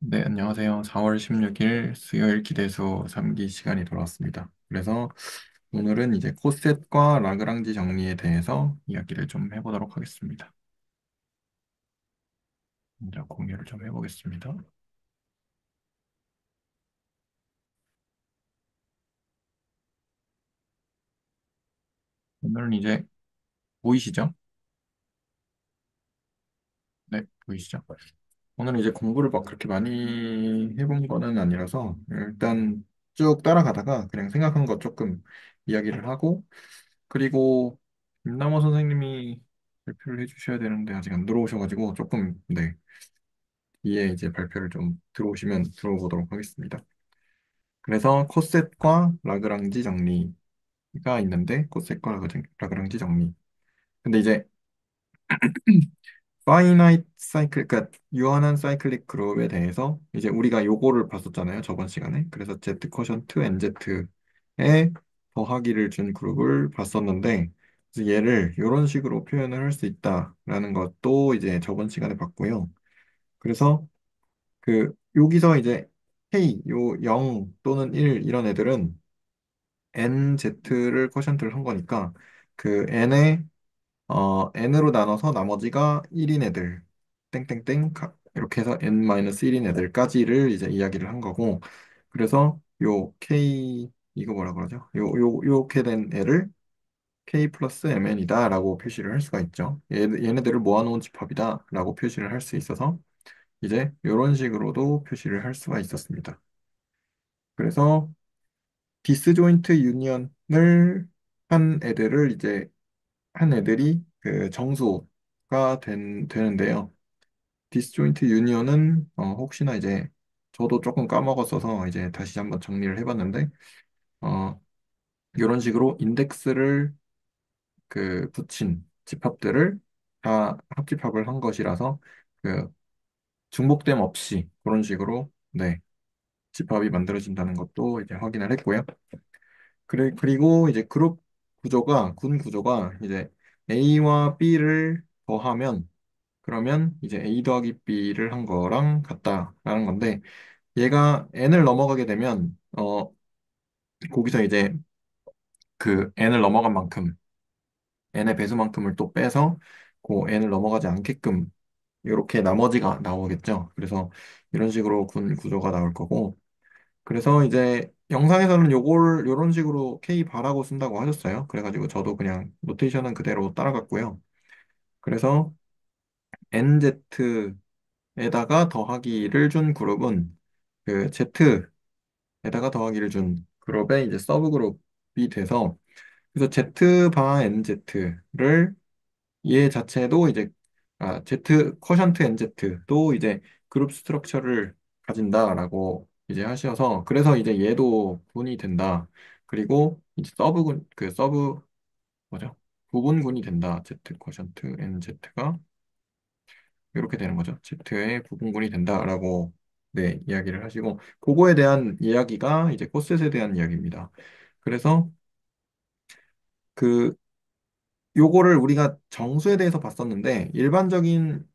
네, 안녕하세요. 4월 16일 수요일 기대수 3기 시간이 돌아왔습니다. 그래서 오늘은 이제 코셋과 라그랑지 정리에 대해서 이야기를 좀 해보도록 하겠습니다. 먼저 공유를 좀 해보겠습니다. 오늘은 이제 보이시죠? 네, 보이시죠? 오늘은 이제 공부를 막 그렇게 많이 해본 거는 아니라서 일단 쭉 따라가다가 그냥 생각한 것 조금 이야기를 하고 그리고 김남호 선생님이 발표를 해주셔야 되는데 아직 안 들어오셔가지고 조금 네 이에 이제 발표를 좀 들어오시면 들어보도록 하겠습니다. 그래서 코셋과 라그랑지 정리가 있는데 코셋과 라그랑지 정리. 근데 이제 파이나이트 사이클, 그러니까 유한한 사이클릭 그룹에 대해서 이제 우리가 요거를 봤었잖아요. 저번 시간에. 그래서 Z 코션트 NZ에 더하기를 준 그룹을 봤었는데 그래서 얘를 이런 식으로 표현을 할 수 있다라는 것도 이제 저번 시간에 봤고요. 그래서 그 여기서 이제 K 요 0 또는 1 이런 애들은 NZ를 쿼션트를 한 거니까 그 N의 N으로 나눠서 나머지가 1인 애들 땡땡땡 이렇게 해서 N-1인 애들까지를 이제 이야기를 한 거고 그래서 요 K 이거 뭐라 그러죠? 요렇게 된 애를 K 플러스 MN이다 라고 표시를 할 수가 있죠. 얘네들을 모아놓은 집합이다 라고 표시를 할 수 있어서 이제 이런 식으로도 표시를 할 수가 있었습니다. 그래서 디스조인트 유니언을 한 애들이 그 정수가 되는데요. 디스조인트 유니언은 혹시나 이제 저도 조금 까먹었어서 이제 다시 한번 정리를 해봤는데 어, 이런 식으로 인덱스를 그 붙인 집합들을 다 합집합을 한 것이라서 그 중복됨 없이 그런 식으로 네 집합이 만들어진다는 것도 이제 확인을 했고요. 그리고 이제 그룹 구조가, 군 구조가 이제 A와 B를 더하면, 그러면 이제 A 더하기 B를 한 거랑 같다라는 건데, 얘가 N을 넘어가게 되면, 거기서 이제 그 N을 넘어간 만큼, N의 배수만큼을 또 빼서, 그 N을 넘어가지 않게끔, 이렇게 나머지가 나오겠죠. 그래서 이런 식으로 군 구조가 나올 거고, 그래서 이제 영상에서는 요런 식으로 K 바라고 쓴다고 하셨어요. 그래가지고 저도 그냥 노테이션은 그대로 따라갔고요. 그래서 NZ에다가 더하기를 준 그룹은 그 Z에다가 더하기를 준 그룹의 이제 서브 그룹이 돼서 그래서 Z 바 NZ를 얘 자체도 이제 Z 쿼션트 NZ도 이제 그룹 스트럭처를 가진다라고 이제 하셔서 그래서 이제 얘도 분이 된다. 그리고 이제 서브 뭐죠? 부분군이 된다. Z 쿼션트 NZ가 이렇게 되는 거죠. Z의 부분군이 된다라고 네, 이야기를 하시고 그거에 대한 이야기가 이제 코셋에 대한 이야기입니다. 그래서 그 요거를 우리가 정수에 대해서 봤었는데 일반적인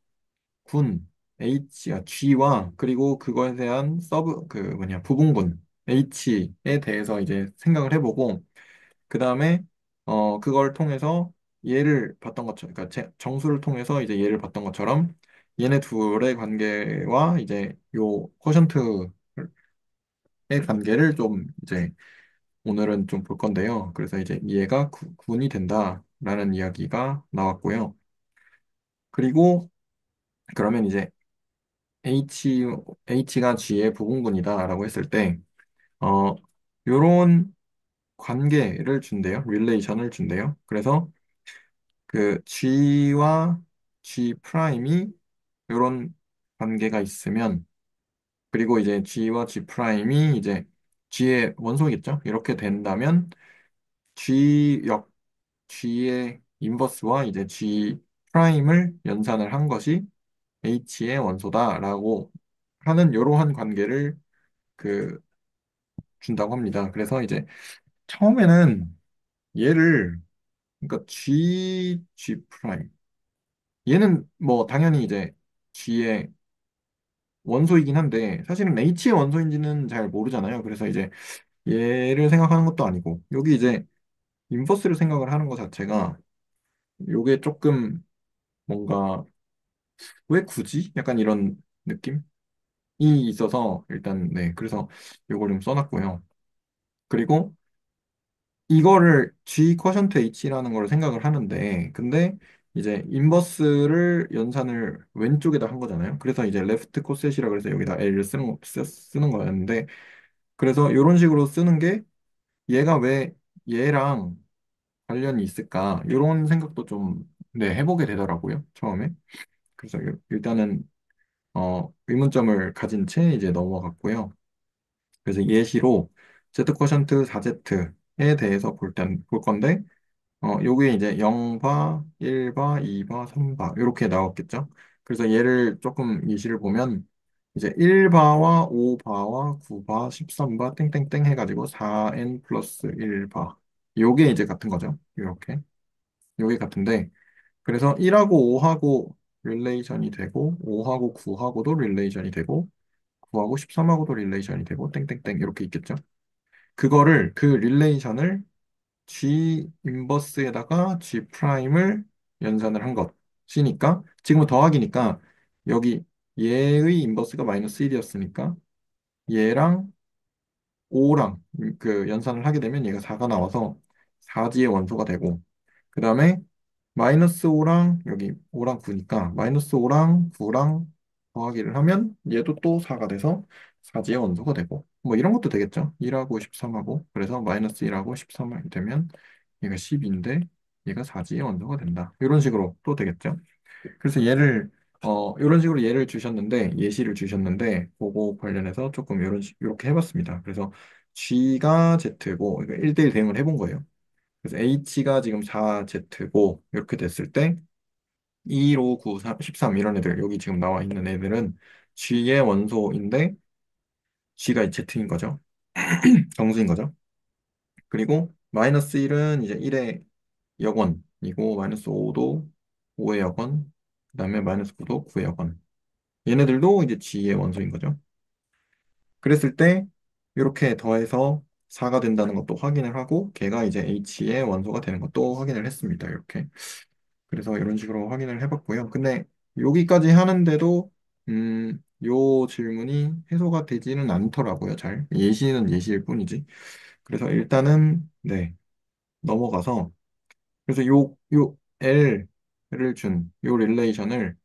군 G와 그리고 그거에 대한 그 뭐냐 부분군 H에 대해서 이제 생각을 해보고 그 다음에 그걸 통해서 얘를 봤던 것처럼 그러니까 정수를 통해서 이제 얘를 봤던 것처럼 얘네 둘의 관계와 이제 요 쿼션트의 관계를 좀 이제 오늘은 좀 볼 건데요. 그래서 이제 얘가 군이 된다라는 이야기가 나왔고요. 그리고 그러면 이제 H, H가 G의 부분군이다라고 했을 때, 어, 요런 관계를 준대요. 릴레이션을 준대요. 그래서 그 G와 G 프라임이 요런 관계가 있으면, 그리고 이제 G와 G 프라임이 이제 G의 원소겠죠. 이렇게 된다면, G의 인버스와 이제 G 프라임을 연산을 한 것이 H의 원소다라고 하는 이러한 관계를 그 준다고 합니다. 그래서 이제 처음에는 얘를 그러니까 G 프라임 얘는 뭐 당연히 이제 G의 원소이긴 한데 사실은 H의 원소인지는 잘 모르잖아요. 그래서 이제 얘를 생각하는 것도 아니고 여기 이제 인버스를 생각을 하는 것 자체가 요게 조금 뭔가 왜 굳이? 약간 이런 느낌이 있어서 일단 네 그래서 요걸 좀 써놨고요. 그리고 이거를 G 쿼션트 H라는 걸 생각을 하는데 근데 이제 인버스를 연산을 왼쪽에다 한 거잖아요. 그래서 이제 레프트 코셋이라 그래서 여기다 L을 쓰는 거였는데 그래서 이런 식으로 쓰는 게 얘가 왜 얘랑 관련이 있을까 이런 생각도 좀 네, 해보게 되더라고요. 처음에. 그래서 일단은 의문점을 가진 채 이제 넘어갔고요. 그래서 예시로 Z 쿼션트 4Z에 대해서 볼 건데 요게 이제 0바, 1바, 2바, 3바 이렇게 나왔겠죠. 그래서 얘를 조금 예시를 보면 이제 1바와 5바와 9바, 13바 땡땡땡 해가지고 4n 플러스 1바 요게 이제 같은 거죠. 이렇게 요게 같은데 그래서 1하고 5하고 릴레이션이 되고 5하고 9하고도 릴레이션이 되고 9하고 13하고도 릴레이션이 되고 땡땡땡 이렇게 있겠죠. 그거를 그 릴레이션을 G 인버스에다가 G 프라임을 연산을 한 것이니까 지금은 더하기니까 여기 얘의 인버스가 마이너스 1이었으니까 얘랑 5랑 그 연산을 하게 되면 얘가 4가 나와서 4G의 원소가 되고 그 다음에 마이너스 5랑 여기 5랑 9니까 마이너스 5랑 9랑 더하기를 하면 얘도 또 4가 돼서 4G의 원소가 되고 뭐 이런 것도 되겠죠. 1하고 13하고 그래서 마이너스 1하고 13하게 되면 얘가 10인데 얘가 4G의 원소가 된다. 이런 식으로 또 되겠죠. 그래서 얘를 이런 식으로 예를 주셨는데 예시를 주셨는데 그거 관련해서 조금 이렇게 해봤습니다. 그래서 G가 Z고 1대1 대응을 해본 거예요. 그래서 H가 지금 4Z고 이렇게 됐을 때 2, 5, 9, 13 이런 애들 여기 지금 나와 있는 애들은 G의 원소인데 G가 Z인 거죠. 정수인 거죠. 그리고 마이너스 1은 이제 1의 역원이고 마이너스 5도 5의 역원 그다음에 마이너스 9도 9의 역원 얘네들도 이제 G의 원소인 거죠. 그랬을 때 이렇게 더해서 4가 된다는 것도 확인을 하고 걔가 이제 H의 원소가 되는 것도 확인을 했습니다. 이렇게. 그래서 이런 식으로 확인을 해봤고요. 근데 여기까지 하는데도 요 질문이 해소가 되지는 않더라고요. 잘. 예시는 예시일 뿐이지. 그래서 일단은 네, 넘어가서 그래서 요 L을 준 요 릴레이션을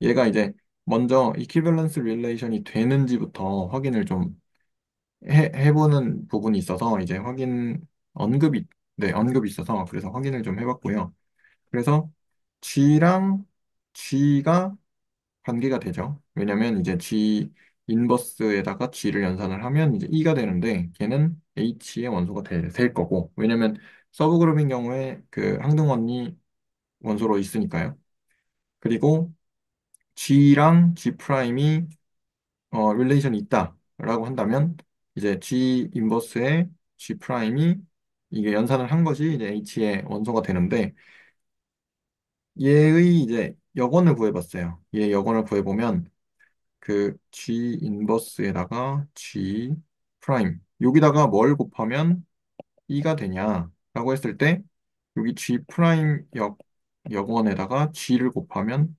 얘가 이제 먼저 이퀴밸런스 릴레이션이 되는지부터 확인을 좀 해보는 부분이 있어서 이제 언급이 네 언급이 있어서 그래서 확인을 좀 해봤고요. 그래서 G랑 G가 관계가 되죠. 왜냐면 이제 G 인버스에다가 G를 연산을 하면 이제 E가 되는데 걔는 H의 원소가 될 거고 왜냐면 서브그룹인 경우에 그 항등원이 원소로 있으니까요. 그리고 G랑 G 프라임이 릴레이션이 있다라고 한다면 이제 G 인버스의 G 프라임이 이게 연산을 한 것이 이제 H의 원소가 되는데 얘의 이제 역원을 구해봤어요. 얘 역원을 구해보면 그 G 인버스에다가 G 프라임 여기다가 뭘 곱하면 E가 되냐라고 했을 때 여기 G 프라임 역원에다가 G를 곱하면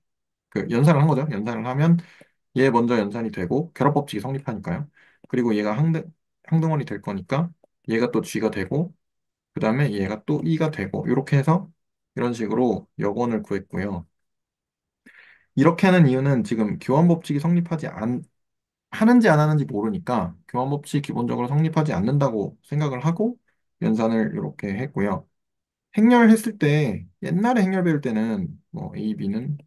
그 연산을 한 거죠. 연산을 하면 얘 먼저 연산이 되고 결합법칙이 성립하니까요. 그리고 얘가 항등원이 될 거니까 얘가 또 G가 되고 그 다음에 얘가 또 E가 되고 이렇게 해서 이런 식으로 역원을 구했고요. 이렇게 하는 이유는 지금 교환법칙이 하는지 안 하는지 모르니까 교환법칙 기본적으로 성립하지 않는다고 생각을 하고 연산을 이렇게 했고요. 행렬했을 때 옛날에 행렬 배울 때는 뭐 A, B는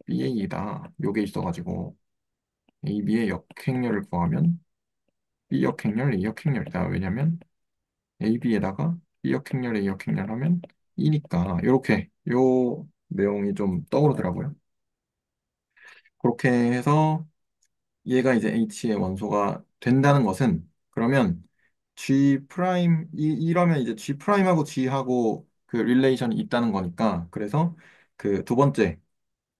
BA이다 요게 있어가지고 A, B의 역행렬을 구하면 B 역행렬, A 역행렬이다. 왜냐면 A, B에다가 B 역행렬, A 역행렬 하면 E니까 이렇게 요 내용이 좀 떠오르더라고요. 그렇게 해서 얘가 이제 H의 원소가 된다는 것은 그러면 G 프라임 이러면 이제 G 프라임하고 G하고 그 릴레이션이 있다는 거니까 그래서 그 두 번째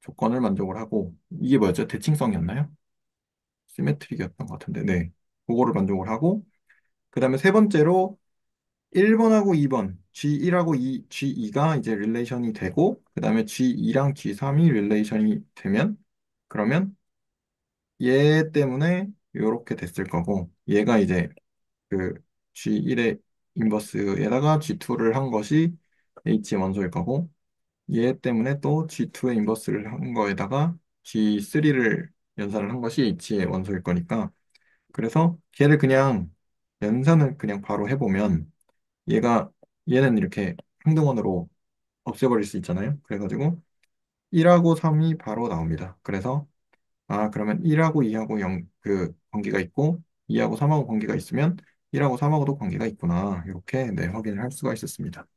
조건을 만족을 하고 이게 뭐였죠? 대칭성이었나요? 시메트릭이었던 것 같은데, 네. 그거를 만족을 하고, 그 다음에 세 번째로 1번하고 2번, G1하고 G2가 이제 릴레이션이 되고, 그 다음에 G2랑 G3이 릴레이션이 되면, 그러면 얘 때문에 이렇게 됐을 거고, 얘가 이제 그 G1의 인버스에다가 G2를 한 것이 H 원소일 거고, 얘 때문에 또 G2의 인버스를 한 거에다가 G3를 연산을 한 것이 H의 원소일 거니까, 그래서 걔를 그냥 연산을 그냥 바로 해보면 얘가 얘는 이렇게 행동원으로 없애버릴 수 있잖아요. 그래가지고 1하고 3이 바로 나옵니다. 그래서 아 그러면 1하고 2하고 0 그 관계가 있고 2하고 3하고 관계가 있으면 1하고 3하고도 관계가 있구나. 이렇게 네, 확인을 할 수가 있었습니다.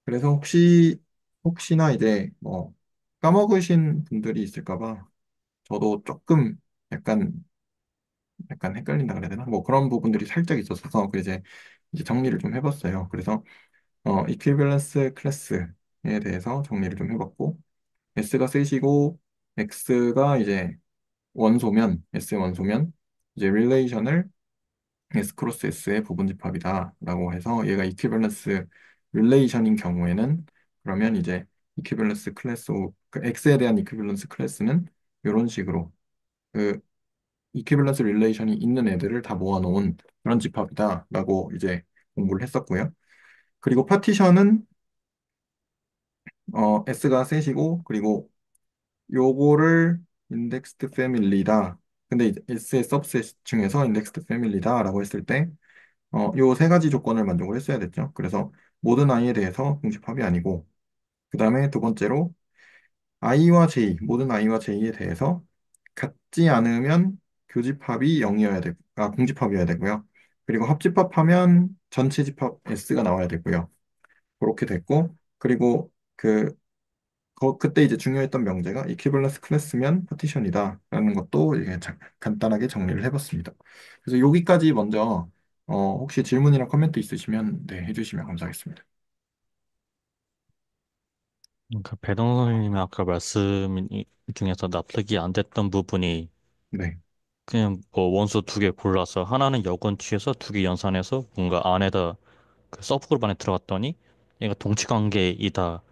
그래서 혹시나 이제 뭐 까먹으신 분들이 있을까 봐 저도 조금 약간 헷갈린다 그래야 되나? 뭐 그런 부분들이 살짝 있었어서 그 이제 정리를 좀 해봤어요. 그래서 이퀴밸런스 클래스에 대해서 정리를 좀 해봤고 S가 셋이고 X가 이제 원소면 S의 원소면 이제 릴레이션을 S 크로스 S의 부분집합이다라고 해서 얘가 이퀴밸런스 릴레이션인 경우에는 그러면 이제 이퀴밸런스 클래스 그 X에 대한 이퀴밸런스 클래스는 이런 식으로 그 이퀴밸런스 릴레이션이 있는 애들을 다 모아놓은 그런 집합이다라고 이제 공부를 했었고요. 그리고 파티션은 S가 셋이고 그리고 요거를 인덱스드 패밀리다. 근데 이제 S의 서브셋 중에서 인덱스드 패밀리다라고 했을 때 요 세 가지 조건을 만족을 했어야 됐죠. 그래서 모든 i에 대해서 공집합이 아니고 그 다음에 두 번째로 i와 j 모든 i와 j에 대해서 같지 않으면 교집합이 0이어야 되고 공집합이어야 되고요. 그리고 합집합하면 전체 집합 S가 나와야 되고요. 그렇게 됐고 그리고 그때 이제 중요했던 명제가 이퀴밸런스 클래스면 파티션이다라는 것도 이게 간단하게 정리를 해봤습니다. 그래서 여기까지 먼저 혹시 질문이나 코멘트 있으시면 네, 해주시면 감사하겠습니다. 그 배동 선생님이 아까 말씀 중에서 납득이 안 됐던 부분이 네. 그냥 뭐 원소 두 개 골라서 하나는 여건 취해서 두 개 연산해서 뭔가 안에다 그 서브그룹 안에 들어갔더니 얘가 동치관계이다.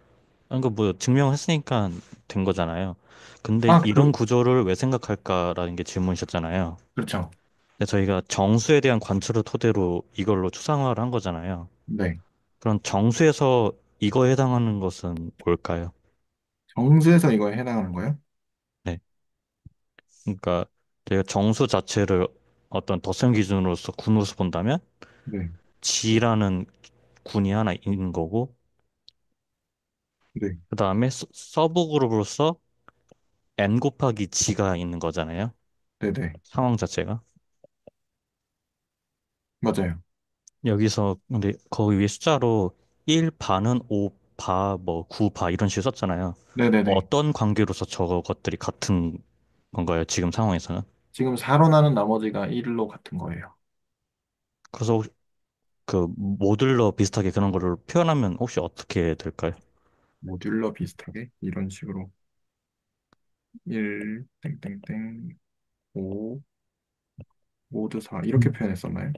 이거 뭐 증명했으니까 된 거잖아요. 근데 아, 이런 구조를 왜 생각할까라는 게 질문이셨잖아요. 그렇죠. 근데 저희가 정수에 대한 관측을 토대로 이걸로 추상화를 한 거잖아요. 네. 그럼 정수에서 이거에 해당하는 것은 뭘까요? 정수에서 이거에 해당하는 거예요? 네. 그러니까 저희가 정수 자체를 어떤 덧셈 기준으로서 군으로서 본다면 네. G라는 군이 하나 있는 거고 네. 그 다음에 서브 그룹으로서 N 곱하기 G가 있는 거잖아요. 네네. 상황 자체가. 맞아요. 여기서 근데 거기 위에 숫자로 1 반은 5 바, 뭐 9 바 이런 식으로 썼잖아요. 네네네. 어떤 관계로서 저것들이 같은 건가요? 지금 상황에서는? 지금 4로 나눈 나머지가 1로 같은 거예요. 그래서 그 모듈러 비슷하게 그런 거를 표현하면 혹시 어떻게 될까요? 모듈러 비슷하게 이런 식으로 1 땡땡땡 5 모두 4 이렇게 표현했었나요?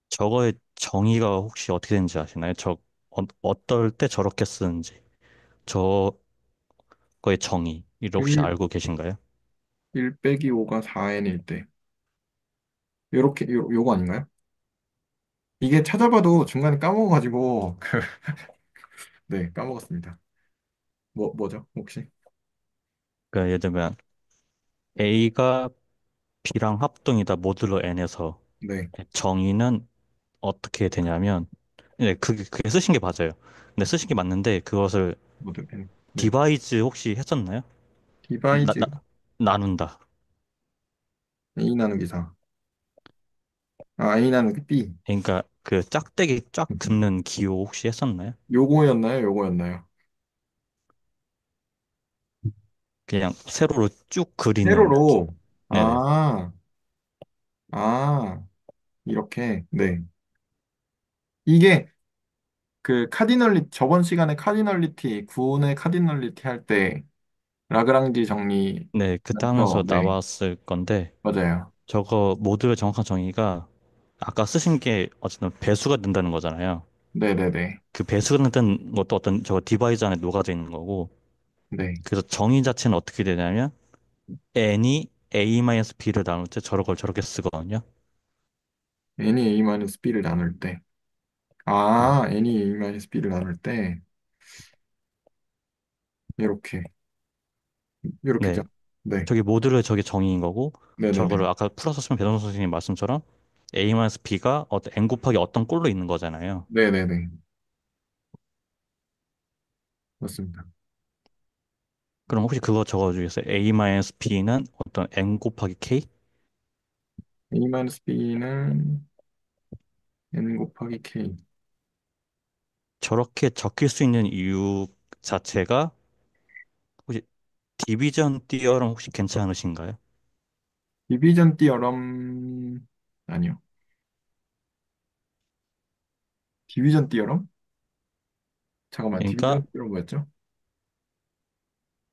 저거의 정의가 혹시 어떻게 되는지 아시나요? 어떨 때 저렇게 쓰는지. 저거의 정의를 혹시 1, 알고 계신가요? 1 빼기 5가 4n일 때 요렇게 요거 아닌가요? 이게 찾아봐도 중간에 까먹어가지고 네 까먹었습니다. 뭐죠 혹시? 그러니까 예를 들면 A가 B랑 합동이다 모듈러 N에서 네 정의는 어떻게 되냐면 네, 그게 쓰신 게 맞아요. 근데 쓰신 게 맞는데 그것을 모두 n 네 디바이즈 혹시 했었나요? 나, 디바이즈 나, 나눈다. a 나누기 4 a 나누기 b 그러니까 그 짝대기 쫙 긋는 기호 혹시 했었나요? 요거였나요? 요거였나요? 그냥 세로로 쭉 그리는 기. 세로로 네네. 아, 아 이렇게 네 이게 그 카디널리 저번 시간에 카디널리티 구온의 카디널리티 할 때 라그랑지 정리 네, 그때 하면서 하면서, 네, 나왔을 건데, 맞아요. 저거 모듈의 정확한 정의가 아까 쓰신 게 어쨌든 배수가 된다는 거잖아요. 네네네. 그 배수가 된다는 것도 어떤 저거 디바이스 안에 녹아져 있는 거고, 네. 그래서 정의 자체는 어떻게 되냐면, n이 a-b를 나눌 때 저걸 저렇게 쓰거든요. n이 a-b를 나눌 때, 네. n이 a-b를 나눌 때, 이렇게, 이렇게죠. 네. 네, 저기 모듈의 저게 정의인 거고, 저거를 네네네. 아까 풀어서 쓰면 배동선 선생님 말씀처럼 a-b가 어떤 n 곱하기 어떤 꼴로 있는 거잖아요. 네네네. 맞습니다. 그럼 혹시 그거 적어주겠어요? a-b는 어떤 n 곱하기 k? a-b는 n 곱하기 k. 저렇게 적힐 수 있는 이유 자체가 혹시 디비전 띠어럼 혹시 괜찮으신가요? 디비전 띠어럼, 아니요. 디비전 띠어럼? 잠깐만, 그러니까 디비전 띠어럼 뭐였죠?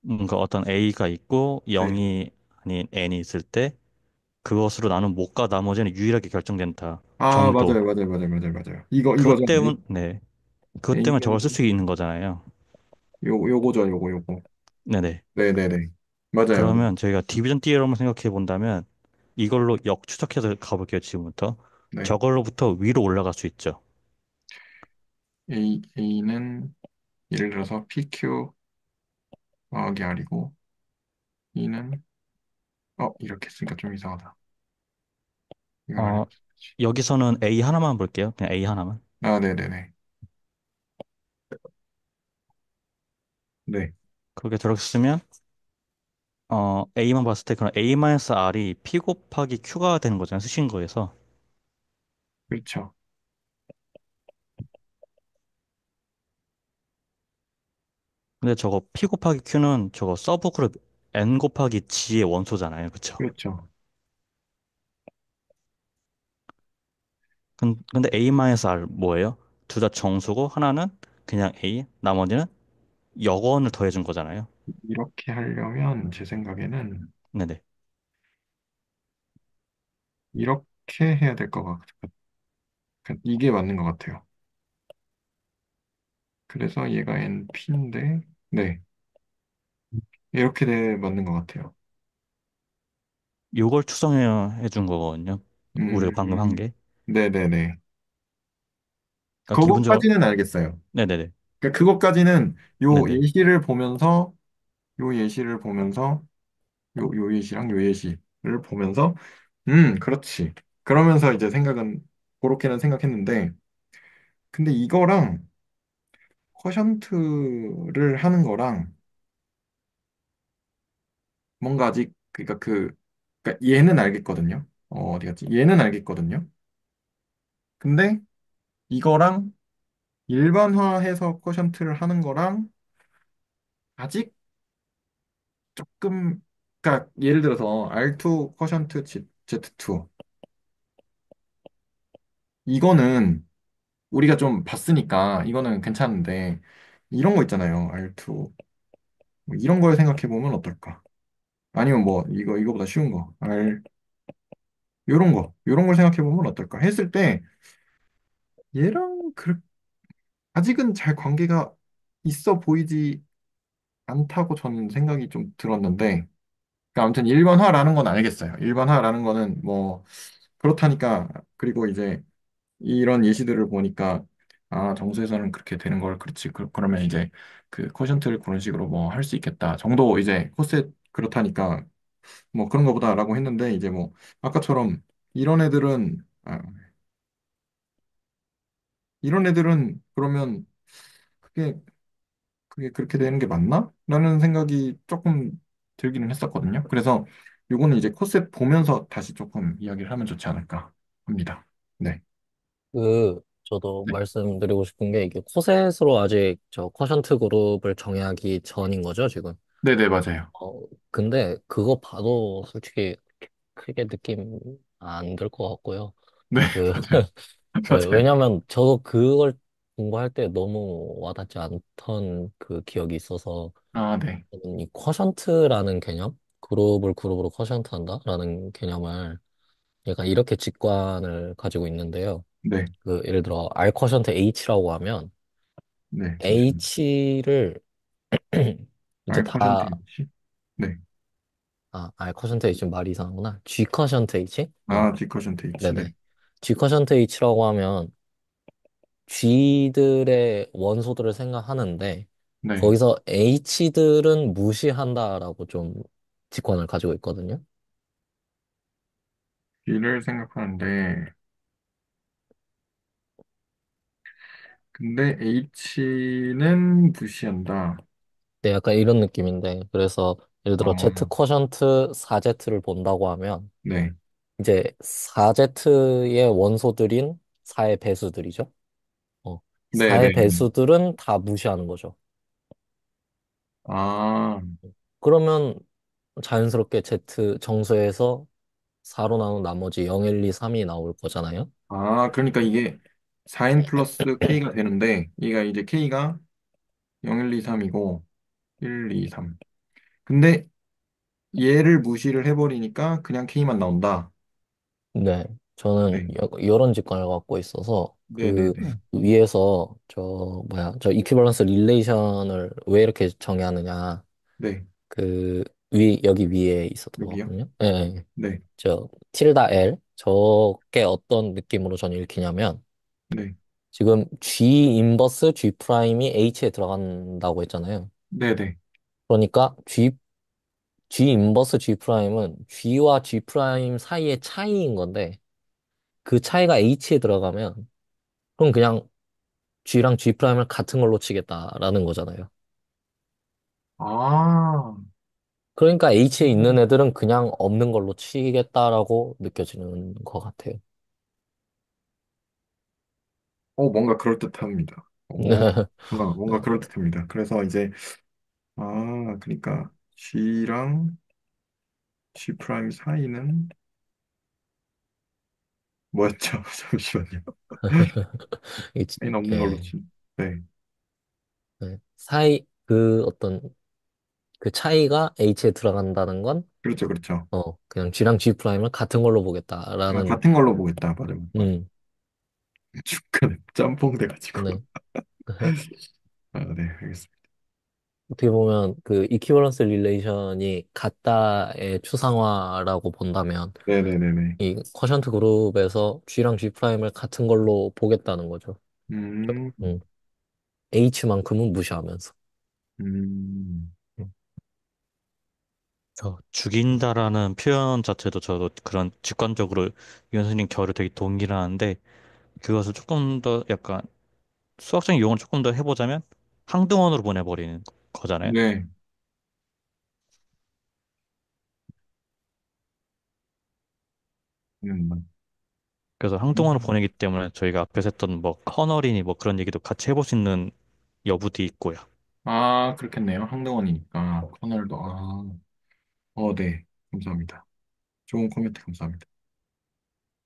뭔가 어떤 a가 있고 네. 0이 아닌 n이 있을 때 그것으로 나눈 못과 나머지는 유일하게 결정된다 아, 정도. 맞아요, 맞아요, 맞아요, 맞아요, 맞아요. 이거죠. 그것 때문 네. 그것 때문에 저걸 쓸 A는 수 있는 거잖아요. 요거죠, 요거. 네네. 네네네. 맞아요. 그러면 저희가 디비전 띠어럼을 생각해 본다면 이걸로 역추적해서 가볼게요, 지금부터. 네. 저걸로부터 위로 올라갈 수 있죠. A는 예를 들어서 PQ 더하기 R이고, E는, 이렇게 쓰니까 좀 이상하다. 이건 어, 아니지. 여기서는 A 하나만 볼게요. 그냥 A 하나만. 아, 네네네. 네. 그렇게 저렇게 쓰면 A만 봤을 때 그럼 A-R이 P 곱하기 Q가 되는 거잖아요. 쓰신 거에서. 그렇죠. 근데 저거 P 곱하기 Q는 저거 서브 그룹 N 곱하기 G의 원소잖아요. 그쵸? 그렇죠. 근데 A-R 뭐예요? 둘 다 정수고 하나는 그냥 A, 나머지는 역원을 더해준 거잖아요. 이렇게 하려면 제 생각에는 네네. 이렇게 해야 될 것 같아요. 이게 맞는 것 같아요. 그래서 얘가 NP인데, 네. 이렇게 맞는 것 같아요. 요걸 추정해 준 거거든요. 우리가 방금 한 게. 네네네. 그러니까 기본적으로 그것까지는 알겠어요. 네네네. 그러니까 그것까지는 네네. 요 예시를 보면서, 요 예시랑 요 예시를 보면서, 그렇지. 그러면서 이제 그렇게는 생각했는데, 근데 이거랑 쿼션트를 하는 거랑 뭔가 아직, 그러니까 얘는 알겠거든요. 어디 갔지? 얘는 알겠거든요. 근데 이거랑 일반화해서 쿼션트를 하는 거랑 아직 조금, 그러니까 예를 들어서 R2 쿼션트 Z2 이거는 우리가 좀 봤으니까 이거는 괜찮은데 이런 거 있잖아요. R2 뭐 이런 걸 생각해 보면 어떨까? 아니면 뭐 이거보다 쉬운 거 요런 걸 생각해 보면 어떨까? 했을 때 얘랑 아직은 잘 관계가 있어 보이지 않다고 저는 생각이 좀 들었는데 그러니까 아무튼 일반화라는 건 알겠어요. 일반화라는 거는 뭐 그렇다니까 그리고 이제 이런 예시들을 보니까 정수에서는 그렇게 되는 걸 그렇지 그러면 이제 그 쿼션트를 그런 식으로 뭐 할 수 있겠다 정도 이제 코셋 그렇다니까 뭐 그런 거보다라고 했는데 이제 뭐 아까처럼 이런 애들은 이런 애들은 그러면 그게 그렇게 되는 게 맞나? 라는 생각이 조금 들기는 했었거든요. 그래서 요거는 이제 코셋 보면서 다시 조금 이야기를 하면 좋지 않을까 합니다. 네. 저도 네. 말씀드리고 싶은 게 이게 코셋으로 아직 저 쿼션트 그룹을 정의하기 전인 거죠, 지금. 네네, 맞아요. 근데 그거 봐도 솔직히 크게 느낌 안 들 것 같고요. 네, 그, 맞아요. 네, 맞아요. 왜냐면 저도 그걸 공부할 때 너무 와닿지 않던 그 기억이 있어서 아, 네. 저는 이 쿼션트라는 개념, 그룹을 그룹으로 쿼션트한다라는 개념을 약간 이렇게 직관을 가지고 있는데요. 네. 그 예를 들어 R 쿼션트 H라고 하면 네. 잠시만요. H를 이제 R 퍼센트 다 H? 네. R 쿼션트 H 말이 이상하구나. G 쿼션트 H? 아, D 퍼센트 H. 네. 네네. G 쿼션트 H라고 하면 G들의 원소들을 생각하는데 네. 거기서 H들은 무시한다라고 좀 직관을 가지고 있거든요. D를 생각하는데, 근데 H는 무시한다. 네, 약간 이런 느낌인데 그래서 예를 들어 Z 어, 쿼션트 4Z를 본다고 하면 네. 이제 4Z의 원소들인 4의 배수들이죠. 4의 네네. 배수들은 다 무시하는 거죠. 아, 그러면 자연스럽게 Z 정수에서 4로 나눈 나머지 0, 1, 2, 3이 나올 거잖아요. 그러니까 이게 4n 플러스 K가 되는데, 얘가 이제 K가 0, 1, 2, 3이고, 1, 2, 3. 근데 얘를 무시를 해버리니까 그냥 K만 나온다. 네. 저는 네. 이런 직관을 갖고 있어서 그 네네네. 위에서 저 이퀴벌런스 릴레이션을 왜 이렇게 정의하느냐. 네. 여기 위에 있었던 여기요? 거거든요. 예, 예. 네. 저 틸다 L 저게 어떤 느낌으로 저는 읽히냐면 네. 지금 G 인버스 G 프라임이 H에 들어간다고 했잖아요. 네네. 그러니까 G 인버스 G 프라임은 G와 G 프라임 사이의 차이인 건데 그 차이가 H에 들어가면 그럼 그냥 G랑 G 프라임을 같은 걸로 치겠다라는 거잖아요. 아, 그러니까 H에 있는 애들은 그냥 없는 걸로 치겠다라고 느껴지는 것 같아요. 뭔가 그럴듯합니다. 뭔가 그럴듯합니다. 그래서 이제, 그러니까 G랑 G 프라임 사이는 뭐였죠? 잠시만요. 이- 사이는 없는 걸로 예. 치. 네. 네. 어떤, 그 차이가 H에 들어간다는 건, 그렇죠, 그렇죠. 그냥 G랑 G 프라임을 같은 걸로 보겠다라는, 같은 걸로 보겠다. 맞아요. 음, 중간에 짬뽕 돼가지고. 네. 네, 알겠습니다. 어떻게 보면 그 이퀴버런스 릴레이션이 같다의 추상화라고 본다면, 네네네네. 이 쿼션트 그룹에서 G랑 G 프라임을 같은 걸로 보겠다는 거죠. 음, 음, H만큼은 무시하면서. 음, 음. 죽인다라는 표현 자체도 저도 그런 직관적으로 유현 선생님 결을 되게 동의를 하는데 그것을 조금 더 약간 수학적인 용어를 조금 더 해보자면 항등원으로 보내버리는 거잖아요. 네. 음, 그래서 항등원으로 보내기 때문에 저희가 앞에서 했던 뭐 커널이니 뭐 그런 얘기도 같이 해볼 수 있는 여부도 있고요. 그렇겠네요. 항등원이니까. 커널도, 네. 감사합니다. 좋은 코멘트 감사합니다.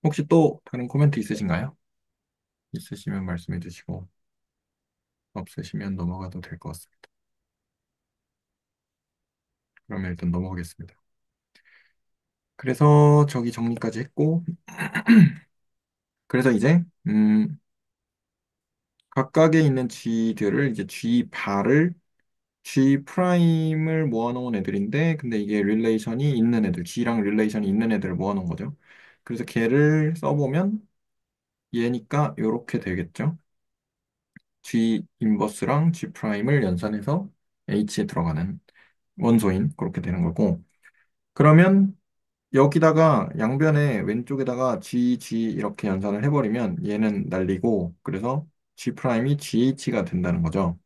혹시 또 다른 코멘트 있으신가요? 있으시면 말씀해 주시고, 없으시면 넘어가도 될 것 같습니다. 그러면 일단 넘어가겠습니다. 그래서 저기 정리까지 했고, 그래서 이제, 각각에 있는 G들을 이제 G 바를 G 프라임을 모아놓은 애들인데, 근데 이게 릴레이션이 있는 애들, G랑 릴레이션이 있는 애들을 모아놓은 거죠. 그래서 걔를 써보면 얘니까 이렇게 되겠죠. G 인버스랑 G 프라임을 연산해서 H에 들어가는 원소인 그렇게 되는 거고. 그러면 여기다가 양변에 왼쪽에다가 G 이렇게 연산을 해버리면 얘는 날리고 그래서 G 프라임이 GH가 된다는 거죠.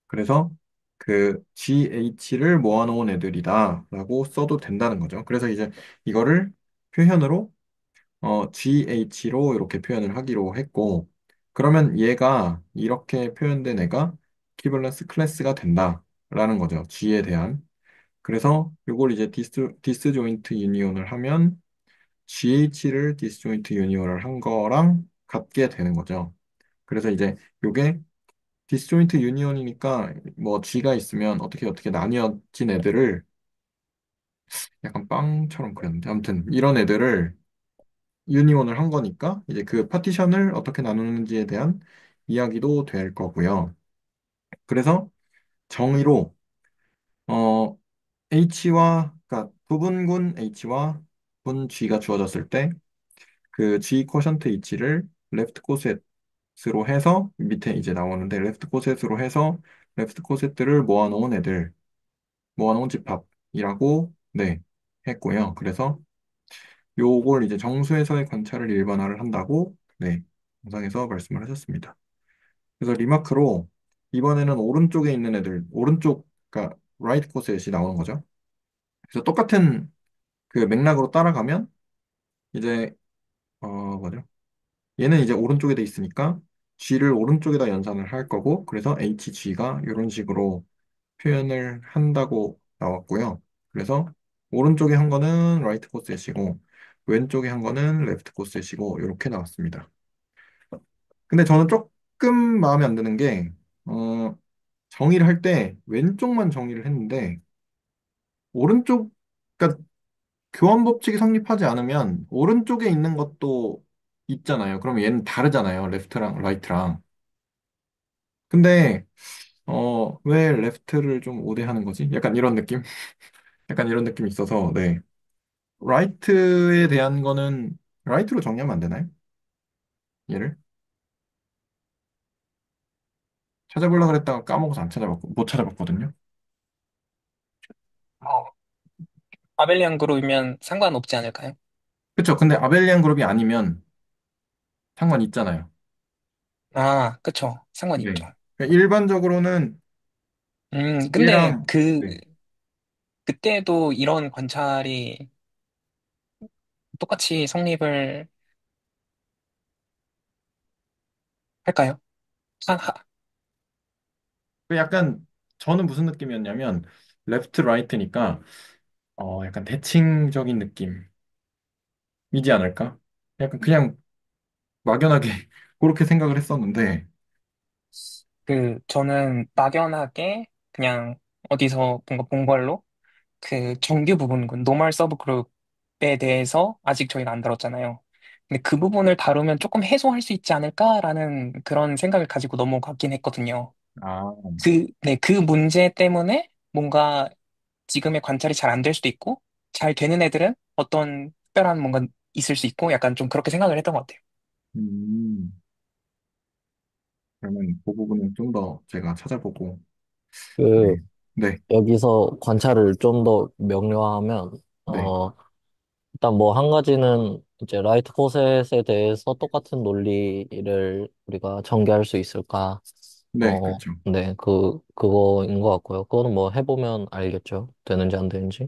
그래서 그 GH를 모아놓은 애들이다 라고 써도 된다는 거죠. 그래서 이제 이거를 표현으로 GH로 이렇게 표현을 하기로 했고 그러면 얘가 이렇게 표현된 애가 이퀴벌런스 클래스가 된다라는 거죠. G에 대한. 그래서 이걸 이제 디스조인트 유니온을 하면 GH를 디스조인트 유니온을 한 거랑 같게 되는 거죠. 그래서 이제 요게 디스조인트 유니온이니까 뭐 G가 있으면 어떻게 나뉘어진 애들을 약간 빵처럼 그렸는데 아무튼 이런 애들을 유니온을 한 거니까 이제 그 파티션을 어떻게 나누는지에 대한 이야기도 될 거고요. 그래서 정의로 어 그러니까 부분군 H와 분 G가 주어졌을 때 그 G 코션트 H를 레프트 코셋으로 해서 밑에 이제 나오는데 레프트 코셋으로 해서 레프트 코셋들을 모아놓은 집합이라고 네 했고요. 그래서 요걸 이제 정수에서의 관찰을 일반화를 한다고 네 영상에서 말씀을 하셨습니다. 그래서 리마크로 이번에는 오른쪽에 있는 애들 그러니까 라이트 코셋이 나오는 거죠. 그래서 똑같은 그 맥락으로 따라가면 이제 뭐죠? 얘는 이제 오른쪽에 돼 있으니까 G를 오른쪽에다 연산을 할 거고 그래서 HG가 이런 식으로 표현을 한다고 나왔고요. 그래서 오른쪽에 한 거는 라이트 코셋이고 왼쪽에 한 거는 레프트 코셋이고 이렇게 나왔습니다. 근데 저는 조금 마음에 안 드는 게 정의를 할 때 왼쪽만 정의를 했는데 오른쪽 그러니까 교환 법칙이 성립하지 않으면 오른쪽에 있는 것도 있잖아요. 그럼 얘는 다르잖아요. 레프트랑 라이트랑. 근데 왜 레프트를 좀 우대하는 거지? 약간 이런 느낌? 약간 이런 느낌이 있어서 네. 라이트에 대한 거는 라이트로 정리하면 안 되나요? 얘를 찾아보려고 그랬다가 까먹어서 안 찾아봤고 못 찾아봤거든요. 어, 아벨리안 그룹이면 상관없지 않을까요? 그쵸? 근데 아벨리안 그룹이 아니면 상관 있잖아요. 아, 그쵸. 상관 네. 있죠. 그러니까 일반적으로는 근데 얘랑 네. 그때도 이런 관찰이 똑같이 성립을 할까요? 하, 하, 그 약간 저는 무슨 느낌이었냐면 레프트 라이트니까 약간 대칭적인 느낌이지 않을까? 약간 그냥 막연하게 그렇게 생각을 했었는데 저는 막연하게 그냥 어디서 뭔가 본 걸로 그 정규 부분군, 노멀 서브 그룹에 대해서 아직 저희가 안 다뤘잖아요. 근데 그 부분을 다루면 조금 해소할 수 있지 않을까라는 그런 생각을 가지고 넘어갔긴 했거든요. 아, 그 문제 때문에 뭔가 지금의 관찰이 잘 안 될 수도 있고, 잘 되는 애들은 어떤 특별한 뭔가 있을 수 있고, 약간 좀 그렇게 생각을 했던 것 같아요. 음, 그러면 그 부분은 좀 더 제가 찾아보고 네, 그, 네, 여기서 관찰을 좀 더 명료하면, 네, 어, 일단 뭐 한 가지는 이제 라이트 코셋에 대해서 똑같은 논리를 우리가 전개할 수 있을까? 네, 그렇죠. 네, 그거인 것 같고요. 그거는 뭐 해보면 알겠죠. 되는지 안 되는지.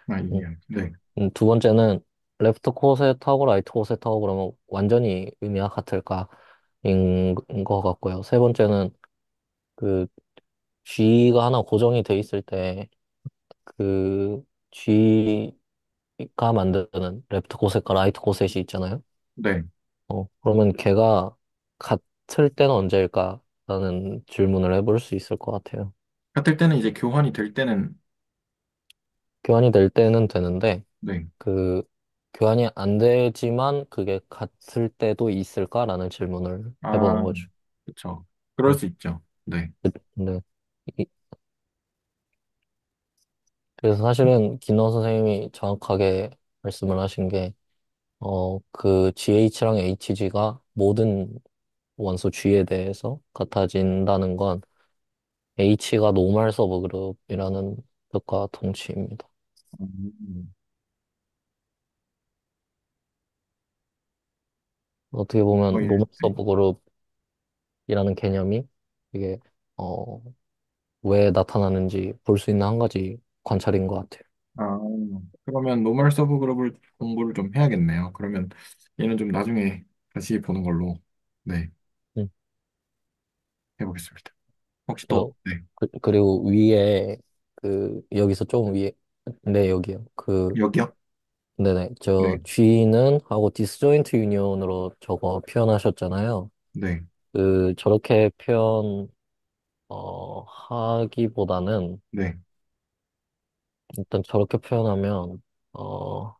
아, 음, 네, 두 번째는 레프트 코셋하고 라이트 코셋하고 그러면 완전히 의미가 같을까? 것 같고요. 세 번째는 그 G가 하나 고정이 돼 있을 때 그 G가 만드는 레프트 코셋과 라이트 코셋이 있잖아요. 네. 그러면 걔가 같을 때는 언제일까라는 질문을 해볼 수 있을 것 같아요. 같을 때는 이제 교환이 될 때는 교환이 될 때는 되는데 네, 그 교환이 안 되지만 그게 같을 때도 있을까라는 질문을 해보는 아, 거죠. 그렇죠. 그럴 네. 수 있죠. 네, 네. 이- 그래서 사실은 김원 선생님이 정확하게 말씀을 하신 게, 그 GH랑 HG가 모든 원소 G에 대해서 같아진다는 건 H가 노멀 서브 그룹이라는 뜻과 동치입니다. 음, 어떻게 보면 노멀 네. 서브 그룹이라는 개념이 이게, 어, 왜 나타나는지 볼 수 있는 한 가지 관찰인 것 같아요. 아, 그러면 노멀 서브 그룹을 공부를 좀 해야겠네요. 그러면 얘는 좀 나중에 다시 보는 걸로 네, 음. 해보겠습니다. 혹시 또 그리고, 네, 그리고 위에, 여기서 좀 위에, 네, 여기요. 여기요? 네네. 저 네, G는 하고 디스조인트 유니온으로 저거 표현하셨잖아요. 네. 저렇게 하기보다는, 네. 일단 저렇게 표현하면, 어,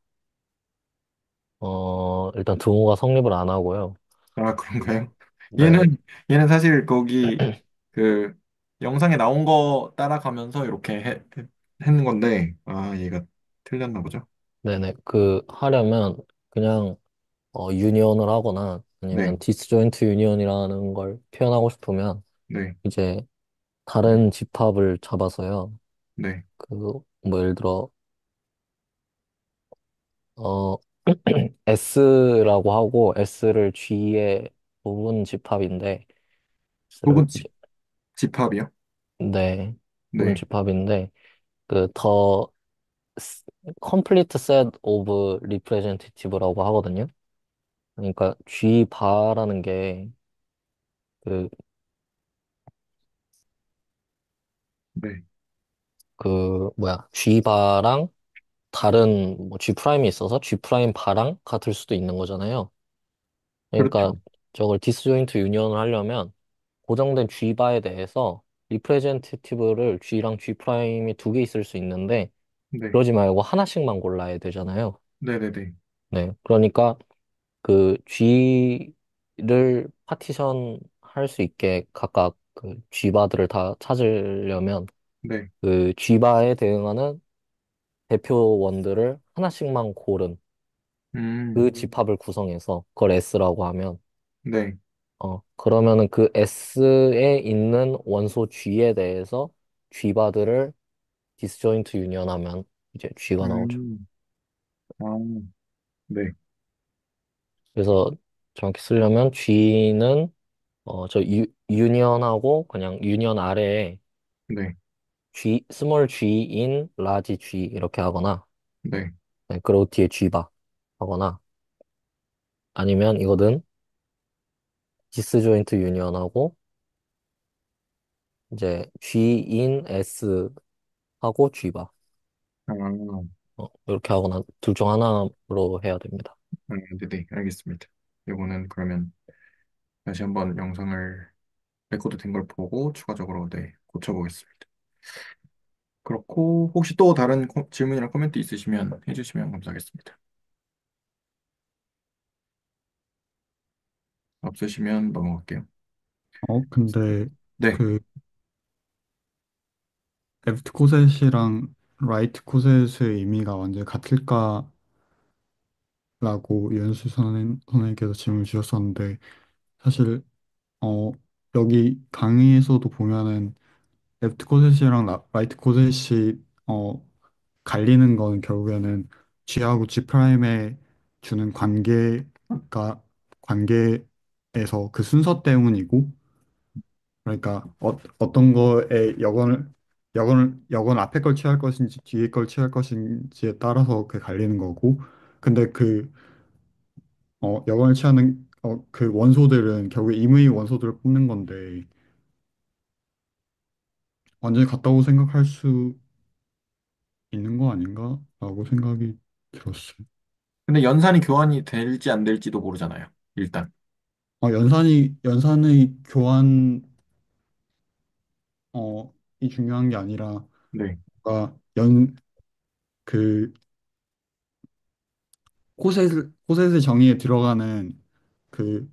일단 등호가 성립을 안 하고요. 아, 그런가요? 네, 얘는, 얘는 사실 거기 그 영상에 나온 거 따라가면서 이렇게 했는 건데, 아, 얘가 틀렸나 보죠? 네네. 하려면, 그냥, 유니언을 하거나, 아니면 네, 디스조인트 유니언이라는 걸 표현하고 싶으면, 네, 이제, 다른 집합을 잡아서요. 네. 예를 들어, 어, S라고 하고, S를 G의 부분 집합인데, S를 부분 집합이요? 네, 부분 네. 집합인데, 더 complete set of representative라고 하거든요. 그러니까 G 바라는 게 그, 네. G 바랑 다른 뭐 G 프라임이 있어서 G 프라임 바랑 같을 수도 있는 거잖아요. 그러니까 그렇죠. 저걸 디스조인트 유니언을 하려면 고정된 G 바에 대해서 리프레젠테이티브를 G랑 G 프라임이 두 개 있을 수 있는데 네. 그러지 말고 하나씩만 골라야 되잖아요. 네네네. 네. 그러니까 G를 파티션 할 수 있게 각각 G바들을 다 찾으려면 네. G바에 대응하는 대표원들을 하나씩만 고른 그 음, 집합을 구성해서 그걸 S라고 하면 네. 그러면은 그 S에 있는 원소 G에 대해서 G바들을 디스조인트 유니언하면 이제 G가 나오죠. 음, 아, 네. 그래서 정확히 쓰려면 G는 유니언하고 그냥 유니언 아래에 네. 스몰 g인 라지 G 이렇게 하거나, 네. 네, 그리고 뒤에 G바 하거나, 아니면 이거든 디스조인트 유니언하고, 이제 G인 S 하고 G바. 아, 이렇게 하거나, 둘 중 하나로 해야 됩니다. 네네. 알겠습니다. 이거는 그러면 다시 한번 영상을 레코드 된 걸 보고 추가적으로 네, 고쳐보겠습니다. 그렇고 혹시 또 다른 질문이나 코멘트 있으시면 해주시면 감사하겠습니다. 없으시면 넘어갈게요. 근데 네, 그 레프트 코셋이랑 라이트 코셋의 의미가 완전히 같을까라고 유현수 선생님께서 질문 주셨었는데 사실 어 여기 강의에서도 보면은 레프트 코셋이랑 라이트 코셋이 갈리는 건 결국에는 G하고 G 프라임에 주는 관계에서 그 순서 때문이고 그러니까 어떤 거에 여건 앞에 걸 취할 것인지 뒤에 걸 취할 것인지에 따라서 그 갈리는 거고 근데 여건을 취하는 그 원소들은 결국에 임의 원소들을 뽑는 건데 완전히 같다고 생각할 수 있는 거 아닌가라고 생각이 들었어요. 근데 연산이 교환이 될지 안 될지도 모르잖아요. 일단. 연산의 교환 이 중요한 게 아니라 네, 뭔가 그 코셋의 정의에 들어가는 그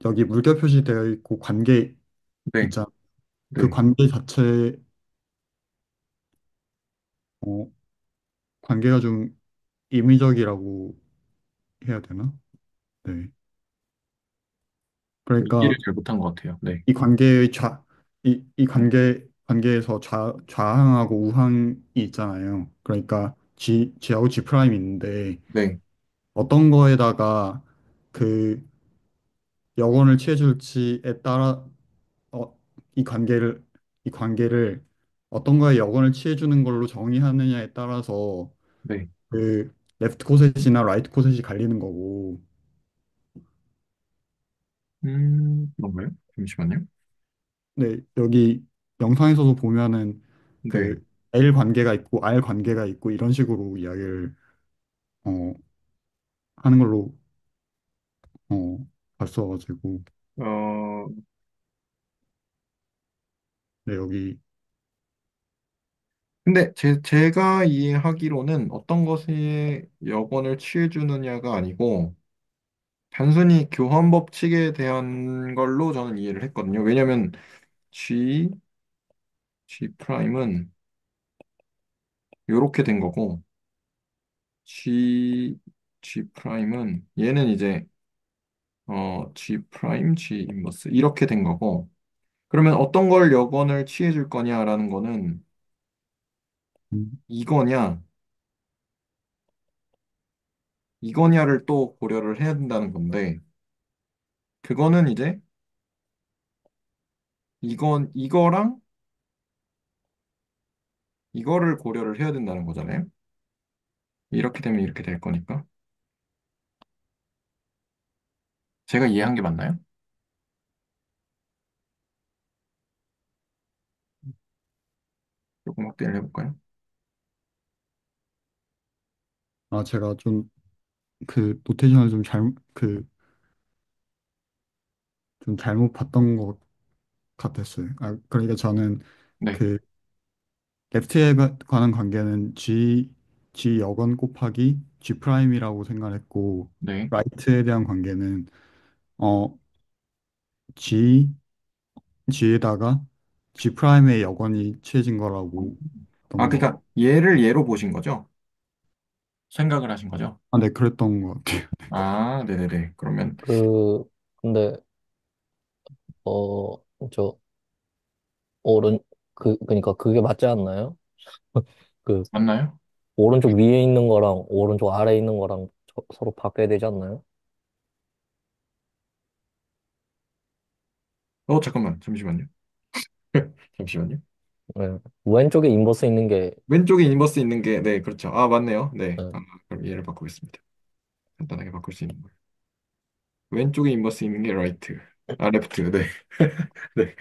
여기 물결 표시되어 있고 관계 네, 있잖아. 그 네. 관계 자체 어, 관계가 좀 임의적이라고 해야 되나? 네. 이해를 그러니까 잘 못한 것 같아요. 네, 이 관계의 이 관계에서 좌항하고 우항이 있잖아요. 그러니까 G하고 G 프라임이 있는데 네. 어떤 거에다가 그 여건을 취해줄지에 따라 어, 이 관계를 이 관계를 어떤 거에 여건을 취해주는 걸로 정의하느냐에 따라서 네. 그 레프트 코셋이나 라이트 코셋이 갈리는 거고 그런가요? 잠시만요. 네 여기 영상에서도 보면은 네. 그 L 관계가 있고 R 관계가 있고 이런 식으로 이야기를 어, 하는 걸로 봤어가지고 어, 네, 여기 근데 제가 이해하기로는 어떤 것에 여건을 취해주느냐가 아니고 단순히 교환 법칙에 대한 걸로 저는 이해를 했거든요. 왜냐면 G, G 프라임은 이렇게 된 거고 G, G 프라임은 얘는 이제 G 프라임, G 인버스 이렇게 된 거고 그러면 어떤 걸 여건을 취해줄 거냐라는 거는 음, 이거냐 이거냐를 또 고려를 해야 된다는 건데 그거는 이제 이거랑 이거를 고려를 해야 된다는 거잖아요. 이렇게 되면 이렇게 될 거니까. 제가 이해한 게 맞나요? 조금 확대를 해볼까요? 제가 좀 그 노테이션을 좀 잘못 봤던 것 같았어요. 그러니까 저는 네, 그 레프트에 관한 관계는 G 여건 곱하기 G 프라임이라고 생각했고, 네. 라이트에 대한 관계는, 어, G, G에다가 G 프라임의 여건이 취해진 거라고 했던 거. 그러니까 얘를 얘로 보신 거죠? 생각을 하신 거죠? 네, 그랬던 것 같아요. 네네네. 그러면 근데, 어, 저, 오른, 그니까 그게 맞지 않나요? 그, 맞나요? 오른쪽 위에 있는 거랑 오른쪽 아래에 있는 거랑 서로 바뀌어야 되지 않나요? 잠깐만, 잠시만요. 잠시만요. 네. 왼쪽에 인버스 있는 게, 왼쪽에 인버스 있는 게, 네, 그렇죠. 맞네요. 네. 네. 그럼 얘를 바꾸겠습니다. 간단하게 바꿀 수 있는 거. 왼쪽에 인버스 있는 게 라이트. 레프트. 네. 네.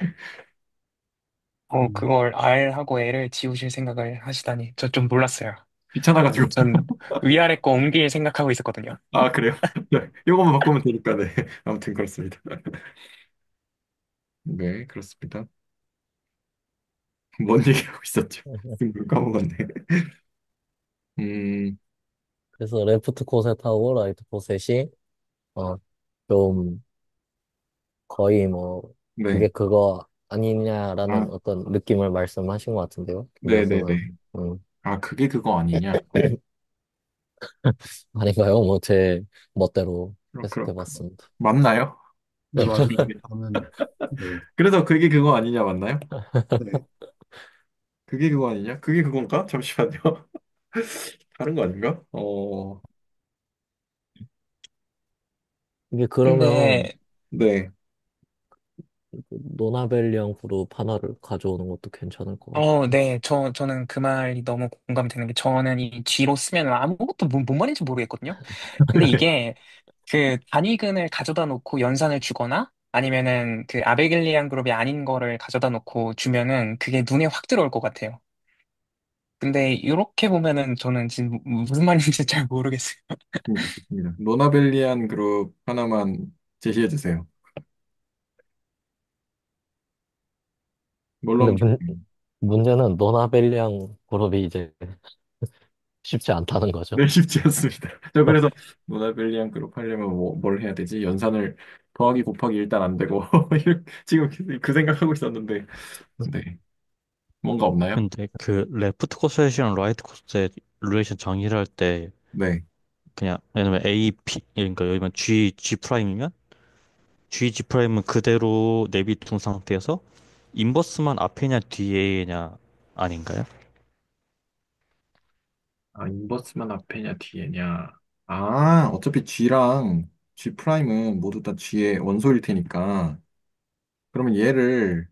음, 그걸 R하고 L을 지우실 생각을 하시다니. 저 좀 놀랐어요. 귀찮아가지고. 전 위아래 거 옮길 생각하고 있었거든요. 그래요? 네. 요것만 바꾸면 되니까, 네. 아무튼 그렇습니다. 네, 그렇습니다. 뭔 얘기하고 있었죠? 뭘 까먹었네. 음, 그래서 레프트 코셋하고 라이트 코셋이, 어, 좀 거의 뭐, 그게 네. 그거 아니냐라는 아, 어떤 느낌을 말씀하신 것 같은데요. 김 네네네. 교수는. 그게 그거 아니냐? 아닌가요? 뭐, 제 멋대로 그럼, 해석해봤습니다. 맞나요? 네, 맞아요. 저는, 네, 그래서 그게 그거 아니냐, 맞나요? 네. 그게 그거 아니냐? 그게 그건가? 잠시만요. 다른 거 아닌가? 이게 그러면 근데, 네. 노나벨리안 그룹 하나를 가져오는 것도 괜찮을 것 같고. 네, 저는 그 말이 너무 공감이 되는 게 저는 이 G로 쓰면 아무것도 뭔 말인지 모르겠거든요. 근데 이게 그 단위근을 가져다 놓고 연산을 주거나 아니면은 그 아베길리안 그룹이 아닌 거를 가져다 놓고 주면은 그게 눈에 확 들어올 것 같아요. 근데 이렇게 보면은 저는 지금 무슨 말인지 잘 모르겠어요. 좋습니다. 노나벨리안 그룹 하나만 제시해 주세요. 근데 물론, 문제는 노나벨리안 그룹이 이제 쉽지 않다는 거죠. 네, 쉽지 않습니다. 저 그래서 노나벨리안 그룹 하려면 뭘 해야 되지? 연산을 더하기 곱하기 일단 안 되고 지금 그 생각하고 있었는데 네 뭔가 없나요? 근데 그 레프트 코셋이랑 라이트 코셋 릴레이션 정의를 할 때 네. 그냥 왜냐면 A, P 그러니까 여기만 G, G 프라임이면 G, G 프라임은 그대로 내비둔 상태에서 인버스만 앞에냐 뒤에냐 아닌가요? 인버스만 앞에냐 뒤에냐. 어차피 G랑 G 프라임은 모두 다 G의 원소일 테니까 그러면 얘를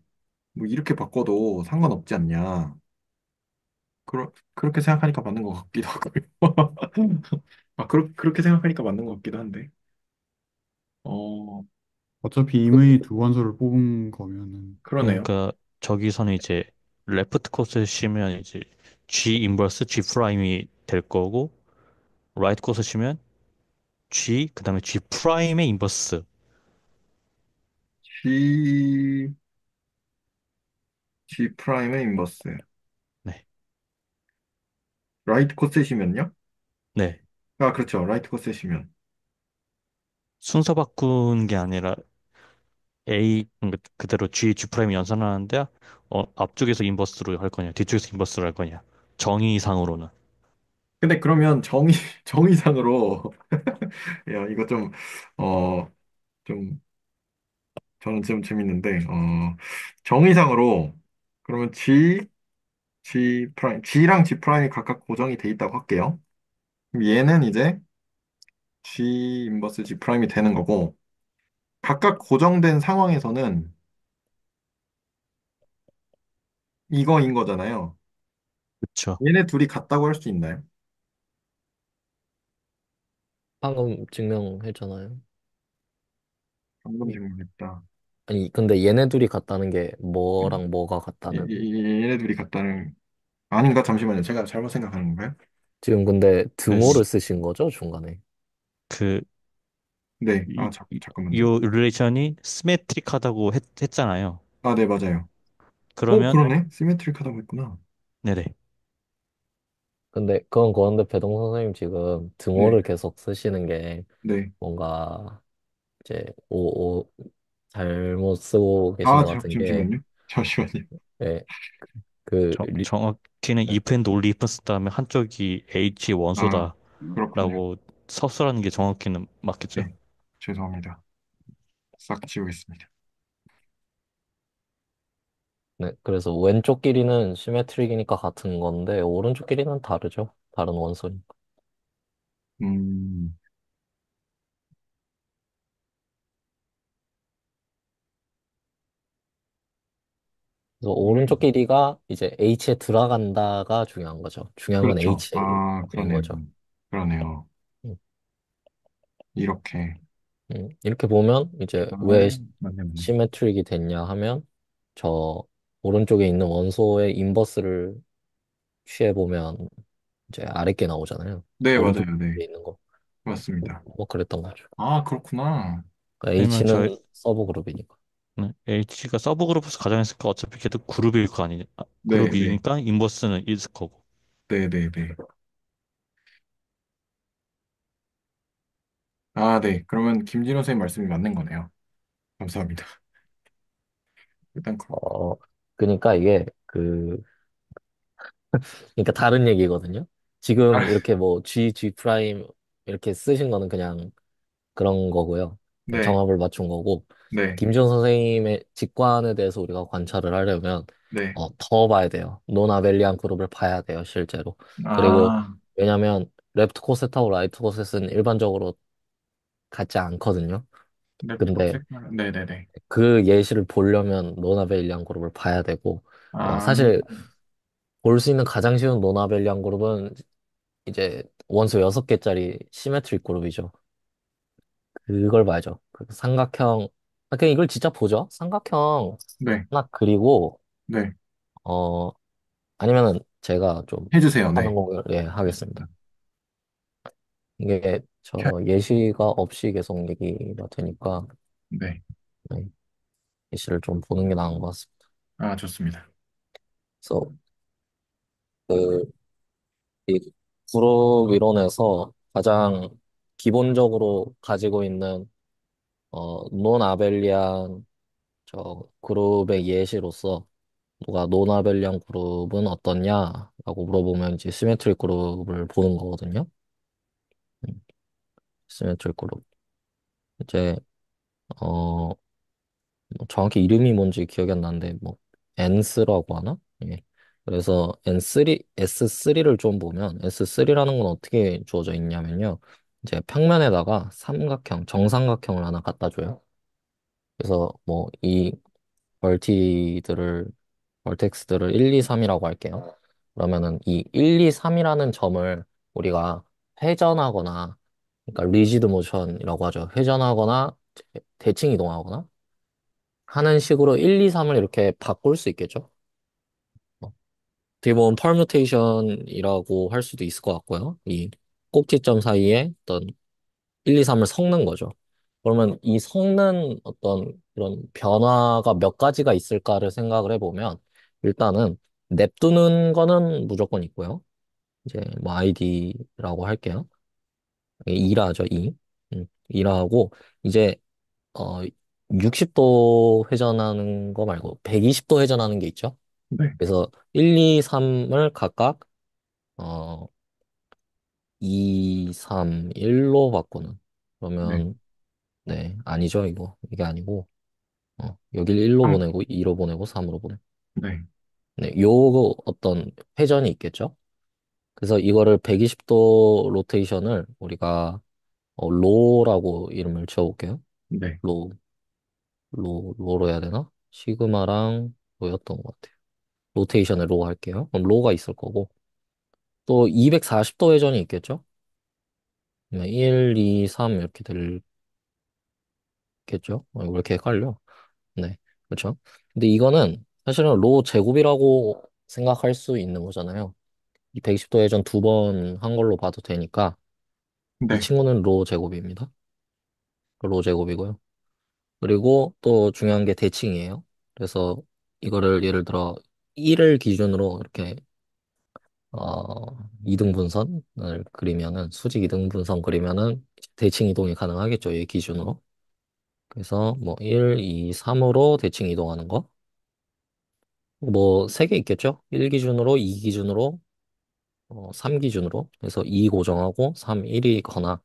뭐 이렇게 바꿔도 상관없지 않냐. 그렇게 생각하니까 맞는 것 같기도 하고요. 그렇게 생각하니까 맞는 것 같기도 한데. 어, 어차피 그, 임의 두 원소를 뽑은 거면은, 그러네요. 그러니까 저기서는 이제 레프트 코셋이면 이제 G 인버스 G 프라임이 될 거고 라이트 코셋이면 G 그다음에 G 프라임의 인버스 G, G 프라임의 인버스. 네. 라이트 코셋이면요? 네. 아, 그렇죠. 라이트 코셋이면. 순서 바꾼 게 아니라 그러니까 그대로 G 프라임 연산하는데 앞쪽에서 인버스로 할 거냐, 뒤쪽에서 인버스로 할 거냐. 정의상으로는. 근데 그러면 정의상으로, 야, 이거 좀, 어, 좀, 저는 좀 재밌는데, 정의상으로, 그러면 G 프라임, G랑 G 프라임이 각각 고정이 돼 있다고 할게요. 그럼 얘는 이제 G 인버스 G 프라임이 되는 거고, 각각 고정된 상황에서는 이거인 거잖아요. 그렇죠. 얘네 둘이 같다고 할 수 있나요? 방금 증명했잖아요. 방금 이- 질문했다. 아니, 근데 얘네 둘이 같다는 게 뭐랑 뭐가 같다는? 얘네 둘이 같다는, 아닌가? 잠시만요. 제가 잘못 생각하는 건가요? 지금 근데 그, 등호를 쓰신 거죠, 중간에? 그, 네. 이, 잠깐만요. 릴레이션이 시메트릭하다고 했잖아요. 아, 네, 맞아요. 그러면, 그러네. 시메트릭하다고 했구나. 네네. 근데 그건 그런데 배동 선생님 지금 네, 등호를 계속 쓰시는 게 네. 뭔가 이제 잘못 쓰고 계신 것 같은 게, 잠시만요. 잠시만요. 예, 그, 정확히는 if and only if 쓴 다음에 한쪽이 H 아, 원소다라고 그렇군요. 서술하는 게 정확히는 맞겠죠? 네, 죄송합니다. 싹 지우겠습니다. 네, 그래서 왼쪽 길이는 시메트릭이니까 같은 건데, 오른쪽 길이는 다르죠. 다른 원소니까. 음, 그래서 오른쪽 길이가 이제 H에 들어간다가 중요한 거죠. 중요한 건 그렇죠. 아, H인 그러네요. 거죠. 그러네요. 음, 이렇게. 이렇게 보면 이제 아, 왜 맞네, 맞네. 시메트릭이 됐냐 하면 저 오른쪽에 있는 원소의 인버스를 취해보면 이제 아랫게 나오잖아요. 네, 오른쪽에 맞아요. 네, 있는 거. 맞습니다. 뭐 그랬던 거죠. 아, 그렇구나. 그러니까 왜냐면 H는 서브 그룹이니까. H가 서브그룹에서 가정했으니까 어차피 걔도 그룹일 거 아니냐. 네, 네, 그룹이니까 인버스는 있을 거고. 네, 네, 네. 아, 네. 그러면 김진호 선생님 말씀이 맞는 거네요. 감사합니다. 일단 그렇고. 어, 그러니까 이게 그러니까 다른 얘기거든요. 아, 지금 이렇게 뭐 G 프라임 이렇게 쓰신 거는 그냥 그런 거고요. 그냥 네, 정합을 맞춘 거고, 네, 김지원 선생님의 직관에 대해서 우리가 관찰을 하려면, 네. 더 봐야 돼요. 노나벨리안 그룹을 봐야 돼요, 실제로. 그리고, 아, 왜냐면, 레프트 코셋하고 라이트 코셋은 일반적으로 같지 않거든요. 랩토 근데 색 네네네. 그 예시를 보려면 노나벨리안 그룹을 봐야 되고, 아, 사실 볼 수 있는 가장 쉬운 노나벨리안 그룹은 이제 원소 6개짜리 시메트릭 그룹이죠. 그걸 봐야죠. 그 삼각형, 그냥 이걸 진짜 보죠. 삼각형 네, 하나 그리고, 네. 어, 아니면은 제가 좀 해주세요. 하는 네. 거, 예, 하겠습니다. 이게 저 예시가 없이 계속 얘기가 되니까, 네. 네, 예시를 좀 보는 게 나은 것 같습니다. 아, 좋습니다. 그래서 그, 이 그룹 이론에서 가장 기본적으로 가지고 있는, 논 아벨리안 저 그룹의 예시로서 누가 노나벨리안 그룹은 어떻냐라고 물어보면 이제 시메트릭 그룹을 보는 거거든요. 음, 시메트릭 그룹. 이제 어 뭐 정확히 이름이 뭔지 기억이 안 나는데 뭐 N스라고 하나? 예. 그래서 S3를 좀 보면 S3라는 건 어떻게 주어져 있냐면요. 이제 평면에다가 정삼각형을 하나 갖다 줘요. 그래서 뭐 이 벌텍스들을 1, 2, 3이라고 할게요. 그러면은 이 1, 2, 3이라는 점을 우리가 회전하거나, 그러니까 리지드 모션이라고 하죠. 회전하거나 대칭 이동하거나 하는 식으로 1, 2, 3을 이렇게 바꿀 수 있겠죠. 어떻게 보면 퍼뮤테이션이라고 할 수도 있을 것 같고요. 이 꼭지점 사이에 어떤 1, 2, 3을 섞는 거죠. 그러면 이 섞는 어떤 이런 변화가 몇 가지가 있을까를 생각을 해보면 일단은 냅두는 거는 무조건 있고요. 이제 뭐 아이디라고 할게요. 이라죠, 이. 이라하고 이제 어 60도 회전하는 거 말고 120도 회전하는 게 있죠. 네, 그래서 1, 2, 3을 각각 어 2, 3, 1로 바꾸는. 네, 그러면 네, 아니죠, 이거. 이게 아니고 여길 1로 3, 보내고 2로 보내고 3으로 보내고. 네, 네, 요 어떤 회전이 있겠죠. 그래서 이거를 120도 로테이션을 우리가 로라고 이름을 지어볼게요. 네, 로, 로로 해야 되나? 시그마랑 로였던 것 같아요. 로테이션을 로 할게요. 그럼 로가 있을 거고. 또 240도 회전이 있겠죠? 네, 1, 2, 3 이렇게 되겠죠? 이거 왜 이렇게 헷갈려? 네, 그렇죠? 근데 이거는 사실은 로 제곱이라고 생각할 수 있는 거잖아요. 이 120도 회전 두 번 한 걸로 봐도 되니까 이 네, 친구는 로 제곱입니다. 로 제곱이고요. 그리고 또 중요한 게 대칭이에요. 그래서 이거를 예를 들어 1을 기준으로 이렇게 2등분선을 그리면은 수직 2등분선 그리면은 대칭 이동이 가능하겠죠. 이 기준으로. 그래서 뭐 1, 2, 3으로 대칭 이동하는 거. 뭐 세 개 있겠죠? 1 기준으로, 2 기준으로, 3 기준으로. 그래서 2 고정하고 3, 1이거나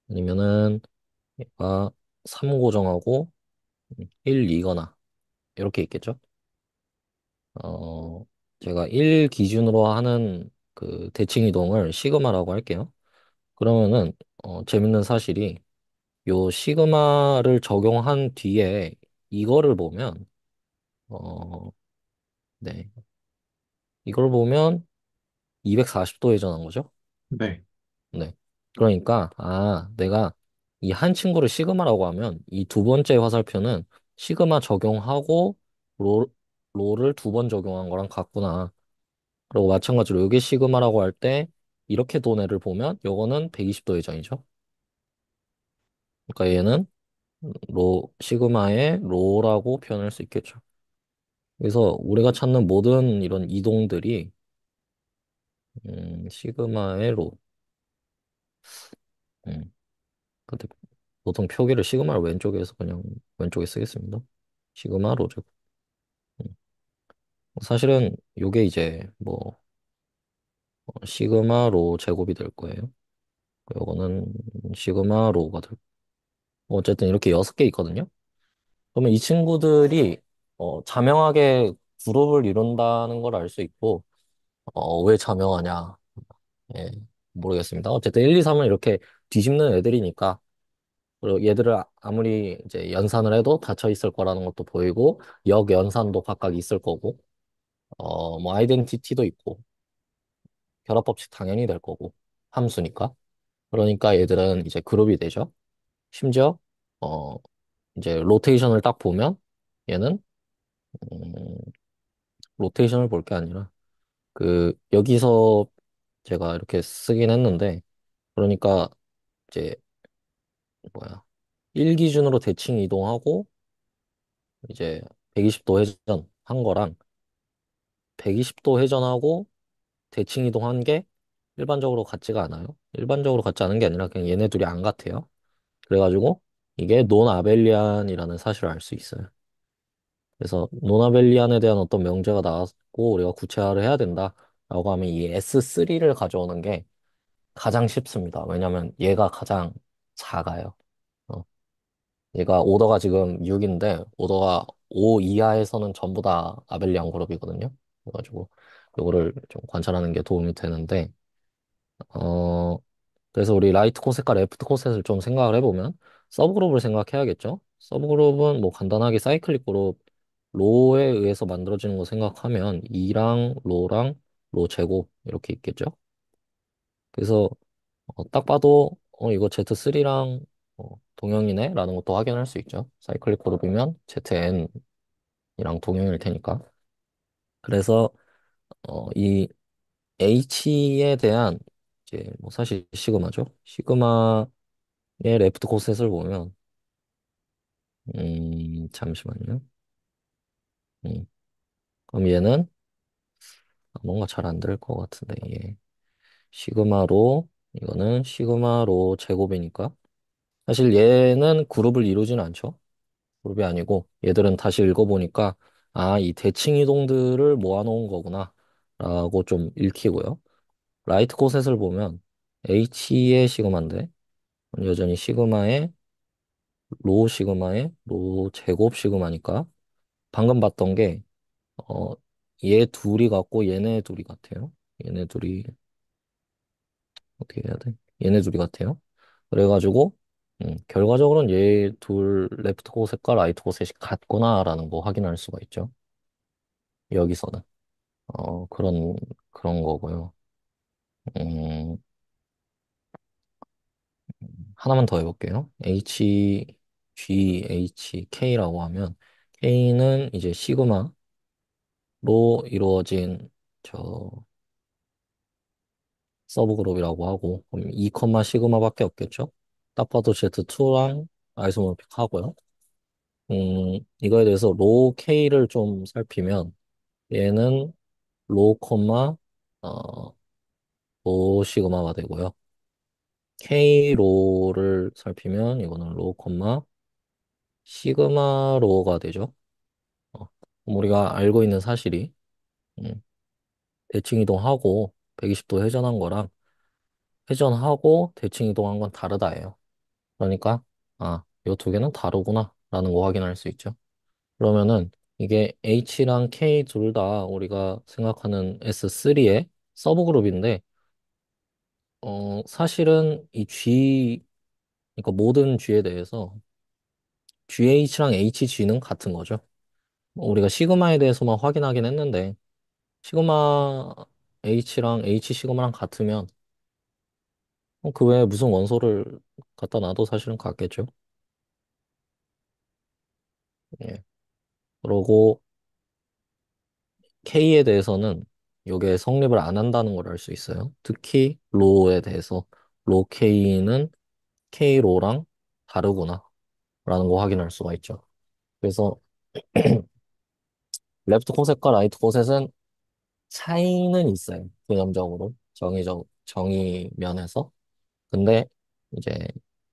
아니면은 얘가 3 고정하고 1, 2거나 이렇게 있겠죠? 어, 제가 1 기준으로 하는 그 대칭 이동을 시그마라고 할게요. 그러면은 재밌는 사실이 요 시그마를 적용한 뒤에 이거를 보면 어, 네. 이걸 보면 240도 회전한 거죠. 네, 네. 그러니까 내가 이 한 친구를 시그마라고 하면 이 두 번째 화살표는 시그마 적용하고 로, 로를 두 번 적용한 거랑 같구나. 그리고 마찬가지로 이게 시그마라고 할 때 이렇게 돈 애를 보면 요거는 120도 회전이죠. 그러니까 얘는 시그마의 로라고 표현할 수 있겠죠. 그래서 우리가 찾는 모든 이런 이동들이 시그마의 로. 음, 근데 보통 표기를 시그마를 왼쪽에서 그냥 왼쪽에 쓰겠습니다. 시그마 로제곱. 음. 사실은 요게 이제 뭐 시그마 로 제곱이 될 거예요. 요거는 시그마 로가 될. 어쨌든 이렇게 6개 있거든요. 그러면 이 친구들이 자명하게 그룹을 이룬다는 걸 알 수 있고 왜 자명하냐? 예, 모르겠습니다. 어쨌든 1, 2, 3은 이렇게 뒤집는 애들이니까 그리고 얘들을 아무리 이제 연산을 해도 닫혀 있을 거라는 것도 보이고 역연산도 각각 있을 거고 뭐 아이덴티티도 있고 결합법칙 당연히 될 거고 함수니까 그러니까 얘들은 이제 그룹이 되죠. 심지어 어 이제 로테이션을 딱 보면 얘는 음, 로테이션을 볼 게 아니라 그 여기서 제가 이렇게 쓰긴 했는데 그러니까 이제 뭐야 1 기준으로 대칭 이동하고 이제 120도 회전 한 거랑 120도 회전하고 대칭 이동한 게 일반적으로 같지가 않아요. 일반적으로 같지 않은 게 아니라 그냥 얘네 둘이 안 같아요. 그래가지고 이게 논 아벨리안이라는 사실을 알 수 있어요. 그래서 논 아벨리안에 대한 어떤 명제가 나왔고 우리가 구체화를 해야 된다라고 하면 이 S3를 가져오는 게 가장 쉽습니다. 왜냐면 얘가 가장 작아요. 어, 얘가 오더가 지금 6인데 오더가 5 이하에서는 전부 다 아벨리안 그룹이거든요. 그래가지고 요거를 좀 관찰하는 게 도움이 되는데 어 그래서 우리 라이트 코셋과 레프트 코셋을 좀 생각을 해보면 서브그룹을 생각해야겠죠. 서브그룹은 뭐 간단하게 사이클릭 그룹 로에 의해서 만들어지는 거 생각하면 E랑 로랑 로 제곱 이렇게 있겠죠. 그래서 딱 봐도 이거 Z3랑 동형이네 라는 것도 확인할 수 있죠. 사이클릭 그룹이면 ZN이랑 동형일 테니까. 그래서 이 H에 대한 이제 뭐 사실 시그마죠. 시그마의 레프트 코셋을 보면 잠시만요. 음, 그럼 얘는 뭔가 잘 안 될 것 같은데, 얘. 시그마로, 이거는 시그마로 제곱이니까. 사실 얘는 그룹을 이루지는 않죠. 그룹이 아니고, 얘들은 다시 읽어보니까, 아, 이 대칭 이동들을 모아놓은 거구나. 라고 좀 읽히고요. 라이트 코셋을 보면, H의 시그마인데, 여전히 시그마의 로 시그마의 로 제곱 시그마니까, 방금 봤던 게, 어, 얘 둘이 같고, 얘네 둘이 같아요. 얘네 둘이, 어떻게 해야 돼? 얘네 둘이 같아요. 그래가지고 결과적으로는 얘 둘 레프트 고셋과 라이트 고셋이 같구나라는 거 확인할 수가 있죠. 여기서는 그런 거고요. 음, 하나만 더 해볼게요. G, K라고 하면 K는 이제 시그마로 이루어진 저 서브그룹이라고 하고 그럼 2, 시그마밖에 없겠죠. 딱 봐도 Z2랑 아이소모픽 하고요. 이거에 대해서 로 K를 좀 살피면 얘는 로 콤마 어, 로 시그마가 되고요. K 로를 살피면 이거는 로 콤마 시그마 로가 되죠. 그럼 우리가 알고 있는 사실이 음, 대칭 이동하고 120도 회전한 거랑 회전하고 대칭 이동한 건 다르다예요. 그러니까 아, 요 두 개는 다르구나 라는 거 확인할 수 있죠. 그러면은 이게 H랑 K 둘 다 우리가 생각하는 S3의 서브그룹인데 사실은 이 G 그러니까 모든 G에 대해서 GH랑 HG는 같은 거죠. 우리가 시그마에 대해서만 확인하긴 했는데 시그마 H랑 H 시그마랑 같으면 그 외에 무슨 원소를 갖다 놔도 사실은 같겠죠. 예. 그러고 K에 대해서는 이게 성립을 안 한다는 걸 알 수 있어요. 특히 로에 대해서 로 K는 K 로랑 다르구나 라는 거 확인할 수가 있죠. 그래서 레프트 코셋과 라이트 코셋은 차이는 있어요. 개념적으로 정의 면에서. 근데 이제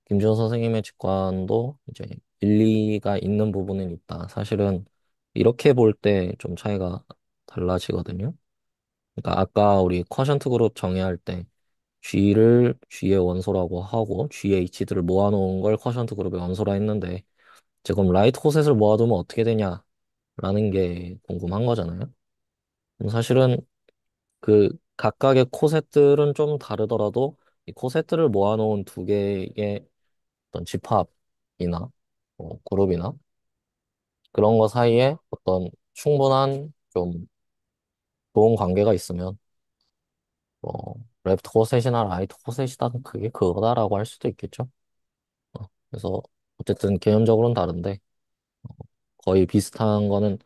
김준호 선생님의 직관도 이제 일리가 있는 부분은 있다. 사실은 이렇게 볼 때 좀 차이가 달라지거든요. 그러니까 아까 우리 쿼션트 그룹 정의할 때 G를 G의 원소라고 하고 GH들을 모아놓은 걸 쿼션트 그룹의 원소라 했는데 지금 라이트 코셋을 모아두면 어떻게 되냐라는 게 궁금한 거잖아요. 사실은 그 각각의 코셋들은 좀 다르더라도 이 코셋들을 모아놓은 두 개의 어떤 집합이나 그룹이나 그런 거 사이에 어떤 충분한 좀 좋은 관계가 있으면 레프트 코셋이나 라이트 코셋이다 그게 그거다라고 할 수도 있겠죠. 그래서 어쨌든 개념적으로는 다른데 거의 비슷한 거는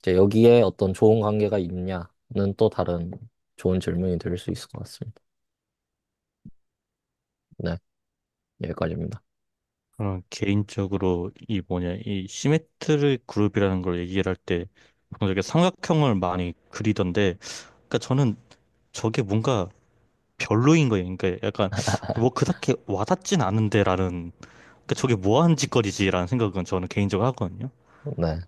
이제 여기에 어떤 좋은 관계가 있냐는 또 다른 좋은 질문이 될 수 있을 것 같습니다. 네, 여기까지입니다. 저는 개인적으로 이 뭐냐 이 시메트릭 그룹이라는 걸 얘기를 할 때 보통 저게 삼각형을 많이 그리던데 그러니까 저는 저게 뭔가 별로인 거예요. 그러니까 약간 뭐 그렇게 와닿진 않은데라는 그러니까 저게 뭐 하는 짓거리지라는 생각은 저는 개인적으로 하거든요. 네,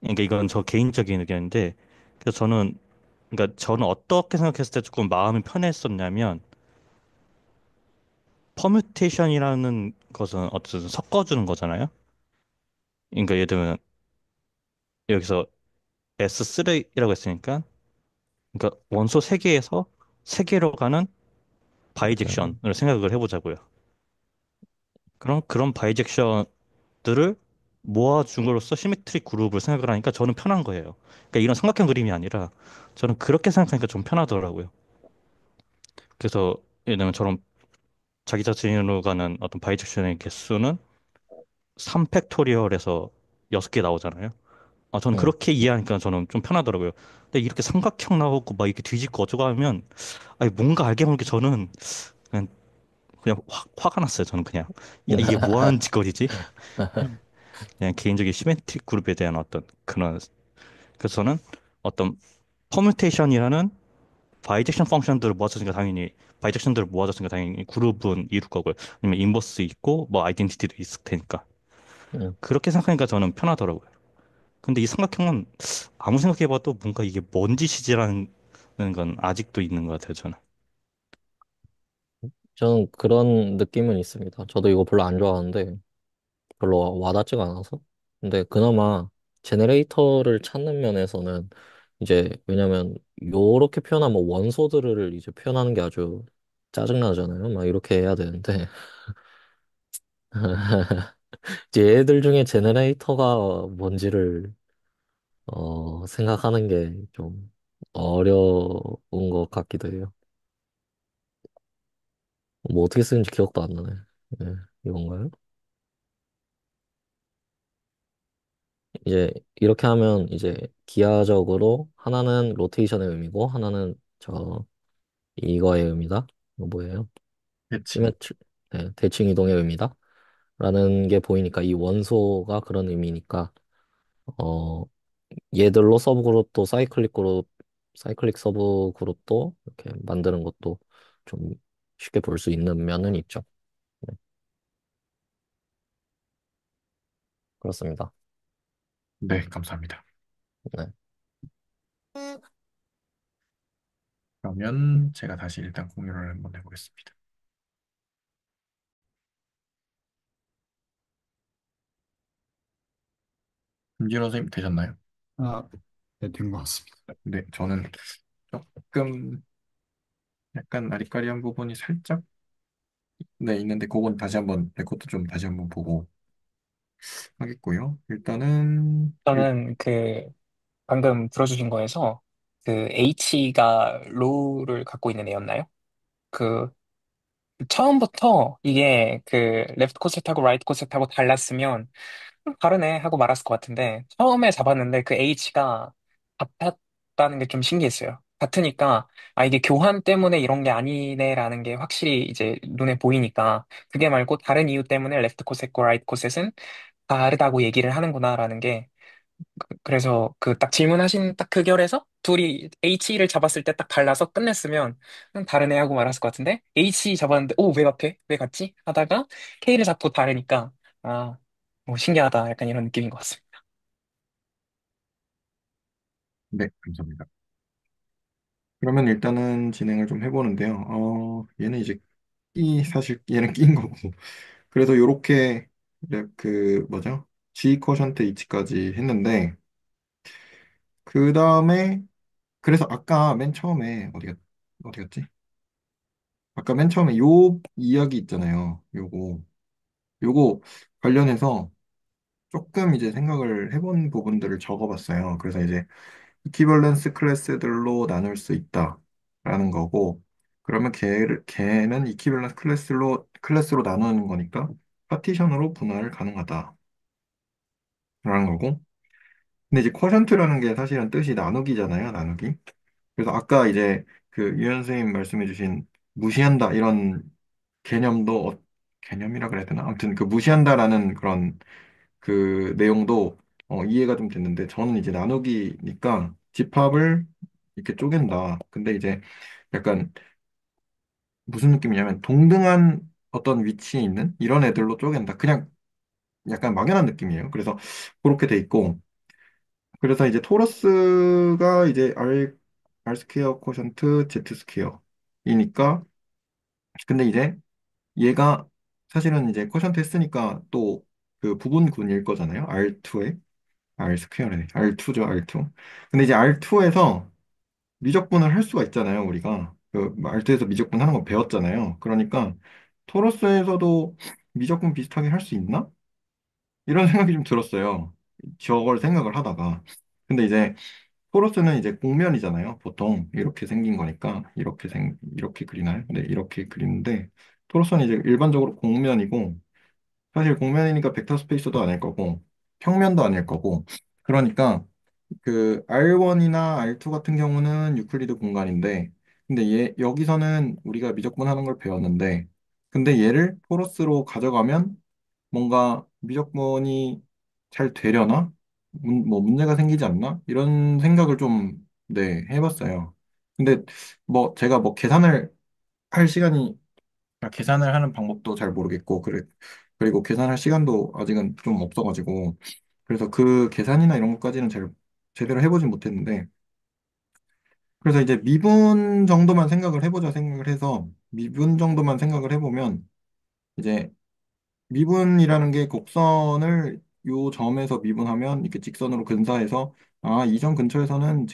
그러니까 이건 저 개인적인 의견인데 그래서 저는 어떻게 생각했을 때 조금 마음이 편했었냐면 퍼뮤테이션이라는 것은 어쨌든 섞어주는 거잖아요. 그러니까 예를 들면 여기서 S3라고 했으니까 그러니까 원소 세개에서 세개로 가는 맞아요. 바이젝션을 생각을 해보자고요. 그럼 그런 바이젝션들을 모아줌으로써 시메트릭 그룹을 생각을 하니까 저는 편한 거예요. 그러니까 이런 삼각형 그림이 아니라 저는 그렇게 생각하니까 좀 편하더라고요. 그래서 예를 들면 저런 자기 자신으로 가는 어떤 바이젝션의 개수는 3팩토리얼에서 6개 나오잖아요. 아, 저는 음, 그렇게 이해하니까 저는 좀 편하더라고요. 근데 이렇게 삼각형 나오고 막 이렇게 뒤집고 어쩌고 하면 아니 뭔가 알게 모르게 저는 그냥 화가 났어요. 저는 그냥 야 이게 뭐 하는 짓거리지? 그냥 개인적인 시메트릭 그룹에 대한 어떤 그런 그래서 저는 어떤 퍼뮤테이션이라는 바이젝션 펑션들을 모아줬으니까 당연히 바이젝션들을 모아줬으니까 당연히 그룹은 이룰 거고요. 아니면 인버스 있고 뭐 아이덴티티도 있을 테니까 음, 그렇게 생각하니까 저는 편하더라고요. 근데 이 삼각형은 아무 생각해봐도 뭔가 이게 뭔 짓이지라는 건 아직도 있는 것 같아요, 저는. 저는 그런 느낌은 있습니다. 저도 이거 별로 안 좋아하는데 별로 와닿지가 않아서. 근데 그나마 제네레이터를 찾는 면에서는 이제 왜냐면 요렇게 표현하면 원소들을 이제 표현하는 게 아주 짜증나잖아요. 막 이렇게 해야 되는데 이제 얘들 중에 제네레이터가 뭔지를 생각하는 게 좀 어려운 것 같기도 해요. 뭐 어떻게 쓰는지 기억도 안 나네. 네, 이건가요? 이제 이렇게 하면 이제 기하적으로 하나는 로테이션의 의미고 하나는 저 이거의 의미다. 이거 뭐예요? 대칭. 시메트 네, 대칭 이동의 의미다. 라는 게 보이니까 이 원소가 그런 의미니까 어 얘들로 서브 그룹도 사이클릭 서브 그룹도 이렇게 만드는 것도 좀 쉽게 볼 수 있는 면은 있죠. 네, 그렇습니다. 네, 감사합니다. 네. 그러면 제가 다시 일단 공유를 한번 해보겠습니다. 김진호 선생님 되셨나요? 아, 네, 된 것 같습니다. 네, 저는 조금 약간 아리까리한 부분이 살짝 네, 있는데 그건 다시 한번 내 것도 좀 다시 한번 보고 하겠고요. 일단은 저는 그 방금 들어주신 거에서 그 H가 로우를 갖고 있는 애였나요? 그 처음부터 이게 그 레프트 코셋하고 라이트 코셋하고 달랐으면 다르네 하고 말았을 것 같은데 처음에 잡았는데 그 H가 같았다는 게 좀 신기했어요. 같으니까 아 이게 교환 때문에 이런 게 아니네라는 게 확실히 이제 눈에 보이니까 그게 말고 다른 이유 때문에 레프트 코셋과 라이트 코셋은 다르다고 얘기를 하는구나라는 게 그래서 그 딱 질문하신 딱 그 결에서 둘이 H를 잡았을 때 딱 달라서 끝냈으면 다르네 하고 말았을 것 같은데 H 잡았는데 오 왜 같아? 왜 같지? 하다가 K를 잡고 다르니까 아 뭐 신기하다 약간 이런 느낌인 것 같습니다. 네, 감사합니다. 그러면 일단은 진행을 좀 해보는데요. 얘는 이제 사실 얘는 끼인 거고. 그래서 요렇게 그 뭐죠? G 쿼션트 H까지 했는데 그 다음에 그래서 아까 맨 처음에 어디 갔지? 아까 맨 처음에 요 이야기 있잖아요. 요거 관련해서 조금 이제 생각을 해본 부분들을 적어봤어요. 그래서 이제 이퀴벌런스 클래스들로 나눌 수 있다라는 거고, 그러면 걔는 이퀴벌런스 클래스로 나누는 거니까 파티션으로 분할 가능하다라는 거고, 근데 이제 쿼션트라는 게 사실은 뜻이 나누기잖아요, 나누기. 그래서 아까 이제 그 유현 선생님 말씀해주신 무시한다 이런 개념도 개념이라 그래야 되나? 아무튼 그 무시한다라는 그런 그 내용도 이해가 좀 됐는데 저는 이제 나누기니까 집합을 이렇게 쪼갠다. 근데 이제 약간 무슨 느낌이냐면 동등한 어떤 위치에 있는 이런 애들로 쪼갠다. 그냥 약간 막연한 느낌이에요. 그래서 그렇게 돼 있고 그래서 이제 토러스가 이제 R 스퀘어 코션트 Z 스퀘어이니까 근데 이제 얘가 사실은 이제 코션트 했으니까 또 그 부분군일 거잖아요. R2에 R 스퀘어네. R2죠, R2. 근데 이제 R2에서 미적분을 할 수가 있잖아요, 우리가. 그 R2에서 미적분 하는 거 배웠잖아요. 그러니까 토러스에서도 미적분 비슷하게 할 수 있나? 이런 생각이 좀 들었어요. 저걸 생각을 하다가. 근데 이제 토러스는 이제 공면이잖아요. 보통 이렇게 생긴 거니까 이렇게 그리나요? 네, 이렇게 그리는데 토러스는 이제 일반적으로 공면이고 사실 공면이니까 벡터 스페이스도 아닐 거고 평면도 아닐 거고 그러니까 그 R1이나 R2 같은 경우는 유클리드 공간인데 근데 여기서는 우리가 미적분 하는 걸 배웠는데 근데 얘를 토러스로 가져가면 뭔가 미적분이 잘 되려나? 뭐 문제가 생기지 않나? 이런 생각을 좀, 네, 해봤어요. 근데 뭐 제가 뭐 계산을 할 시간이, 계산을 하는 방법도 잘 모르겠고, 그리고 계산할 시간도 아직은 좀 없어가지고, 그래서 그 계산이나 이런 것까지는 잘 제대로 해보진 못했는데, 그래서 이제 미분 정도만 생각을 해보자 생각을 해서, 미분 정도만 생각을 해보면, 이제 미분이라는 게 곡선을 요 점에서 미분하면 이렇게 직선으로 근사해서 아, 이 점 근처에서는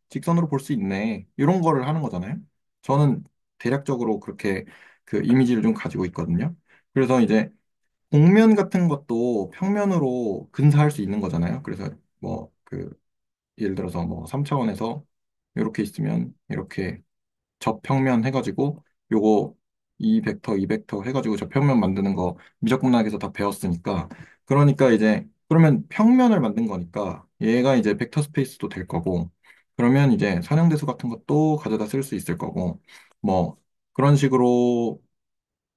직선으로 볼 수 있네. 이런 거를 하는 거잖아요. 저는 대략적으로 그렇게 그 이미지를 좀 가지고 있거든요. 그래서 이제 곡면 같은 것도 평면으로 근사할 수 있는 거잖아요. 그래서 뭐 그 예를 들어서 뭐 3차원에서 이렇게 있으면 이렇게 접평면 해가지고 요거 이 벡터 해가지고 접평면 만드는 거 미적분학에서 다 배웠으니까 그러니까 이제 그러면 평면을 만든 거니까 얘가 이제 벡터 스페이스도 될 거고 그러면 이제 선형대수 같은 것도 가져다 쓸 수 있을 거고 뭐 그런 식으로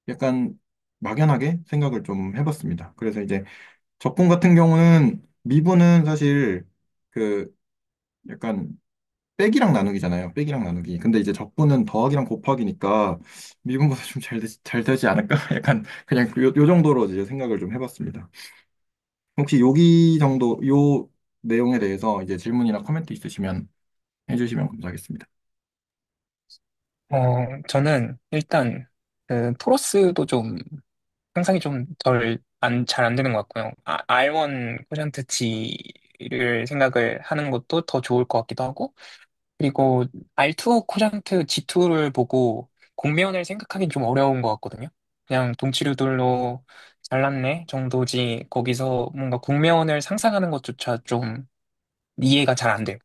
약간 막연하게 생각을 좀 해봤습니다. 그래서 이제 적분 같은 경우는 미분은 사실 그 약간 빼기랑 나누기잖아요. 빼기랑 나누기. 근데 이제 적분은 더하기랑 곱하기니까 미분보다 좀 잘 되지 않을까? 약간 그냥 요 정도로 이제 생각을 좀 해봤습니다. 혹시 여기 정도, 요 내용에 대해서 이제 질문이나 코멘트 있으시면 해주시면 감사하겠습니다. 저는 일단 그 토러스도 좀 상상이 좀 잘 안 되는 것 같고요. R1 코션트 G를 생각을 하는 것도 더 좋을 것 같기도 하고, 그리고 R2 코션트 G2를 보고 공면을 생각하기는 좀 어려운 것 같거든요. 그냥 동치류들로 잘랐네 정도지, 거기서 뭔가 공면을 상상하는 것조차 좀 이해가 잘 안 돼요.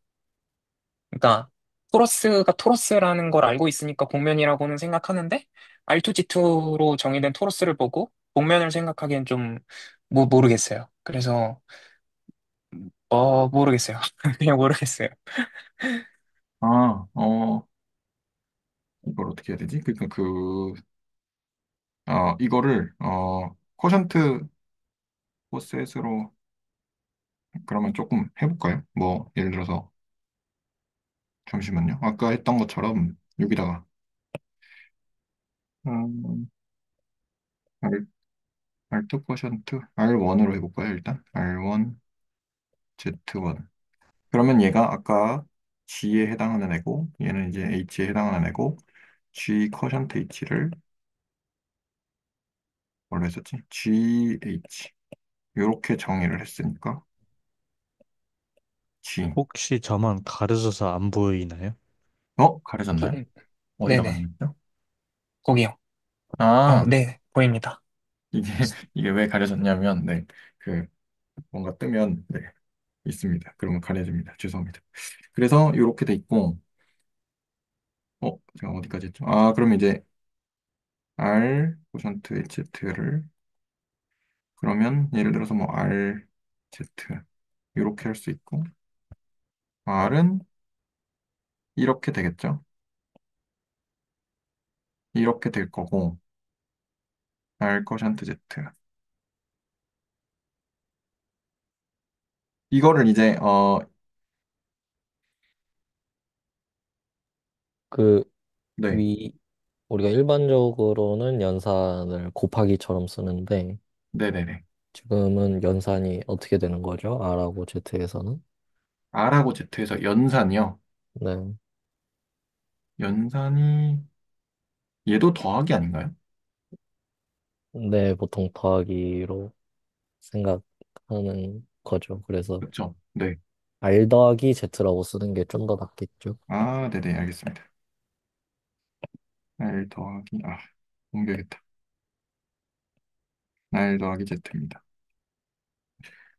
그러니까 토러스가 토러스라는 걸 알고 있으니까 복면이라고는 생각하는데 R2G2로 정의된 토러스를 보고 복면을 생각하기엔 좀 모르겠어요. 그래서 모르겠어요. 그냥 모르겠어요. 아, 이걸 어떻게 해야 되지? 그러니까 이거를, 쿼션트 포셋으로 그러면 조금 해볼까요? 뭐, 예를 들어서, 잠시만요. 아까 했던 것처럼 여기다가, 음, R2 쿼션트 R1으로 해볼까요? 일단 R1 Z1 그러면 얘가 아까 G에 해당하는 애고 얘는 이제 H에 해당하는 애고 G 쿼션트 H를 뭘로 했었지? GH 이렇게 정의를 했으니까 G 혹시 저만 가려져서 안 보이나요? 가려졌나요? 음, 어디가 네네. 가려졌죠? 거기요. 아 네, 보입니다. 이게 이게 왜 가려졌냐면 그 뭔가 뜨면 있습니다. 그러면 가려집니다. 죄송합니다. 그래서 이렇게 돼 있고 제가 어디까지 했죠? 그러면 이제 R 퍼센트 Z를 그러면 예를 들어서 뭐 R, Z 이렇게 할 수 있고 R은 이렇게 되겠죠. 이렇게 될 거고 R 거션트 Z 이거를 이제 그 네, 위, 우리가 일반적으로는 연산을 곱하기처럼 쓰는데 네네네. 지금은 연산이 어떻게 되는 거죠? R하고 Z에서는? R하고 Z에서 연산이요. 네. 연산이 얘도 더하기 아닌가요? 네, 보통 더하기로 생각하는 거죠. 그래서 그렇죠. 네. R 더하기 Z라고 쓰는 게 좀 더 낫겠죠. 네네 알겠습니다. R 더하기 옮겨야겠다. R 더하기 Z입니다.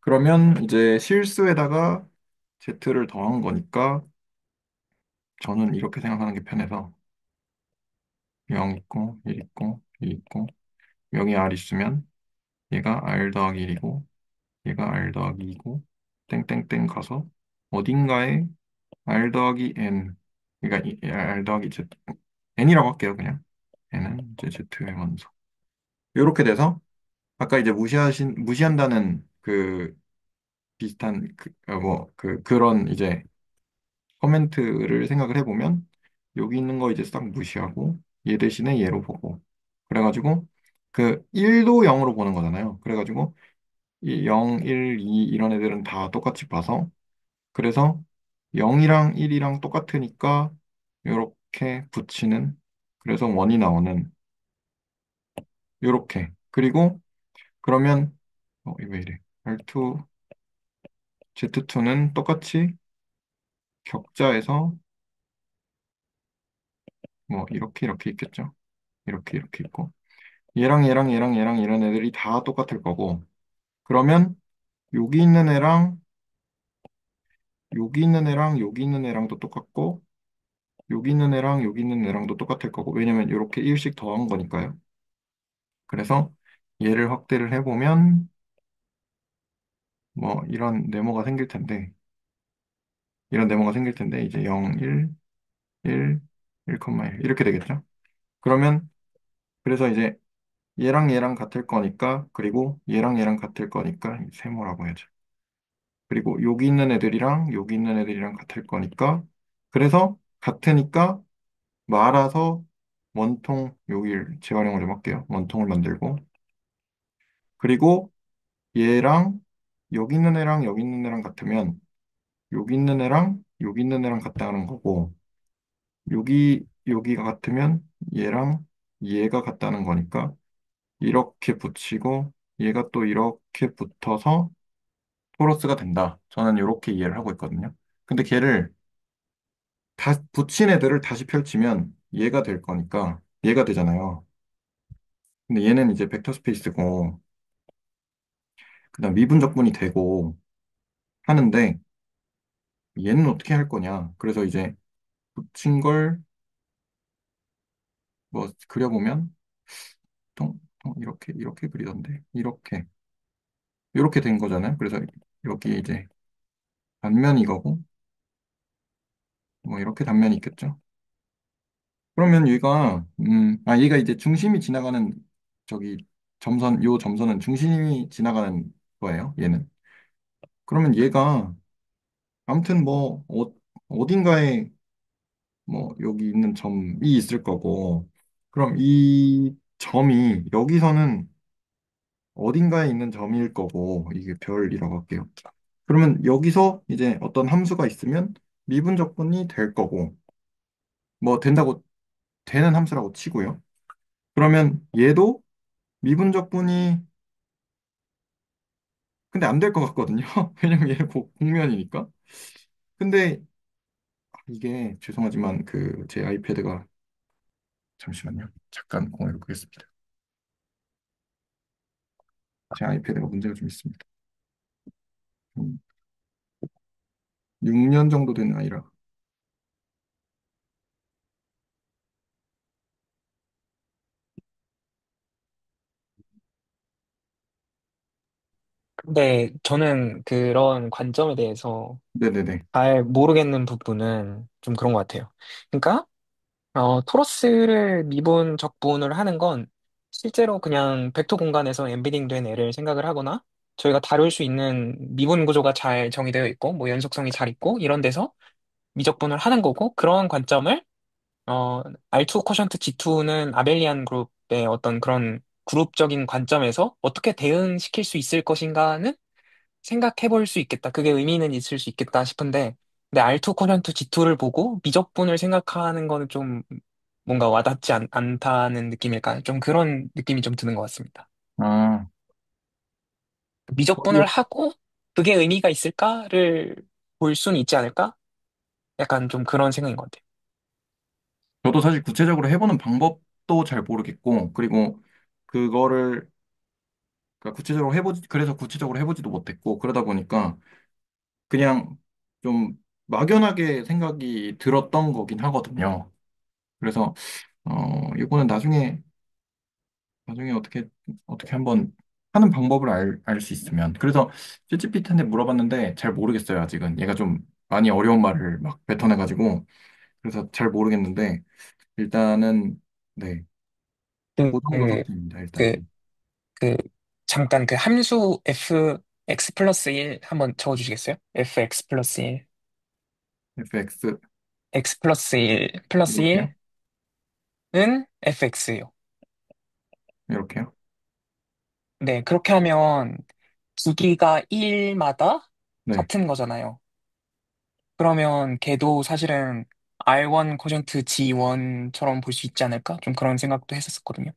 그러면 이제 실수에다가 Z를 더한 거니까 저는 이렇게 생각하는 게 편해서 0 있고 1 있고 2 있고 여기 R 있으면 얘가 R 더하기 1이고 얘가 R 더하기 2고 땡땡땡 가서 어딘가에 R 더하기 N 그러니까 R 더하기 Z N이라고 할게요 그냥 N은 이제 Z의 원소 이렇게 돼서 아까 이제 무시한다는 그 비슷한 그런 이제 커멘트를 생각을 해보면 여기 있는 거 이제 싹 무시하고 얘 대신에 얘로 보고 그래가지고 그 1도 0으로 보는 거잖아요. 그래가지고 이 0, 1, 2 이런 애들은 다 똑같이 봐서 그래서 0이랑 1이랑 똑같으니까 이렇게 붙이는 그래서 원이 나오는 이렇게 그리고 그러면 이거 왜 이래 R2, Z2는 똑같이 격자에서 뭐 이렇게 있겠죠. 이렇게 있고 얘랑 이런 애들이 다 똑같을 거고 그러면 여기 있는 애랑 여기 있는 애랑 여기 있는 애랑도 똑같고 여기 있는 애랑 여기 있는 애랑도 똑같을 거고 왜냐면 이렇게 1씩 더한 거니까요. 그래서 얘를 확대를 해보면 뭐 이런 네모가 생길 텐데 이제 0, 1, 1, 1, 이렇게 되겠죠. 그러면 그래서 이제 얘랑 같을 거니까 그리고 얘랑 같을 거니까 세모라고 해야죠. 그리고 여기 있는 애들이랑 여기 있는 애들이랑 같을 거니까 그래서 같으니까 말아서 원통 여기를 재활용을 좀 할게요. 원통을 만들고 그리고 얘랑 여기 있는 애랑 여기 있는 애랑 같으면 여기 있는 애랑 여기 있는 애랑 같다는 거고 여기가 같으면 얘랑 얘가 같다는 거니까 이렇게 붙이고 얘가 또 이렇게 붙어서 토러스가 된다. 저는 이렇게 이해를 하고 있거든요. 근데 걔를 다 붙인 애들을 다시 펼치면 얘가 될 거니까 얘가 되잖아요. 근데 얘는 이제 벡터 스페이스고 그다음 미분적분이 되고 하는데 얘는 어떻게 할 거냐? 그래서 이제 붙인 걸 뭐 그려보면 이렇게 그리던데 이렇게 된 거잖아요. 그래서 여기 이제 단면이 이거고 뭐 이렇게 단면이 있겠죠. 그러면 얘가 이제 중심이 지나가는 저기 요 점선은 중심이 지나가는 거예요. 얘는. 그러면 얘가 아무튼 뭐 어딘가에 뭐 여기 있는 점이 있을 거고 그럼 이 점이 여기서는 어딘가에 있는 점일 거고 이게 별이라고 할게요. 그러면 여기서 이제 어떤 함수가 있으면 미분적분이 될 거고 뭐 된다고 되는 함수라고 치고요. 그러면 얘도 미분적분이 근데 안 될 것 같거든요. 왜냐면 얘는 공면이니까. 근데 이게 죄송하지만 그 제 아이패드가 잠시만요. 잠깐 공유를 끄겠습니다. 제 아이패드가 문제가 좀 있습니다. 6년 정도 된 아이라. 근데 저는 그런 관점에 대해서 네네네. 잘 모르겠는 부분은 좀 그런 것 같아요. 그러니까 토러스를 미분 적분을 하는 건 실제로 그냥 벡터 공간에서 엠베딩된 애를 생각을 하거나 저희가 다룰 수 있는 미분 구조가 잘 정의되어 있고 뭐 연속성이 잘 있고 이런 데서 미적분을 하는 거고 그러한 관점을 R2 쿼션트 G2는 아벨리안 그룹의 어떤 그런 그룹적인 관점에서 어떻게 대응시킬 수 있을 것인가는 생각해 볼 수 있겠다. 그게 의미는 있을 수 있겠다 싶은데, 근데 R2 쿼션트 G2를 보고 미적분을 생각하는 거는 좀 뭔가 와닿지 않다는 느낌일까? 좀 그런 느낌이 좀 드는 것 같습니다. 아, 미적분을 하고 그게 의미가 있을까를 볼 수는 있지 않을까? 약간 좀 그런 생각인 것 같아요. 저도 사실 구체적으로 해보는 방법도 잘 모르겠고, 그리고 그거를 그러니까 그래서 구체적으로 해보지도 못했고, 그러다 보니까 그냥 좀 막연하게 생각이 들었던 거긴 하거든요. 그래서, 이거는 나중에 어떻게 한번 하는 방법을 알 수 있으면. 그래서 챗GPT한테 물어봤는데 잘 모르겠어요, 아직은. 얘가 좀 많이 어려운 말을 막 뱉어내가지고. 그래서 잘 모르겠는데, 일단은, 네. 그, 그 정도 그, 상태입니다, 그, 일단은. 그, 잠깐 그 함수 F x 플러스 1 한번 적어주시겠어요? fx 플러스 1, fx x 플러스 1 플러스 이렇게요? 1은 fx예요. 이렇게요? 네, 그렇게 하면 주기가 1마다 네. 같은 거잖아요. 그러면 걔도 사실은 R1 코전트 G1처럼 볼 수 있지 않을까? 좀 그런 생각도 했었거든요.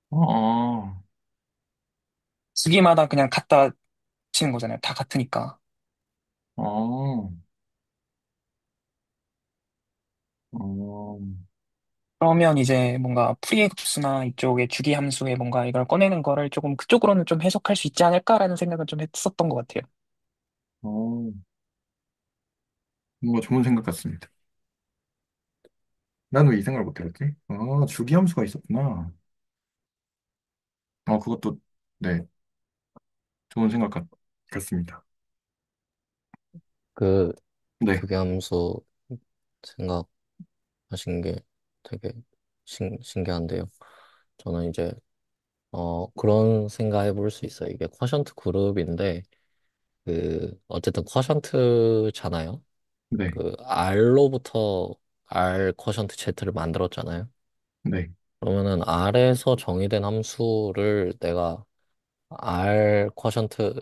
어, 주기마다 그냥 갖다 치는 거잖아요. 다 같으니까. 어, 어, 그러면 이제 뭔가 프리엑스나 이쪽에 주기 함수에 뭔가 이걸 꺼내는 거를 조금 그쪽으로는 좀 해석할 수 있지 않을까라는 생각은 좀 했었던 것 같아요. 어, 뭔가 좋은 생각 같습니다. 난 왜 이 생각을 못 해봤지? 주기함수가 있었구나. 그것도, 네, 좋은 생각 같습니다. 그 네, 주기함수 생각하신 게 되게 신기한데요. 저는 이제 그런 생각 해볼 수 있어요. 이게 쿼션트 그룹인데 어쨌든 쿼션트잖아요. 네, 그 R로부터 R 쿼션트 Z를 만들었잖아요. 네, 그러면은 R에서 정의된 함수를 내가 R 쿼션트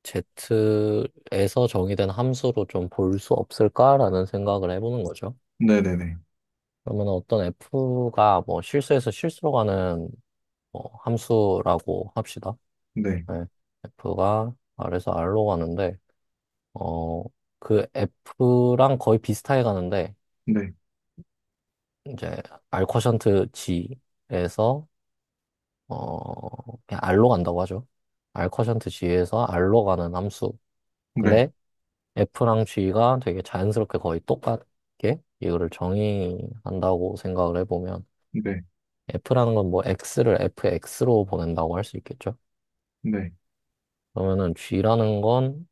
Z에서 정의된 함수로 좀 볼 수 없을까라는 생각을 해보는 거죠. 네네네, 그러면 어떤 F가 뭐 실수에서 실수로 가는 함수라고 합시다. 네, 네. F가 R에서 R로 가는데, 어, 그 F랑 거의 비슷하게 가는데, 네, 이제 R 쿼션트 G에서, 그냥 R로 간다고 하죠. R 쿼션트 G에서 R로 가는 함수. 네, 근데 F랑 G가 되게 자연스럽게 거의 똑같게 이거를 정의한다고 생각을 해보면, 네, F라는 건 뭐 X를 FX로 보낸다고 할 수 있겠죠. 네, 그러면은 G라는 건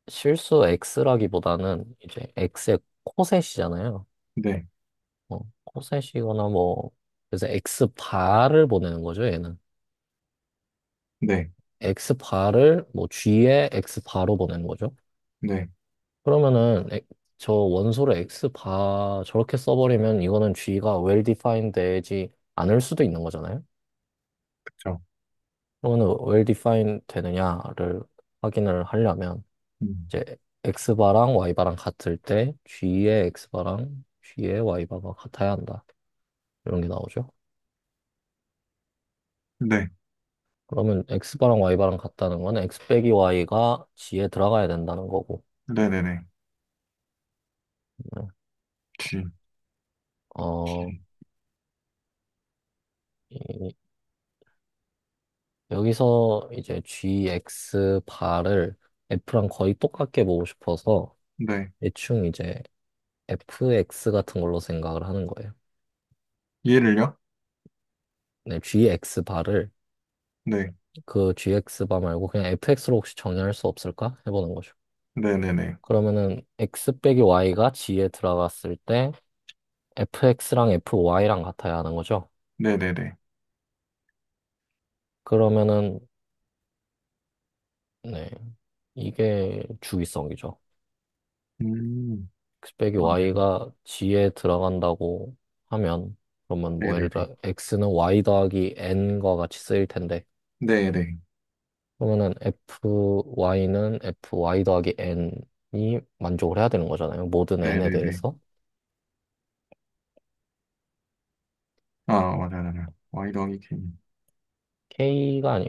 실수 X라기보다는 이제 X의 코셋이잖아요. 네, 코셋이거나 뭐, 그래서 X 바를 보내는 거죠, 얘는. 네, X 바를 뭐 G의 X 바로 보내는 거죠. 네, 그러면은 저 원소를 X 바 저렇게 써버리면 이거는 G가 well defined 되지 않을 수도 있는 거잖아요. 그쵸. 그러면은 well defined 되느냐를 확인을 하려면 음, 이제 X바랑 Y바랑 같을 때 G의 X바랑 G의 Y바가 같아야 한다. 이런 게 나오죠. 네, 그러면 X바랑 Y바랑 같다는 건 X 빼기 Y가 G에 들어가야 된다는 거고. 네네네, 네. G, 어, G, 이- 여기서 이제 GX 바를 F랑 거의 똑같게 보고 싶어서 네, 대충 이제 FX 같은 걸로 생각을 하는 거예요. 얘를요? 네, GX 바를 네, 그 GX 바 말고 그냥 FX로 혹시 정의할 수 없을까? 해보는 거죠. 네네네, 그러면은 X 빼기 Y가 G에 들어갔을 때 FX랑 FY랑 같아야 하는 거죠. 네네네, 그러면은 네, 이게 주기성이죠. 음, X 빼기 아, Y가 G에 들어간다고 하면 그러면 뭐 예를 네네네, 들어 X는 Y 더하기 N과 같이 쓰일 텐데 네네, 그러면은 FY는 FY 더하기 N이 만족을 해야 되는 거잖아요. 모든 N에 네네네. 대해서. 맞아요, 맞아요. Y 더하기 K. K가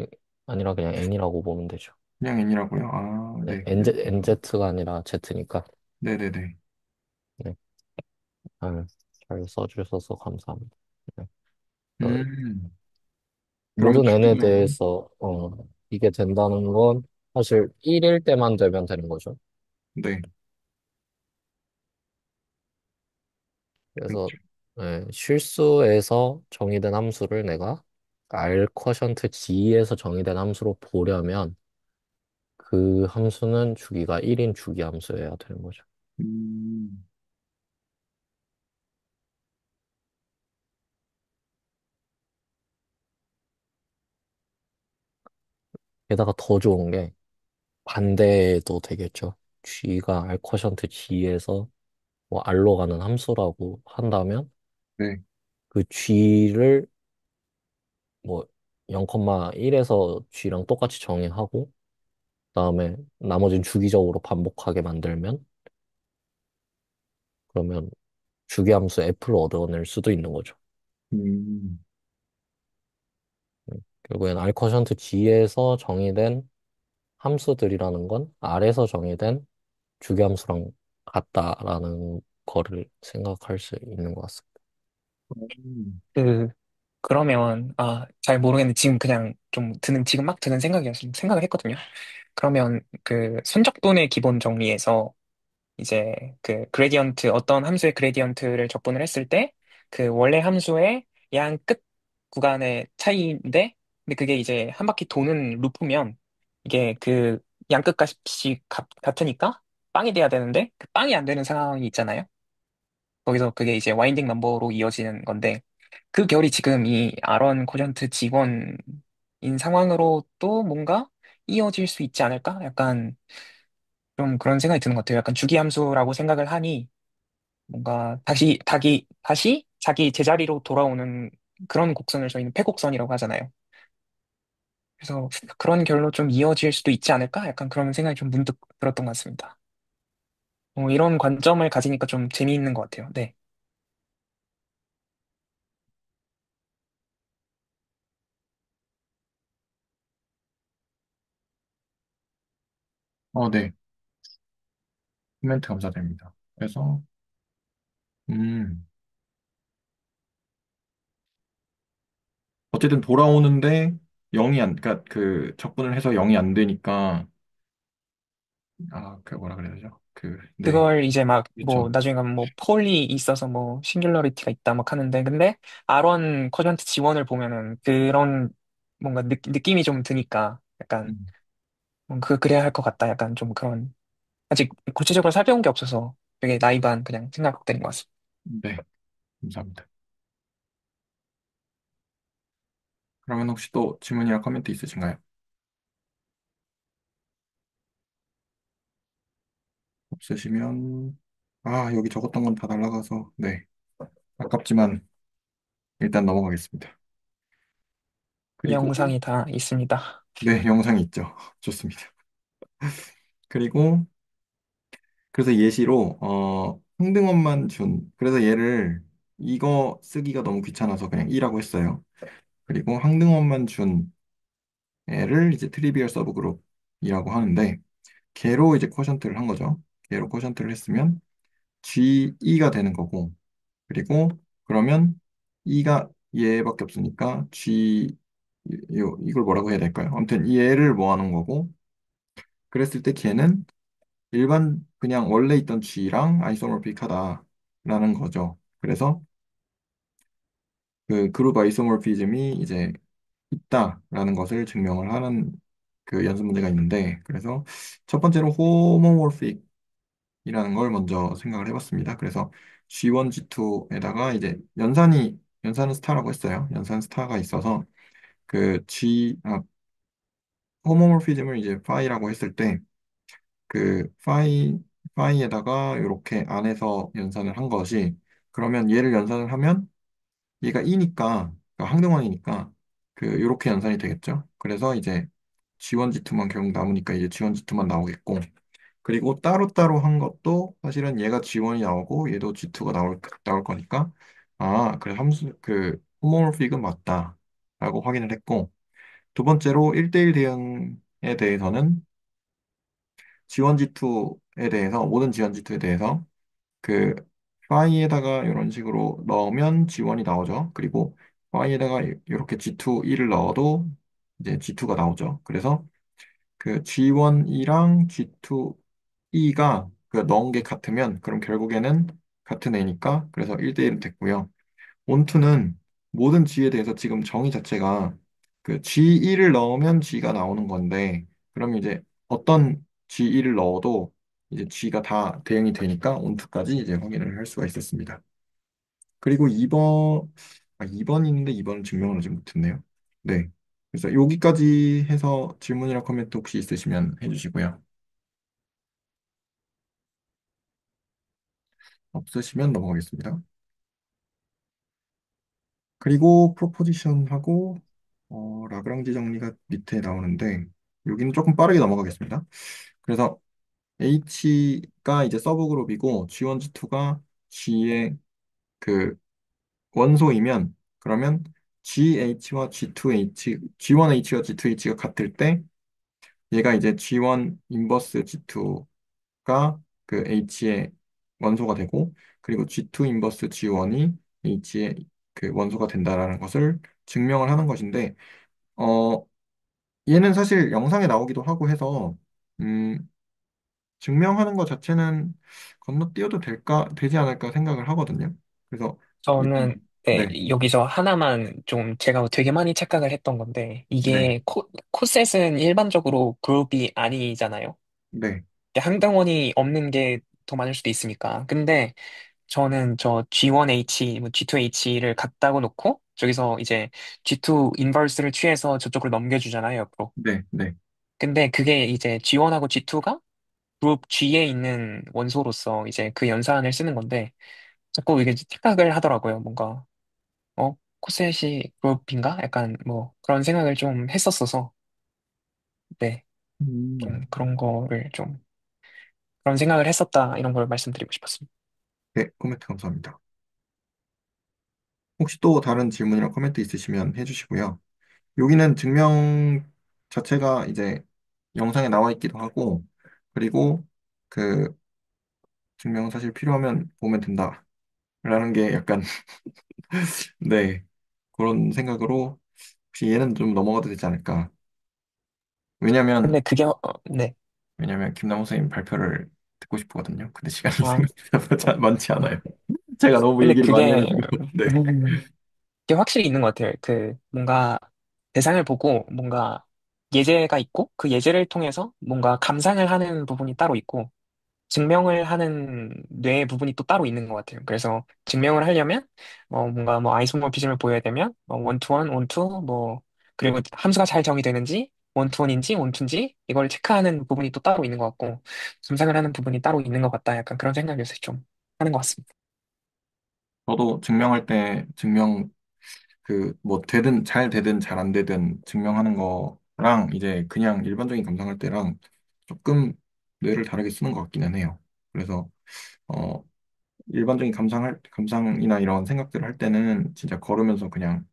아니라 그냥 N이라고 보면 되죠. 그냥 N이라고요? 네, 네, NZ가 아니라 Z니까. 네네네. 네, 잘 써주셔서 감사합니다. 네, 어, 음, 그러면 모든 N에 주기는, 대해서 이게 된다는 건 사실 1일 때만 되면 되는 거죠. 네, 그래서 그렇죠. 실수에서 정의된 함수를 내가 R 쿼션트 G에서 정의된 함수로 보려면 그 함수는 주기가 1인 주기 함수여야 되는 거죠. 음, 게다가 더 좋은 게 반대도 되겠죠. G가 R G에서 뭐 R로 가는 함수라고 한다면 네. 그 G를 뭐 0,1에서 G랑 똑같이 정의하고 그다음에 나머지는 주기적으로 반복하게 만들면 그러면 주기함수 F를 얻어낼 수도 있는 거죠. 음, 결국엔 R G에서 정의된 함수들이라는 건 R에서 정의된 주기함수랑 같다라는 거를 생각할 수 있는 것 같습니다. 그, 그러면, 잘 모르겠는데 지금 그냥 좀 지금 막 드는 생각이어서 생각을 했거든요. 그러면 그 선적분의 기본 정리에서 이제 그 그레디언트, 어떤 함수의 그레디언트를 적분을 했을 때 그 원래 함수의 양 끝 구간의 차이인데, 근데 그게 이제 한 바퀴 도는 루프면 이게 그 양 끝값이 같으니까 빵이 돼야 되는데 그 빵이 안 되는 상황이 있잖아요. 거기서 그게 이제 와인딩 넘버로 이어지는 건데 그 결이 지금 이 아런 코전트 직원인 상황으로 또 뭔가 이어질 수 있지 않을까? 약간 좀 그런 생각이 드는 것 같아요. 약간 주기함수라고 생각을 하니 뭔가 다시 자기 제자리로 돌아오는 그런 곡선을 저희는 패곡선이라고 하잖아요. 그래서 그런 결로 좀 이어질 수도 있지 않을까? 약간 그런 생각이 좀 문득 들었던 것 같습니다. 이런 관점을 가지니까 좀 재미있는 것 같아요. 네. 네. 코멘트 감사드립니다. 그래서, 음, 어쨌든 돌아오는데 0이 그러니까 그 적분을 해서 0이 안 되니까, 그 뭐라 그래야 되죠? 네. 그걸 이제 막 뭐 그렇죠. 나중에 가면 뭐 폴이 있어서 뭐 싱귤러리티가 있다 막 하는데 근데 아론 쿼드란트 지원을 보면은 그런 뭔가 느낌이 좀 드니까 약간 음, 그래야 할 것 같다. 약간 좀 그런 아직 구체적으로 살펴본 게 없어서 되게 나이브한 그냥 생각들인 것 같습니다. 네. 감사합니다. 그러면 혹시 또 질문이나 코멘트 있으신가요? 없으시면, 여기 적었던 건 다 날라가서, 네. 아깝지만 일단 넘어가겠습니다. 그리고, 영상이 다 있습니다. 네, 영상이 있죠. 좋습니다. 그리고, 그래서 예시로, 홍등원만 그래서 얘를 이거 쓰기가 너무 귀찮아서 그냥 이라고 했어요. 그리고 항등원만 준 애를 이제 트리비얼 서브그룹이라고 하는데, 걔로 이제 쿼션트를 한 거죠. 걔로 쿼션트를 했으면 G2가 되는 거고, 그리고 그러면 E가 얘밖에 없으니까 이걸 뭐라고 해야 될까요? 아무튼 얘를 모아놓은 거고, 그랬을 때 걔는 일반 그냥 원래 있던 G랑 아이소모픽하다라는 거죠. 그래서 그 그룹 아이소모피즘이 이제 있다라는 것을 증명을 하는 그 연습 문제가 있는데, 그래서 첫 번째로 호모모픽이라는 걸 먼저 생각을 해봤습니다. 그래서 G1, G2에다가 이제 연산은 스타라고 했어요. 연산 스타가 있어서 그 호모모피즘을 이제 파이라고 했을 때 그 파이에다가 이렇게 안에서 연산을 한 것이, 그러면 얘를 연산을 하면 얘가 E니까, 그러니까 항등원이니까 요렇게 연산이 되겠죠. 그래서 이제 G1, G2만 결국 남으니까 이제 G1, G2만 나오겠고, 그리고 따로따로 한 것도 사실은 얘가 G1이 나오고 얘도 G2가 나올 거니까, 그래 함수 호모모픽은 맞다라고 확인을 했고, 두 번째로 1대1 대응에 대해서는 G1, G2에 대해서 모든 G1, G2에 대해서 그 파이에다가 이런 식으로 넣으면 G1이 나오죠. 그리고 파이에다가 이렇게 G2, 1을 넣어도 이제 G2가 나오죠. 그래서 그 G1이랑 G2E가 넣은 게 같으면 그럼 결국에는 같은 애니까 그래서 1대1 됐고요. 온투는 모든 G에 대해서 지금 정의 자체가 그 G1을 넣으면 G가 나오는 건데, 그럼 이제 어떤 G1을 넣어도 이제 G가 다 대응이 되니까 온투까지 이제 확인을 할 수가 있었습니다. 그리고 2번이 있는데 2번은 증명을 아직 못했네요. 네. 그래서 여기까지 해서 질문이나 코멘트 혹시 있으시면 해주시고요. 없으시면 넘어가겠습니다. 그리고 프로포지션하고 라그랑지 정리가 밑에 나오는데 여기는 조금 빠르게 넘어가겠습니다. 그래서 H가 이제 서브그룹이고 G1, G2가 G의 그 원소이면 그러면 GH와 G2H, G1H와 G2H가 같을 때 얘가 이제 G1 인버스 G2가 그 H의 원소가 되고 그리고 G2 인버스 G1이 H의 그 원소가 된다라는 것을 증명을 하는 것인데 어 얘는 사실 영상에 나오기도 하고 해서 음 증명하는 것 자체는 건너뛰어도 되지 않을까 생각을 하거든요. 그래서 일단 저는 네, 네, 여기서 하나만 좀 제가 되게 많이 착각을 했던 건데 네, 이게 코셋은 일반적으로 그룹이 아니잖아요. 네, 항등원이 없는 게 더 많을 수도 있으니까. 근데 저는 저 G1H, 뭐 G2H를 같다고 놓고 저기서 이제 G2 인버스를 취해서 저쪽으로 넘겨주잖아요, 옆으로. 네, 네. 근데 그게 이제 G1하고 G2가 그룹 G에 있는 원소로서 이제 그 연산을 쓰는 건데 자꾸 이게 착각을 하더라고요. 뭔가 코셋이 그룹인가? 약간 뭐 그런 생각을 좀 했었어서 네, 좀 음, 그런 거를 좀 그런 생각을 했었다 이런 걸 말씀드리고 싶었습니다. 네, 코멘트 감사합니다. 혹시 또 다른 질문이나 코멘트 있으시면 해주시고요. 여기는 증명 자체가 이제 영상에 나와 있기도 하고, 그리고 그 증명 사실 필요하면 보면 된다라는 게 약간, 네, 그런 생각으로 혹시 얘는 좀 넘어가도 되지 않을까. 왜냐면, 근데 그게 네. 왜냐면 김남호 선생님 발표를 듣고 싶거든요. 근데 시간이 아, 생각보다 많지 않아요. 제가 너무 근데 얘기를 많이 그게 해가지고, 네. 그게 확실히 있는 것 같아요. 그 뭔가 대상을 보고 뭔가 예제가 있고 그 예제를 통해서 뭔가 감상을 하는 부분이 따로 있고 증명을 하는 뇌의 부분이 또 따로 있는 것 같아요. 그래서 증명을 하려면 뭔가 뭐 아이소모피즘을 보여야 되면 원투원, 원투 뭐 그리고 함수가 잘 정의되는지 원투원인지 원투인지 이걸 체크하는 부분이 또 따로 있는 것 같고 감상을 하는 부분이 따로 있는 것 같다. 약간 그런 생각을 요새 좀 하는 것 같습니다. 저도 증명할 때 그 뭐 잘 되든 잘 안 되든 증명하는 거랑 이제 그냥 일반적인 감상할 때랑 조금 뇌를 다르게 쓰는 것 같기는 해요. 그래서 어 일반적인 감상이나 이런 생각들을 할 때는 진짜 걸으면서 그냥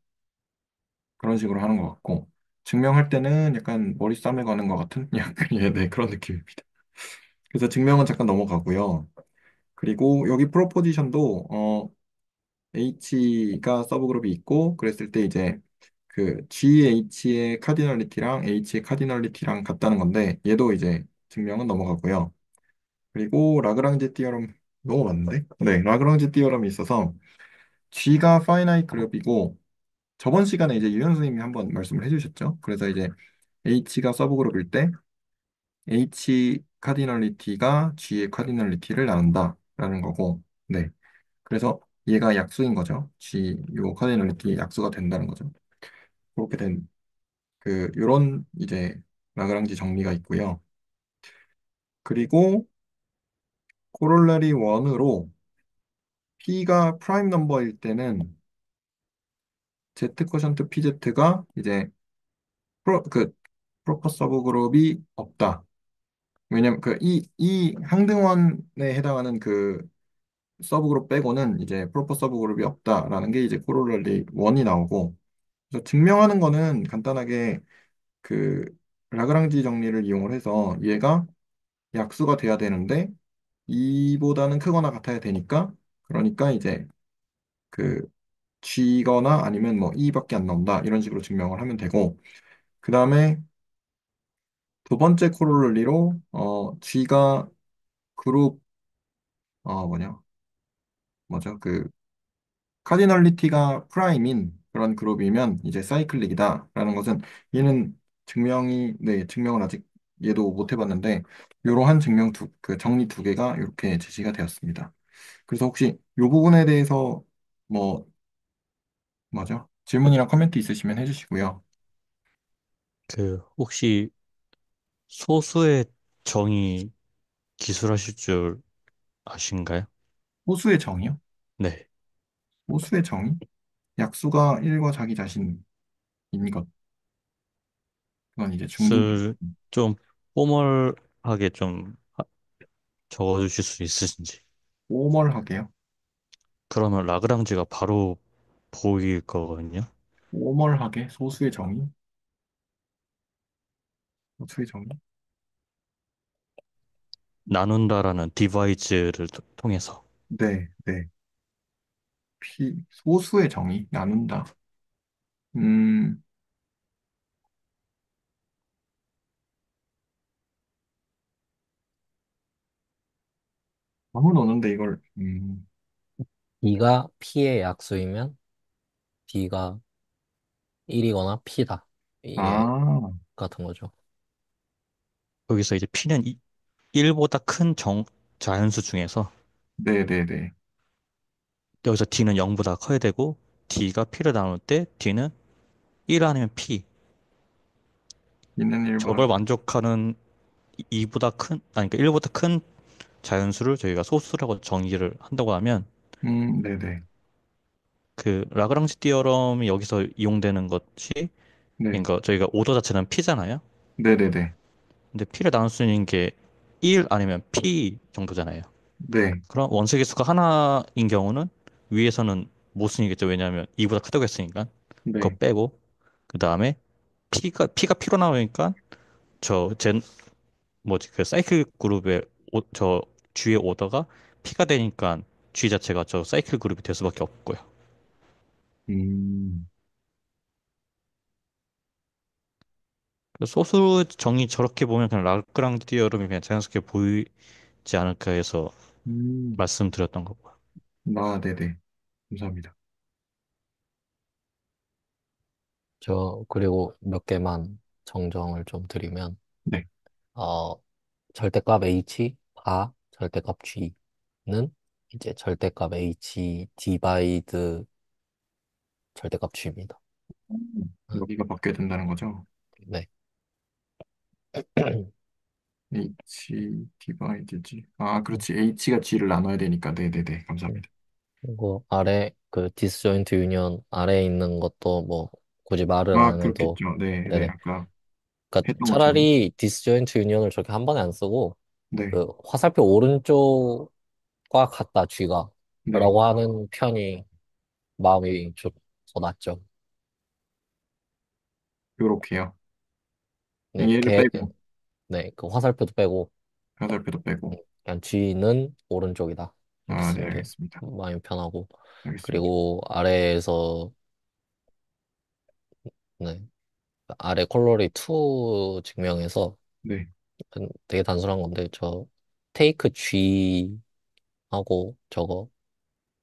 그런 식으로 하는 것 같고 증명할 때는 약간 머리 싸매 가는 것 같은 약간 네, 그런 느낌입니다. 그래서 증명은 잠깐 넘어가고요. 그리고 여기 프로포지션도 H가 서브그룹이 있고 그랬을 때 이제 그 GH의 카디널리티랑 H의 카디널리티랑 같다는 건데 얘도 이제 증명은 넘어가고요. 그리고 라그랑지 띠어럼 너무 많은데? 네, 라그랑지 띠어럼이 있어서 G가 파이나이트 그룹이고 저번 시간에 이제 유현 선생님이 한번 말씀을 해주셨죠. 그래서 이제 H가 서브그룹일 때 H 카디널리티가 G의 카디널리티를 나눈다라는 거고, 네. 그래서 얘가 약수인 거죠. 요 카디널리티 약수가 된다는 거죠. 그렇게 된 요런 이제 라그랑지 정리가 있고요. 그리고 코롤라리 1으로 P가 프라임 넘버일 때는 Z 코션트 PZ가 이제 그 프로퍼 서브 그룹이 없다. 왜냐면 이 항등원에 해당하는 그 서브 그룹 빼고는 이제 프로퍼 서브 그룹이 없다라는 게 이제 코롤라리 1이 나오고 그래서 증명하는 거는 간단하게 그 라그랑지 정리를 이용을 해서 얘가 약수가 돼야 되는데 2보다는 크거나 같아야 되니까 그러니까 이제 그 G거나 아니면 뭐 E밖에 안 나온다 이런 식으로 증명을 하면 되고 그 다음에 두 번째 코롤리로 G가 그룹 뭐냐 뭐죠 그 카디널리티가 프라임인 그런 그룹이면 이제 사이클릭이다라는 것은 얘는 증명을 아직 얘도 못 해봤는데 이러한 그 정리 두 개가 이렇게 제시가 되었습니다. 그래서 혹시 이 부분에 대해서 뭐, 뭐죠? 질문이랑 코멘트 있으시면 해주시고요. 그 혹시 소수의 정의 기술하실 줄 아신가요? 호수의 정의요? 네. 호수의 정의? 약수가 1과 자기 자신인 것. 그건 이제 중등. 술 좀 포멀하게 좀 적어주실 수 있으신지. 오멀하게요. 그러면 라그랑지가 바로 보일 거거든요. 오멀하게 소수의 정의? 소수의 정의? 나눈다라는 디바이즈를 통해서. 네, 네. 소수의 정의? 나눈다. 음, 감은 오는데 이걸, D가 P의 약수이면 D가 1이거나 P다. 이게 아, 같은 거죠. 여기서 이제 P는 1보다 큰 자연수 중에서 네네네. 여기서 D는 0보다 커야 되고 D가 P를 나눌 때 D는 1 아니면 P. 있는 일보다, 저걸 만족하는 2보다 큰, 아니 그러니까 1보다 큰 자연수를 저희가 소수라고 정의를 한다고 하면 네네. 그 라그랑지 디어럼이 여기서 이용되는 것이 네, 그러니까 저희가 오더 자체는 P잖아요. 네네네. 근데 P를 나눌 수 있는 게 1 아니면 P 정도잖아요. 네, 그럼 원색의 수가 하나인 경우는 위에서는 못 쓰니겠죠. 왜냐하면 2보다 크다고 했으니까. 그거 네. 빼고 그 다음에 P가 P로 나오니까 제 뭐지 그 사이클 그룹의 저 G의 오더가 P가 되니까 G 자체가 저 사이클 그룹이 될 수밖에 없고요. 음, 그래서 소수 정의 저렇게 보면 그냥 라그랑지 디어럼이 그냥 자연스럽게 보이지 않을까 해서 음. 말씀드렸던 거고요. 네네. 감사합니다. 그리고 몇 개만 정정을 좀 드리면, 네. 어, 절대값 H, 바, 절대값 G는 이제 절대값 H 디바이드 절대값 G입니다. 여기가 바뀌어야 된다는 거죠? 네. H 디바이드 G. 아, 그렇지. H가 G를 나눠야 되니까. 네네네. 감사합니다. 그리고 아래 그 디스조인트 유니언 아래에 있는 것도 뭐 굳이 말을 아, 안 해도 그렇겠죠. 네네. 네네. 아까 그러니까 했던 것처럼. 차라리 디스조인트 유니언을 저렇게 한 번에 안 쓰고 네. 그 화살표 오른쪽과 같다 G가 네. 라고 하는 편이 마음이 좀 더 낫죠. 요렇게요. 네, 얘를 걔, 빼고, 네, 그 화살표도 빼고 화살표도 빼고. 그냥 G는 오른쪽이다 이렇게 아, 네, 쓰는 게 알겠습니다. 마음이 편하고 알겠습니다. 그리고 아래에서 네, 아래 콜로리 2 증명해서 네. 되게 단순한 건데 저 테이크 G 하고 저거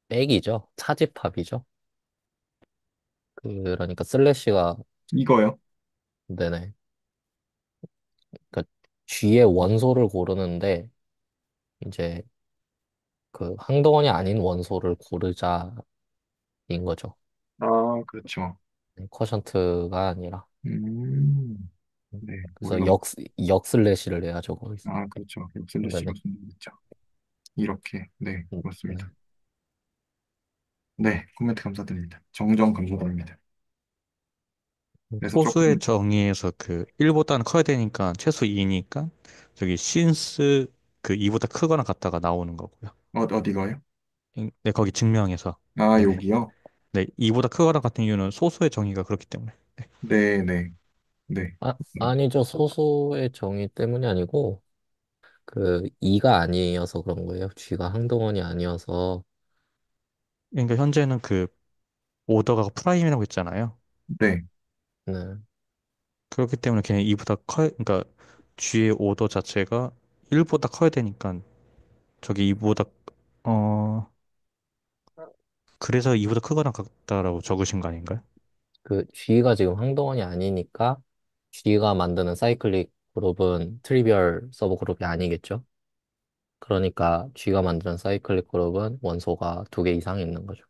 백이죠. 차집합이죠. 그러니까 슬래시가 이거요. 네네. 그러니까 G의 원소를 고르는데 이제 그 항동원이 아닌 원소를 고르자인 거죠. 아, 그렇죠. 쿼션트가 아니라. 음, 네. 그래서 몰라. 역 슬래시를 내야죠 거기서. 아, 그렇죠. 슬래시가 네네. 있죠. 이렇게. 네, 네. 그렇습니다. 네, 코멘트 감사드립니다. 정정 감사드립니다. 그래서 소수의 조금, 정의에서 그 1보다는 커야 되니까 최소 2니까 저기 신스 그 2보다 크거나 같다가 나오는 거고요. 어디가요? 네, 거기 증명해서. 아, 네네. 여기요? 네, 2보다 크거나 같은 이유는 소수의 정의가 그렇기 때문에. 네. 네, 네, 네. 아니죠. 소수의 정의 때문이 아니고 그 2가 아니어서 그런 거예요. G가 항동원이 아니어서 그러니까 현재는 그 오더가 프라임이라고 했잖아요. 네. 네. 그렇기 때문에 그냥 2보다 그러니까 G의 오더 자체가 1보다 커야 되니까 저기 2보다 어 그래서 2보다 크거나 같다라고 적으신 거 아닌가요? 그 G가 지금 항동원이 아니니까 G가 만드는 사이클릭 그룹은 트리비얼 서브 그룹이 아니겠죠? 그러니까 G가 만드는 사이클릭 그룹은 원소가 2개 이상 있는 거죠.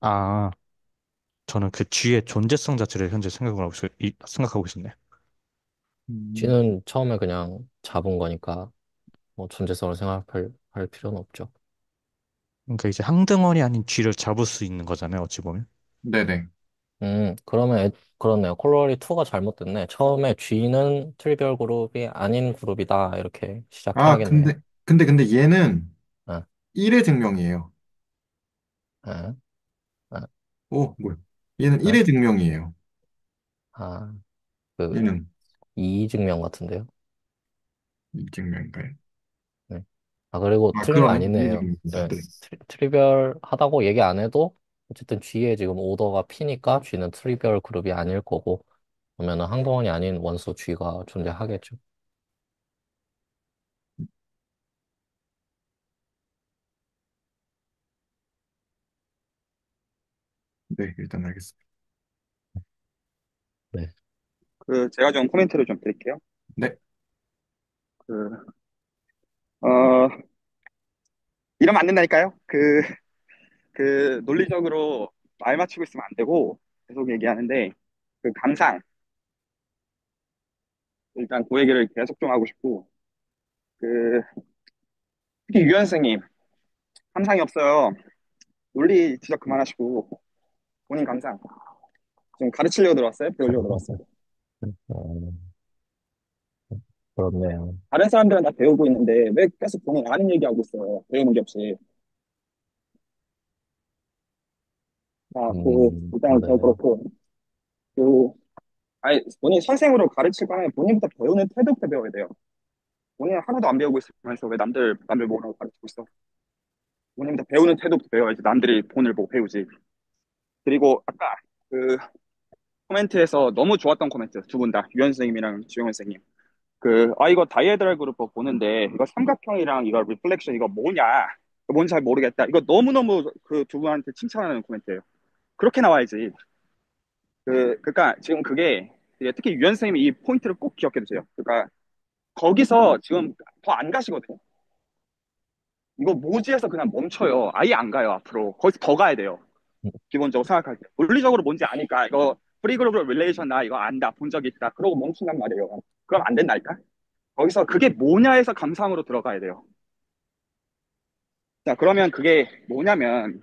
아, 저는 그 G의 존재성 자체를 현재 생각하고 있었네. 음, G는 처음에 그냥 잡은 거니까 뭐 존재성을 생각할 할 필요는 없죠. 그러니까 이제 항등원이 아닌 G를 잡을 수 있는 거잖아요, 어찌 보면. 네네. 그러면 그렇네요. 콜로리 2가 잘못됐네. 처음에 G는 트리비얼 그룹이 아닌 그룹이다. 이렇게 아, 시작해야겠네요. 근데 얘는 아, 1의 증명이에요. 아, 아, 오, 뭐야. 얘는 아, 1의 증명이에요. 아, 그, 얘는 이의증명 같은데요. 이 증명인가요? 네. 아, 그리고 아, 틀린 거 그러네. 2의 아니네요. 증명입니다. 네. 네. 트리비얼 하다고 얘기 안 해도 어쨌든 G에 지금 오더가 P니까 G는 트리비얼 그룹이 아닐 거고 그러면은 항동원이 아닌 원소 G가 존재하겠죠. 네, 일단 알겠습니다. 네. 제가 좀 코멘트를 좀 드릴게요. 네. 그, 어, 이러면 안 된다니까요? 논리적으로 말 맞추고 있으면 안 되고, 계속 얘기하는데, 감상, 일단 그 얘기를 계속 좀 하고 싶고, 그, 특히 유현 선생님, 감상이 없어요. 논리 지적 그만하시고, 본인 감상. 지금 가르치려고 들어왔어요? 배우려고 들어왔어요? 어, 그렇네요. 다른 사람들은 다 배우고 있는데, 왜 계속 본인 아는 얘기하고 있어요? 배우는 게 없이. 자, 일단 저 네. 그렇고, 그, 아니, 본인 선생으로 가르칠 거면 본인부터 배우는 태도부터 배워야 돼요. 본인은 하나도 안 배우고 있으면서 왜 남들 뭐라고 가르치고 있어? 본인부터 배우는 태도부터 배워야지 남들이 본을 보고 배우지. 그리고 아까 그 코멘트에서 너무 좋았던 코멘트 두 분 다, 유현 선생님이랑 지용현 선생님. 이거 다이에드럴 그룹 보는데 이거 삼각형이랑 이거 리플렉션 이거 뭐냐? 뭔지 잘 모르겠다. 이거 너무너무 그 두 분한테 칭찬하는 코멘트예요. 그렇게 나와야지. 그러니까 지금 그게 특히 유현 선생님이 이 포인트를 꼭 기억해 두세요. 그러니까 거기서 지금 더 안 가시거든요. 이거 모지에서 그냥 멈춰요. 아예 안 가요, 앞으로. 거기서 더 가야 돼요. 기본적으로 생각할 때. 논리적으로 뭔지 아니까, 이거 프리그룹 릴레이션 나 이거 안다, 본 적 있다. 그러고 멈춘단 말이에요. 그럼 안 된다니까? 거기서 그게 뭐냐에서 감상으로 들어가야 돼요. 자, 그러면 그게 뭐냐면,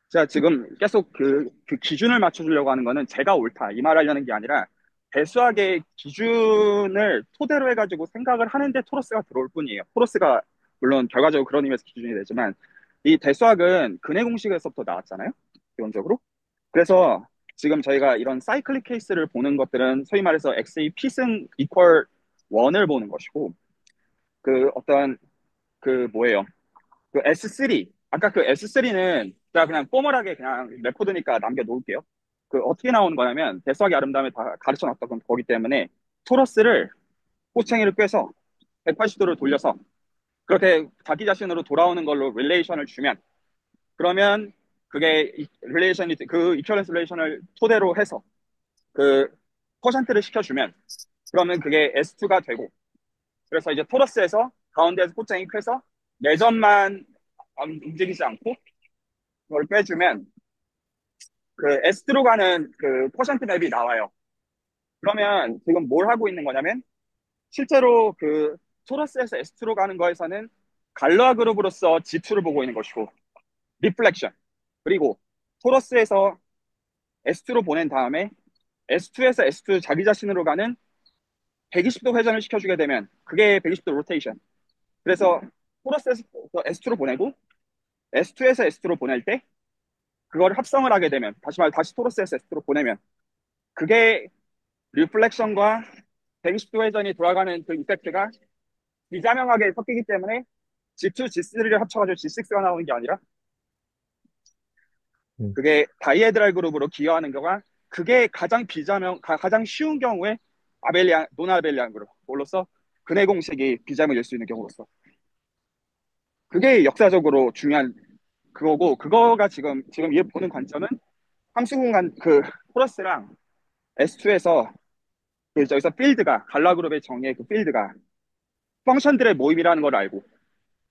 제가 지금 계속 그 기준을 맞춰주려고 하는 거는 제가 옳다. 이 말 하려는 게 아니라, 대수학의 기준을 토대로 해가지고 생각을 하는데 토로스가 들어올 뿐이에요. 토로스가 물론 결과적으로 그런 의미에서 기준이 되지만, 이 대수학은 근해 공식에서부터 나왔잖아요. 기본적으로. 그래서 지금 저희가 이런 사이클릭 케이스를 보는 것들은 소위 말해서 XA P승 이퀄 1을 보는 것이고, 어떤 뭐예요? S3. 아까 그 S3는 제가 그냥 포멀하게 그냥 레코드니까 남겨놓을게요. 어떻게 나오는 거냐면 대수학의 아름다움에 다 가르쳐 놨던 거기 때문에 토러스를 꼬챙이를 꿰서 180도를 돌려서 그렇게 자기 자신으로 돌아오는 걸로 릴레이션을 주면 그러면 그게 릴레이션이 그 이퀄런스 릴레이션을 토대로 해서 그 퍼센트를 시켜주면 그러면 그게 S2가 되고 그래서 이제 토러스에서 가운데에서 꼬챙이 꿰서 내점만 움직이지 않고 그걸 빼주면 S2로 가는 퍼센트 맵이 나와요. 그러면 지금 뭘 하고 있는 거냐면 실제로 토러스에서 S2로 가는 거에서는 갈로아 그룹으로서 G2를 보고 있는 것이고 리플렉션 그리고 토러스에서 S2로 보낸 다음에 S2에서 S2 자기 자신으로 가는 120도 회전을 시켜주게 되면 그게 120도 로테이션. 그래서 토러스에서 S2로 보내고 S2에서 S2로 보낼 때 그걸 합성을 하게 되면 다시 토러스에서 S2로 보내면 그게 리플렉션과 120도 회전이 돌아가는 그 이펙트가 비자명하게 섞이기 때문에 G2, G3를 합쳐가지고 G6가 나오는 게 아니라 음, 그게 다이에드랄 그룹으로 기여하는 거가 그게 가장 쉬운 경우에 노나아벨리안 그룹으로서 근해 공식이 비자명일 수 있는 경우로서 그게 역사적으로 중요한 그거고 그거가 지금 얘 보는 관점은 함수공간 코러스랑 S2에서 저기서 필드가 갈라 그룹의 정의의 그 필드가 펑션들의 모임이라는 걸 알고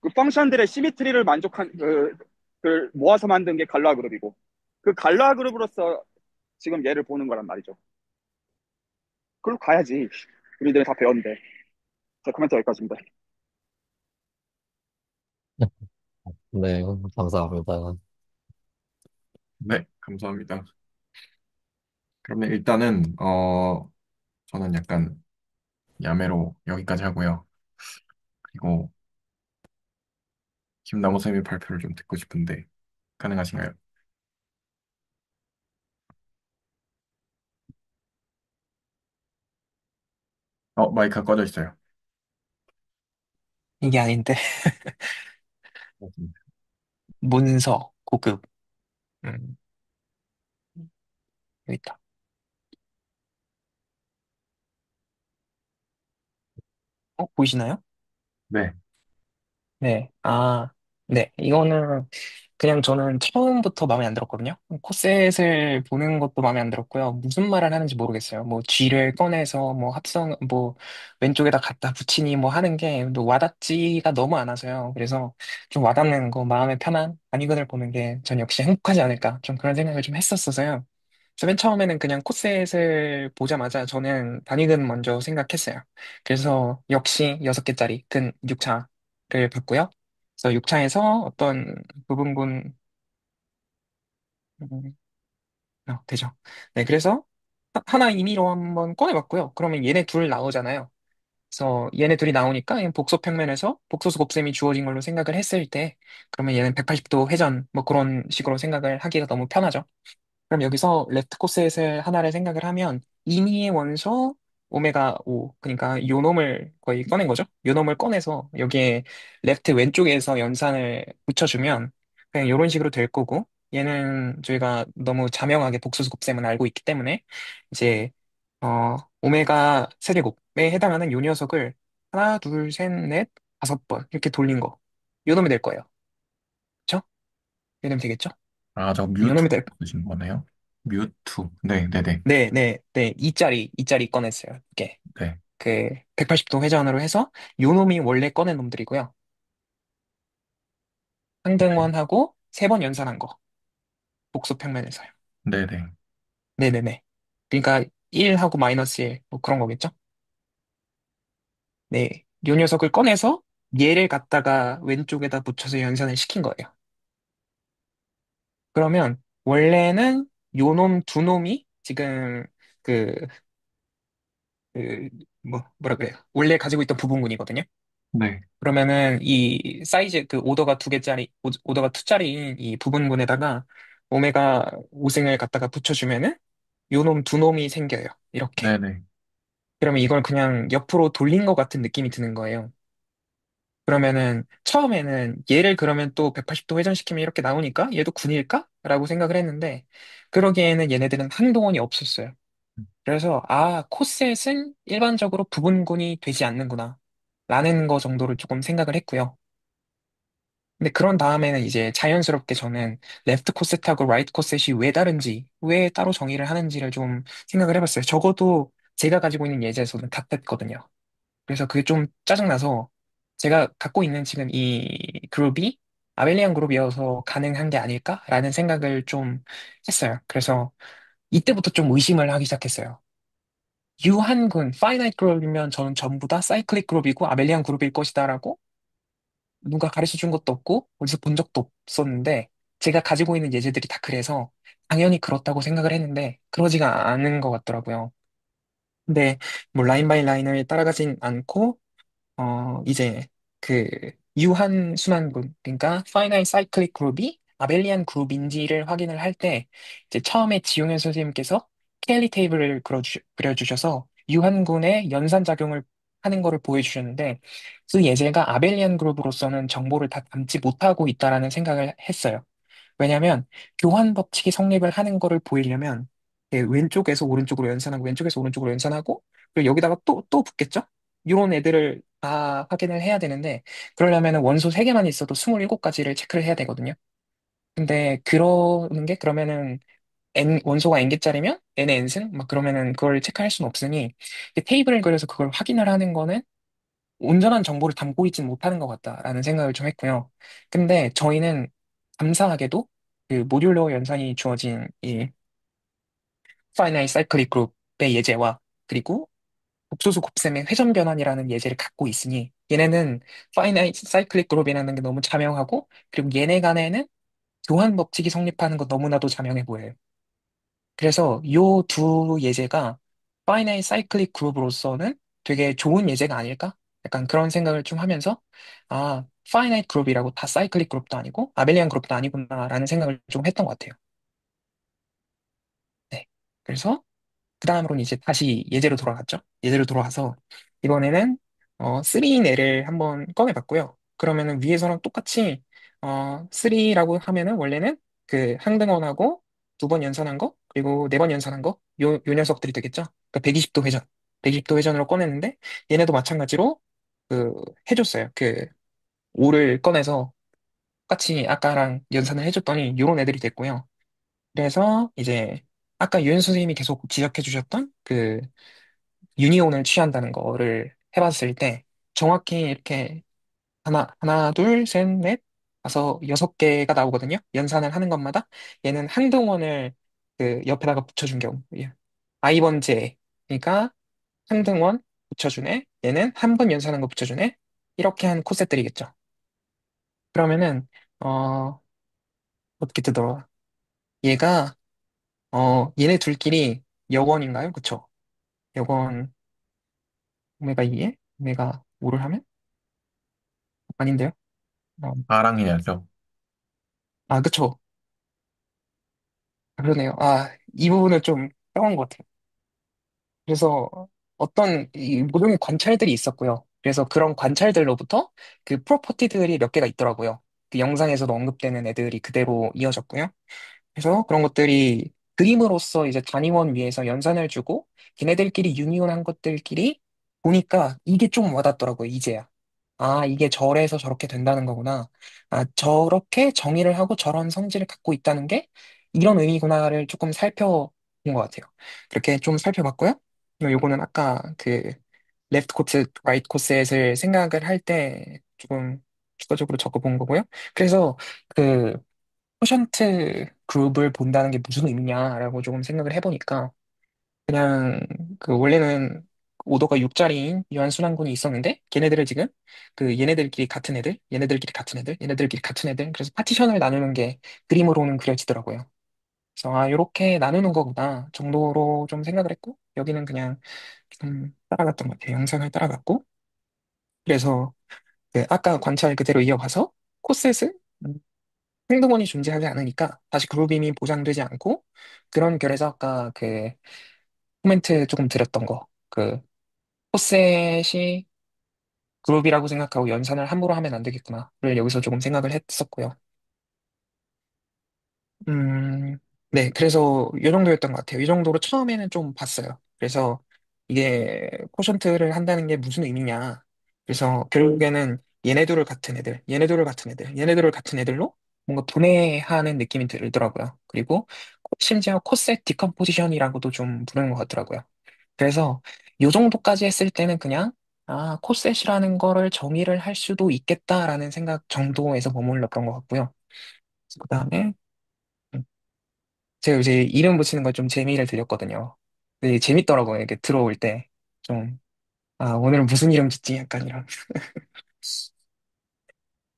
그 펑션들의 시미트리를 만족한 모아서 만든 게 갈라 그룹이고 그 갈라 그룹으로서 지금 얘를 보는 거란 말이죠. 그걸로 가야지. 우리들은 다 배웠는데. 자, 코멘트 여기까지입니다. 네, 감사합니다. 네, 감사합니다. 그러면 일단은 저는 약간 야매로 여기까지 하고요. 그리고 김남호 쌤의 발표를 좀 듣고 싶은데 가능하신가요? 마이크가 꺼져 있어요. 이게 아닌데. 맞습니다. 문서, 고급. 음, 여기 있다. 보이시나요? 네, 네. 네. 이거는 그냥 저는 처음부터 마음에 안 들었거든요. 코셋을 보는 것도 마음에 안 들었고요. 무슨 말을 하는지 모르겠어요. 뭐 G를 꺼내서 뭐 합성, 뭐 왼쪽에다 갖다 붙이니 뭐 하는 게 또 와닿지가 너무 않아서요. 그래서 좀 와닿는 거, 마음에 편한 단위근을 보는 게 전 역시 행복하지 않을까. 좀 그런 생각을 좀 했었어서요. 그래서 맨 처음에는 그냥 코셋을 보자마자 저는 단위근 먼저 생각했어요. 그래서 역시 6개짜리 근 6차를 봤고요. 그래서 6차에서 어떤 부분군, 음, 되죠. 네, 그래서 하나 임의로 한번 꺼내봤고요. 그러면 얘네 둘 나오잖아요. 그래서 얘네 둘이 나오니까 그냥 복소 평면에서 복소수 곱셈이 주어진 걸로 생각을 했을 때, 그러면 얘는 180도 회전, 뭐 그런 식으로 생각을 하기가 너무 편하죠. 그럼 여기서 레프트 코셋을 하나를 생각을 하면 임의의 원소 오메가 5 그러니까 요놈을 거의 꺼낸 거죠. 요놈을 꺼내서 여기에 레프트 왼쪽에서 연산을 붙여주면 그냥 이런 식으로 될 거고 얘는 저희가 너무 자명하게 복수수 곱셈을 알고 있기 때문에 이제 오메가 세제곱에 해당하는 요 녀석을 하나 둘셋넷 5번 이렇게 돌린 거 요놈이 될 거예요. 그렇죠? 요놈이 되겠죠? 저 요놈이 뮤투 될 쓰신 거네요. 뮤투. 네, 네, 네, 네, 네, 네. 이짜리 꺼냈어요. 이게. 네, 그, 180도 회전으로 해서, 요 놈이 원래 꺼낸 놈들이고요. 상등원하고 3번 연산한 거. 복수 평면에서요. 네, 네, 네네네. 그러니까 1하고 마이너스 1, 뭐 그런 거겠죠? 네. 요 녀석을 꺼내서 얘를 갖다가 왼쪽에다 붙여서 연산을 시킨 거예요. 그러면, 원래는 요 놈 두 놈이 지금 그, 뭐라 그래요. 원래 가지고 있던 부분군이거든요. 네, 그러면은 이 사이즈 그 오더가 2개짜리 오더가 2짜리인 이 부분군에다가 오메가 5승을 갖다가 붙여주면은 요 놈 두 놈이 생겨요. 이렇게. 네, 네, 그러면 이걸 그냥 옆으로 돌린 것 같은 느낌이 드는 거예요. 그러면은 처음에는 얘를 그러면 또 180도 회전시키면 이렇게 나오니까 얘도 군일까? 라고 생각을 했는데 그러기에는 얘네들은 한동원이 없었어요. 그래서 코셋은 일반적으로 부분군이 되지 않는구나 라는 거 정도를 조금 생각을 했고요. 근데 그런 다음에는 이제 자연스럽게 저는 레프트 코셋하고 라이트 코셋이 왜 다른지, 왜 따로 정의를 하는지를 좀 생각을 해봤어요. 적어도 제가 가지고 있는 예제에서는 같았거든요. 그래서 그게 좀 짜증나서 제가 갖고 있는 지금 이 그룹이 아벨리안 그룹이어서 가능한 게 아닐까라는 생각을 좀 했어요. 그래서 이때부터 좀 의심을 하기 시작했어요. 유한군, 파이나이트 그룹이면 저는 전부 다 사이클릭 그룹이고 아벨리안 그룹일 것이다라고 누가 가르쳐 준 것도 없고 어디서 본 적도 없었는데 제가 가지고 있는 예제들이 다 그래서 당연히 그렇다고 생각을 했는데 그러지가 않은 것 같더라고요. 근데 뭐 라인 바이 라인을 따라가진 않고 이제 그 유한 순환군, 그러니까 파이나이 사이클릭 그룹이 아벨리안 그룹인지를 확인을 할 때 이제 처음에 지용현 선생님께서 켈리 테이블을 그려주셔서 유한군의 연산작용을 하는 거를 보여주셨는데 그 예제가 아벨리안 그룹으로서는 정보를 다 담지 못하고 있다라는 생각을 했어요. 왜냐하면 교환 법칙이 성립을 하는 거를 보이려면 왼쪽에서 오른쪽으로 연산하고 왼쪽에서 오른쪽으로 연산하고 그리고 여기다가 또 붙겠죠? 이런 애들을 다 확인을 해야 되는데 그러려면 원소 3개만 있어도 27가지를 체크를 해야 되거든요. 근데 그러는 게 그러면은 원소가 n개짜리면 n의 n승? 막 그러면은 그걸 체크할 수는 없으니 테이블을 그려서 그걸 확인을 하는 거는 온전한 정보를 담고 있지는 못하는 것 같다라는 생각을 좀 했고요. 근데 저희는 감사하게도 그 모듈러 연산이 주어진 이 파이나이 사이클릭 그룹의 예제와 그리고 복소수 곱셈의 회전 변환이라는 예제를 갖고 있으니 얘네는 파이나이 사이클릭 그룹이라는 게 너무 자명하고 그리고 얘네 간에는 교환 법칙이 성립하는 거 너무나도 자명해 보여요. 그래서 요 두 예제가 파이나이 사이클릭 그룹으로서는 되게 좋은 예제가 아닐까? 약간 그런 생각을 좀 하면서 아, 파이나이트 그룹이라고 다 사이클릭 그룹도 아니고 아벨리안 그룹도 아니구나라는 생각을 좀 했던 것 같아요. 네. 그래서 그 다음으로는 이제 다시 예제로 돌아갔죠. 예제로 돌아가서 이번에는 3인 애를 한번 꺼내봤고요. 그러면은 위에서랑 똑같이 3라고 하면은 원래는 그 항등원하고 두 번 연산한 거 그리고 네 번 연산한 거 요 녀석들이 되겠죠. 그러니까 120도 회전, 120도 회전으로 꺼냈는데 얘네도 마찬가지로 그 해줬어요. 그 5를 꺼내서 똑같이 아까랑 연산을 해줬더니 요런 애들이 됐고요. 그래서 이제 아까 유현 선생님이 계속 지적해 주셨던 그 유니온을 취한다는 거를 해봤을 때 정확히 이렇게 하나, 둘, 셋, 넷, 다섯, 6개가 나오거든요. 연산을 하는 것마다 얘는 한동원을 그 옆에다가 붙여준 경우. 예. 아이번제. 그러니까 한동원 붙여주네. 얘는 한 번 연산한 거 붙여주네. 이렇게 한 코셋들이겠죠. 그러면은 어 어떻게 뜨더라? 얘가 얘네 둘끼리 여원인가요? 그쵸? 여원 오메가 2에 오메가 5를 하면 아닌데요? 어, 아랑 해야죠. 아, 그쵸. 아, 그러네요. 아, 이 부분은 좀 빼먹은 것 같아요. 그래서 어떤 이 모종의 관찰들이 있었고요. 그래서 그런 관찰들로부터 그 프로퍼티들이 몇 개가 있더라고요. 그 영상에서도 언급되는 애들이 그대로 이어졌고요. 그래서 그런 것들이 그림으로써 이제 단위원 위에서 연산을 주고 걔네들끼리 유니온한 것들끼리 보니까 이게 좀 와닿더라고요, 이제야. 아, 이게 저래서 저렇게 된다는 거구나. 아, 저렇게 정의를 하고 저런 성질을 갖고 있다는 게 이런 의미구나를 조금 살펴본 것 같아요. 그렇게 좀 살펴봤고요. 그리고 요거는 아까 그 레프트 코스, 라이트 코스를 생각을 할 때 조금 추가적으로 적어본 거고요. 그래서 그 코션트 그룹을 본다는 게 무슨 의미냐라고 조금 생각을 해보니까 그냥 그 원래는 오더가 6자리인 유한순환군이 있었는데 걔네들을 지금 그 얘네들끼리 같은 애들, 얘네들끼리 같은 애들, 얘네들끼리 같은 애들 그래서 파티션을 나누는 게 그림으로는 그려지더라고요. 그래서 아 요렇게 나누는 거구나 정도로 좀 생각을 했고 여기는 그냥 좀 따라갔던 것 같아요. 영상을 따라갔고 그래서 그 아까 관찰 그대로 이어가서 코셋은 행동원이 존재하지 않으니까 다시 그루빙이 보장되지 않고 그런 결에서 아까 그 코멘트 조금 드렸던 거 그 코셋이 그룹이라고 생각하고 연산을 함부로 하면 안 되겠구나를 여기서 조금 생각을 했었고요. 음, 네, 그래서 이 정도였던 것 같아요. 이 정도로 처음에는 좀 봤어요. 그래서 이게 코션트를 한다는 게 무슨 의미냐. 그래서 결국에는 얘네들을 같은 애들, 얘네들을 같은 애들, 얘네들을 같은 애들로 뭔가 분해하는 느낌이 들더라고요. 그리고 심지어 코셋 디컴포지션이라고도 좀 부르는 것 같더라고요. 그래서 요 정도까지 했을 때는 그냥 아, 코셋이라는 거를 정의를 할 수도 있겠다라는 생각 정도에서 머물렀던 것 같고요. 그 다음에 제가 이제 이름 붙이는 걸 좀 재미를 들였거든요. 근데 재밌더라고요. 이렇게 들어올 때. 좀, 아, 오늘은 무슨 이름 짓지? 약간 이런.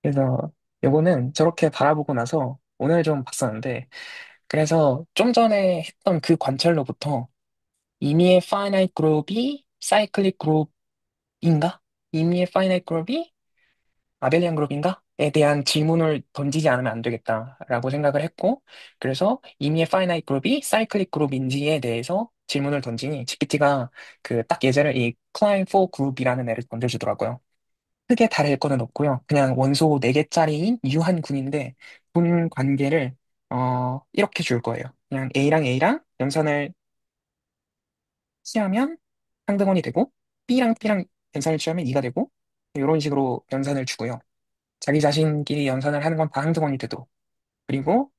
그래서 요거는 저렇게 바라보고 나서 오늘 좀 봤었는데, 그래서 좀 전에 했던 그 관찰로부터 이미의 파이나이트 그룹이 사이클릭 그룹인가? 이미의 파이나이트 그룹이 아벨리안 그룹인가?에 대한 질문을 던지지 않으면 안 되겠다라고 생각을 했고, 그래서 이미의 파이나이트 그룹이 사이클릭 그룹인지에 대해서 질문을 던지니 GPT가 그 딱 예제를 이 클라인 4 그룹이라는 애를 던져주더라고요. 크게 다를 거는 없고요. 그냥 원소 4개짜리인 유한 군인데 군 관계를 이렇게 줄 거예요. 그냥 A랑 연산을 취하면 상등원이 되고 B랑 B랑 연산을 취하면 2가 되고 이런 식으로 연산을 주고요. 자기 자신끼리 연산을 하는 건 반항등원이 돼도 그리고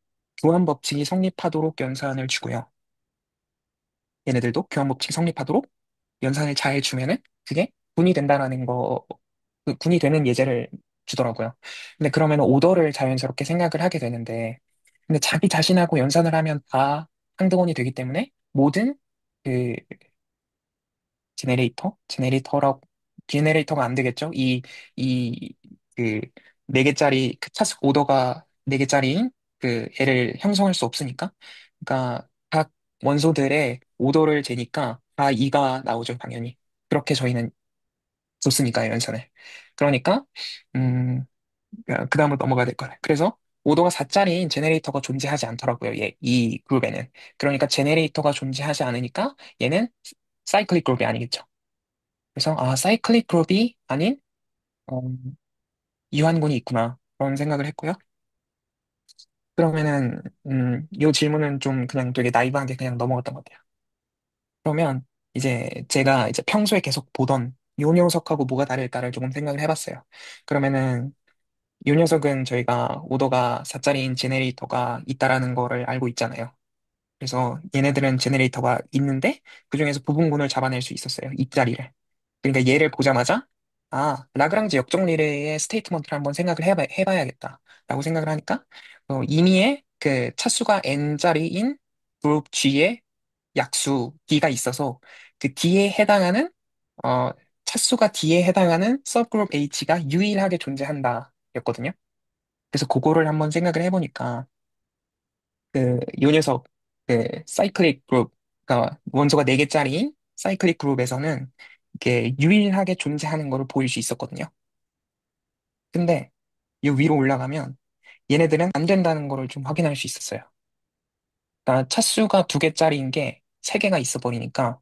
교환 법칙이 성립하도록 연산을 주고요. 얘네들도 교환 법칙이 성립하도록 연산을 잘 주면은 그게 군이 된다라는 거, 그 군이 되는 예제를 주더라고요. 근데 그러면 오더를 자연스럽게 생각을 하게 되는데 근데 자기 자신하고 연산을 하면 다 항등원이 되기 때문에 모든 그 제네레이터가 안 되겠죠? 그, 네 개짜리, 그 차수 오더가 네 개짜리인 그 애를 형성할 수 없으니까. 그러니까 각 원소들의 오더를 재니까 다 2가 나오죠, 당연히. 그렇게 저희는 줬으니까요, 연산을. 그러니까, 음, 그 다음으로 넘어가야 될 거예요. 그래서 오더가 4짜리인 제네레이터가 존재하지 않더라고요, 이 그룹에는. 그러니까 제네레이터가 존재하지 않으니까 얘는 사이클릭 그룹이 아니겠죠. 그래서 사이클릭 그룹이 아닌 어, 유한군이 있구나 그런 생각을 했고요. 그러면은 이 질문은 좀 그냥 되게 나이브하게 그냥 넘어갔던 것 같아요. 그러면 이제 제가 이제 평소에 계속 보던 요 녀석하고 뭐가 다를까를 조금 생각을 해봤어요. 그러면은 요 녀석은 저희가 오더가 4짜리인 제네레이터가 있다라는 거를 알고 있잖아요. 그래서 얘네들은 제네레이터가 있는데 그중에서 부분군을 잡아낼 수 있었어요. 이 자리를. 그러니까 얘를 보자마자 라그랑지 역정리레의 스테이트먼트를 한번 생각을 해봐야겠다. 라고 생각을 하니까 이미의 그 차수가 n자리인 그룹 G의 약수 D가 있어서 그 D에 해당하는 어, 차수가 D에 해당하는 서브그룹 H가 유일하게 존재한다 였거든요. 그래서 그거를 한번 생각을 해보니까 요 녀석, 사이클릭 그룹, 그러니까 원소가 4개짜리인 사이클릭 그룹에서는 이게 유일하게 존재하는 거를 보일 수 있었거든요. 근데 이 위로 올라가면 얘네들은 안 된다는 거를 좀 확인할 수 있었어요. 그러니까 차수가 2개짜리인 게 3개가 있어 버리니까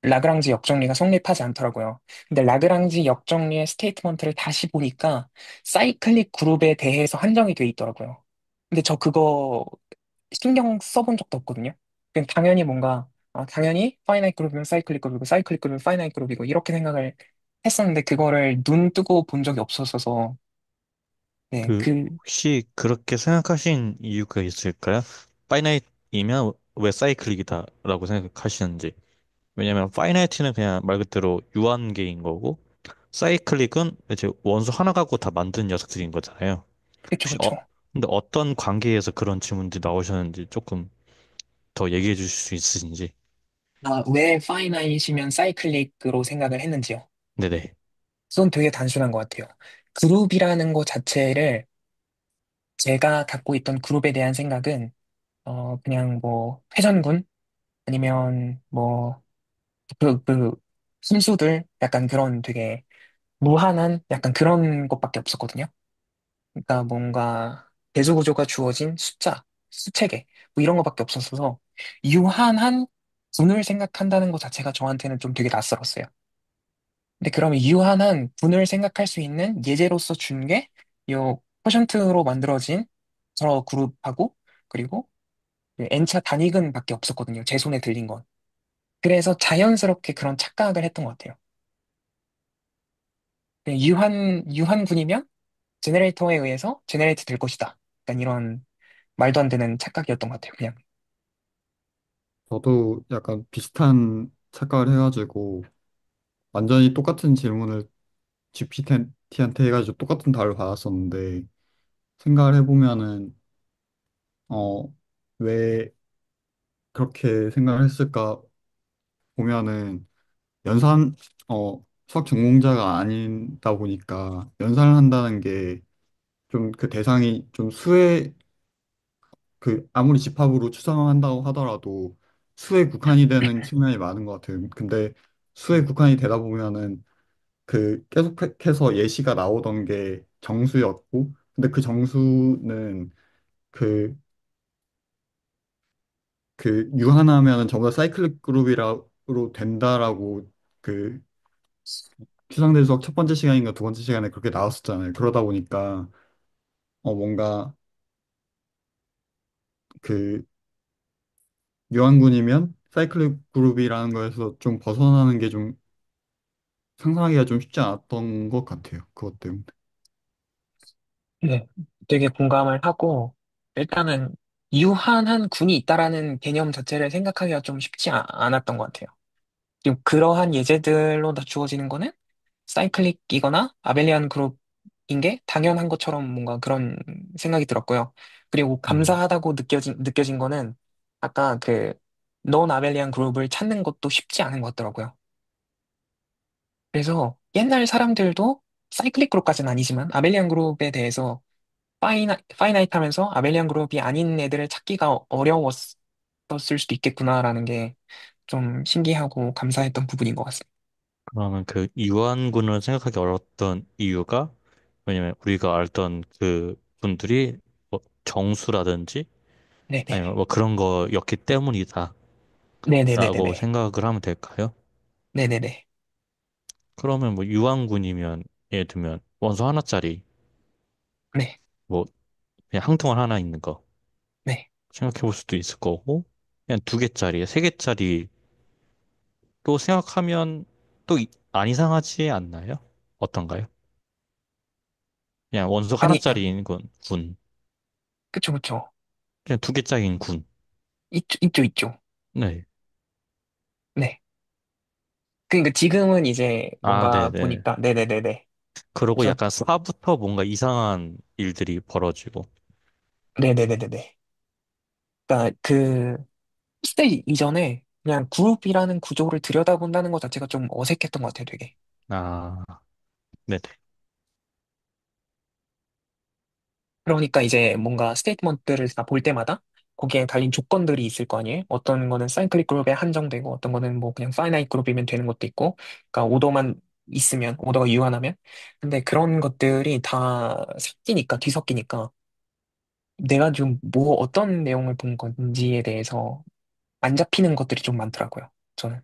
라그랑지 역정리가 성립하지 않더라고요. 근데 라그랑지 역정리의 스테이트먼트를 다시 보니까 사이클릭 그룹에 대해서 한정이 돼 있더라고요. 근데 저 그거 신경 써본 적도 없거든요. 그냥 당연히 당연히 파이나이트 그룹이면 사이클릭 그룹이고 사이클릭 그룹이면 파이나이트 그룹이고 이렇게 생각을 했었는데 그거를 눈 뜨고 본 적이 없었어서 네, 그 혹시 그렇게 생각하신 이유가 있을까요? 파이나이트이면 왜 사이클릭이다라고 생각하시는지. 왜냐면 파이나이트는 그냥 말 그대로 유한계인 거고 사이클릭은 이제 원소 하나 갖고 다 만든 녀석들인 거잖아요. 그쵸, 혹시 그쵸. 근데 어떤 관계에서 그런 질문들이 나오셨는지 조금 더 얘기해 주실 수 있으신지. 왜 파이나이트면 사이클릭으로 생각을 했는지요? 네네. 그건 되게 단순한 것 같아요. 그룹이라는 것 자체를 제가 갖고 있던 그룹에 대한 생각은 그냥 뭐 회전군 아니면 뭐 그 순수들 약간 그런 되게 무한한 약간 그런 것밖에 없었거든요. 그러니까 뭔가 배수 구조가 주어진 수체계 뭐 이런 것밖에 없었어서 유한한 분을 생각한다는 것 자체가 저한테는 좀 되게 낯설었어요. 근데 그러면 유한한 분을 생각할 수 있는 예제로서 준 게 요 퍼센트로 만들어진 저 그룹하고 그리고 그 N차 단위근밖에 없었거든요. 제 손에 들린 건. 그래서 자연스럽게 그런 착각을 했던 것 같아요. 그냥 유한군이면 제네레이터에 의해서 제네레이트 될 것이다. 약간 이런 말도 안 되는 착각이었던 것 같아요, 그냥. 저도 약간 비슷한 착각을 해가지고 완전히 똑같은 질문을 GPT한테 해가지고 똑같은 답을 받았었는데 생각을 해보면은 왜 그렇게 생각을 했을까 보면은 연산 수학 전공자가 아니다 보니까 연산을 한다는 게 좀 그 대상이 좀 아무리 집합으로 추정한다고 하더라도 수에 국한이 되는 측면이 많은 것 같아요. 근데 수에 국한이 되다 보면은 계속해서 예시가 나오던 게 정수였고, 근데 그 정수는 그, 유한하면은 전부 다 사이클릭 그룹이라로 된다라고 그 추상대 수학 첫 번째 시간인가 두 번째 시간에 그렇게 나왔었잖아요. 그러다 보니까 뭔가 그 유한군이면 사이클릭 그룹이라는 거에서 좀 벗어나는 게 좀 상상하기가 좀 쉽지 않았던 것 같아요. 그것 때문에. 네, 되게 공감을 하고, 일단은 유한한 군이 있다라는 개념 자체를 생각하기가 좀 쉽지 않았던 것 같아요. 지금 그러한 예제들로 다 주어지는 거는 사이클릭이거나 아벨리안 그룹인 게 당연한 것처럼 뭔가 그런 생각이 들었고요. 그리고 음. 감사하다고 느껴진 거는 아까 넌 아벨리안 그룹을 찾는 것도 쉽지 않은 것 같더라고요. 그래서 옛날 사람들도 사이클릭 그룹까지는 아니지만 아벨리안 그룹에 대해서 파이나이트 하면서 아벨리안 그룹이 아닌 애들을 찾기가 어려웠을 수도 있겠구나라는 게 좀 신기하고 감사했던 부분인 것 같습니다. 그러면 그 이완군을 생각하기 어려웠던 이유가 왜냐면 우리가 알던 그 분들이 뭐 정수라든지 아니면 네네네. 뭐 그런 거였기 때문이다라고 네네네네네. 생각을 하면 될까요? 네네네. 그러면 뭐 유한군이면 예를 들면 원소 하나짜리 네. 뭐 그냥 한 통을 하나 있는 거 네. 생각해 볼 수도 있을 거고 그냥 두 개짜리, 세 개짜리로 생각하면 또 안 이상하지 않나요? 어떤가요? 그냥 원소 아니, 하나짜리인 건 군, 그쵸, 그쵸. 그냥 두 개짜리인 군. 있죠, 있죠. 네. 네. 그러니까 지금은 이제 아, 뭔가 네네. 보니까, 네네네네. 그러고 그래서, 약간 사부터 뭔가 이상한 일들이 벌어지고. 네네네네네. 그러니까 그, 시대 이전에 그냥 그룹이라는 구조를 들여다본다는 것 자체가 좀 어색했던 것 같아요, 되게. 아, 네네. 그러니까 이제 뭔가 스테이트먼트를 다 볼 때마다 거기에 달린 조건들이 있을 거 아니에요? 어떤 거는 사이클릭 그룹에 한정되고 어떤 거는 뭐 그냥 파이나이트 그룹이면 되는 것도 있고 그러니까 오더만 있으면 오더가 유한하면 근데 그런 것들이 다 섞이니까 뒤섞이니까 내가 지금 뭐 어떤 내용을 본 건지에 대해서 안 잡히는 것들이 좀 많더라고요. 저는.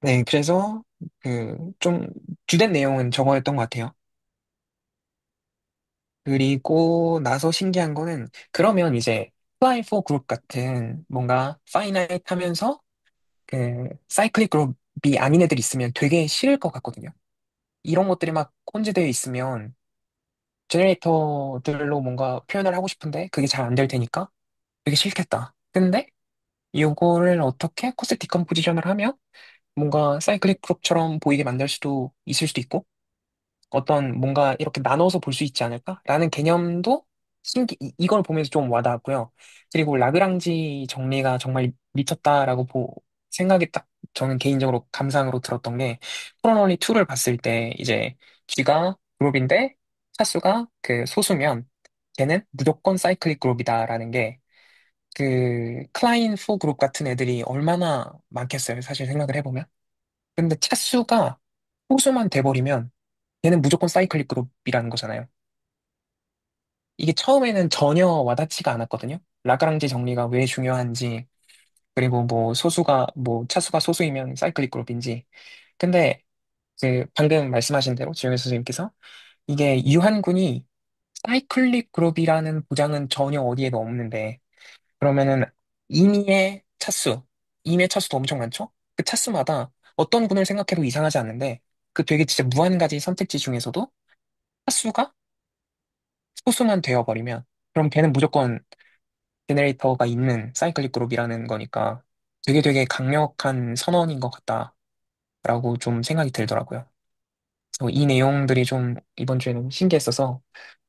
네, 그래서 그 좀 주된 내용은 저거였던 것 같아요. 그리고 나서 신기한 거는 그러면 이제 Fly for Group 같은 뭔가 파이나이트 하면서 그 사이클릭 그룹이 아닌 애들 있으면 되게 싫을 것 같거든요. 이런 것들이 막 혼재되어 있으면 제네레이터들로 뭔가 표현을 하고 싶은데 그게 잘 안 될 테니까 되게 싫겠다. 근데 이거를 어떻게 코스 디컴포지션을 하면 뭔가 사이클릭 그룹처럼 보이게 만들 수도 있을 수도 있고 어떤 뭔가 이렇게 나눠서 볼 수 있지 않을까라는 개념도 이걸 보면서 좀 와닿았고요. 그리고 라그랑지 정리가 정말 미쳤다라고 생각이 딱 저는 개인적으로 감상으로 들었던 게 프로널리 2를 봤을 때 이제 G가 그룹인데 차수가 그 소수면 걔는 무조건 사이클릭 그룹이다라는 게 그 클라인 4 그룹 같은 애들이 얼마나 많겠어요. 사실 생각을 해보면. 근데 차수가 소수만 돼버리면 걔는 무조건 사이클릭 그룹이라는 거잖아요. 이게 처음에는 전혀 와닿지가 않았거든요. 라그랑지 정리가 왜 중요한지, 그리고 뭐 소수가, 뭐 차수가 소수이면 사이클릭 그룹인지. 근데 그 방금 말씀하신 대로 지영애 선생님께서 이게 유한군이 사이클릭 그룹이라는 보장은 전혀 어디에도 없는데, 그러면은 임의의 차수, 임의의 차수도 엄청 많죠? 그 차수마다 어떤 군을 생각해도 이상하지 않는데, 그 되게 진짜 무한 가지 선택지 중에서도 차수가 소수만 되어버리면 그럼 걔는 무조건 제네레이터가 있는 사이클릭 그룹이라는 거니까 되게 강력한 선언인 것 같다라고 좀 생각이 들더라고요. 그래서 이 내용들이 좀 이번 주에는 신기했어서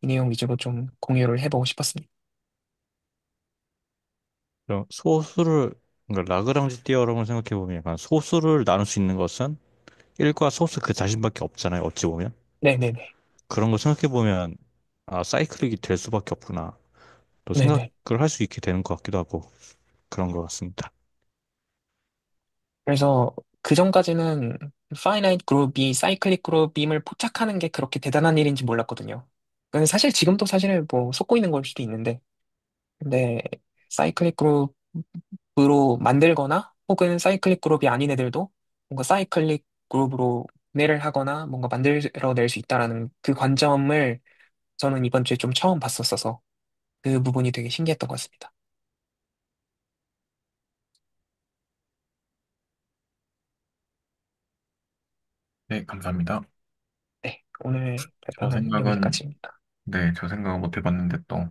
이 내용 위주로 좀 공유를 해보고 싶었습니다. 그럼 소수를 그러니까 라그랑지 띠어럼을 생각해 보면 약간 소수를 나눌 수 있는 것은 1과 소수 그 자신밖에 없잖아요. 어찌 보면. 네네네. 그런 거 생각해 보면 아, 사이클릭이 될 수밖에 없구나. 또 생각을 네네. 할 수 있게 되는 것 같기도 하고 그런 것 같습니다. 그래서 그 전까지는 파이나이트 그룹이 사이클릭 그룹임을 포착하는 게 그렇게 대단한 일인지 몰랐거든요. 근데 사실 지금도 사실 뭐 속고 있는 걸 수도 있는데 근데 사이클릭 그룹으로 만들거나 혹은 사이클릭 그룹이 아닌 애들도 뭔가 사이클릭 그룹으로 구매를 하거나 뭔가 만들어낼 수 있다라는 그 관점을 저는 이번 주에 좀 처음 봤었어서 그 부분이 되게 신기했던 것 같습니다. 네, 감사합니다. 네, 오늘 저 발표는 생각은, 여기까지입니다. 네, 저 생각은 못 해봤는데 또,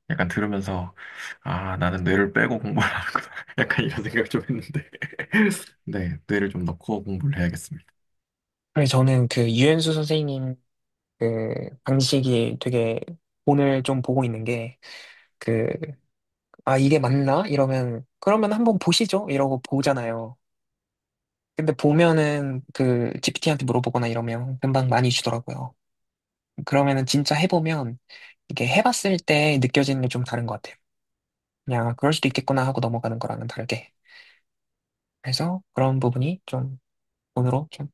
약간 들으면서, 아, 나는 뇌를 빼고 공부를 하는구나. 약간 이런 생각 좀 했는데. 네, 뇌를 좀 넣고 공부를 해야겠습니다. 그래서 저는 그 유현수 선생님 그 방식이 되게 오늘 좀 보고 있는 게그 아, 이게 맞나? 이러면, 그러면 한번 보시죠. 이러고 보잖아요. 근데 보면은 그 GPT한테 물어보거나 이러면 금방 많이 주더라고요. 그러면은 진짜 해보면 이게 해봤을 때 느껴지는 게 좀 다른 것 같아요. 그냥 아, 그럴 수도 있겠구나 하고 넘어가는 거랑은 다르게. 그래서 그런 부분이 좀 오늘로 좀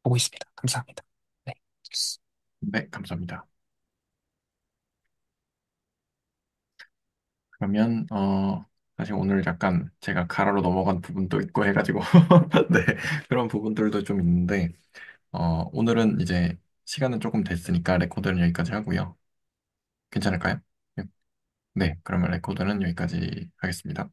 보고 있습니다. 감사합니다. 네. 네, 감사합니다. 그러면 사실 오늘 약간 제가 가라로 넘어간 부분도 있고 해가지고 네, 그런 부분들도 좀 있는데 오늘은 이제 시간은 조금 됐으니까 레코드는 여기까지 하고요. 괜찮을까요? 네, 그러면 레코드는 여기까지 하겠습니다.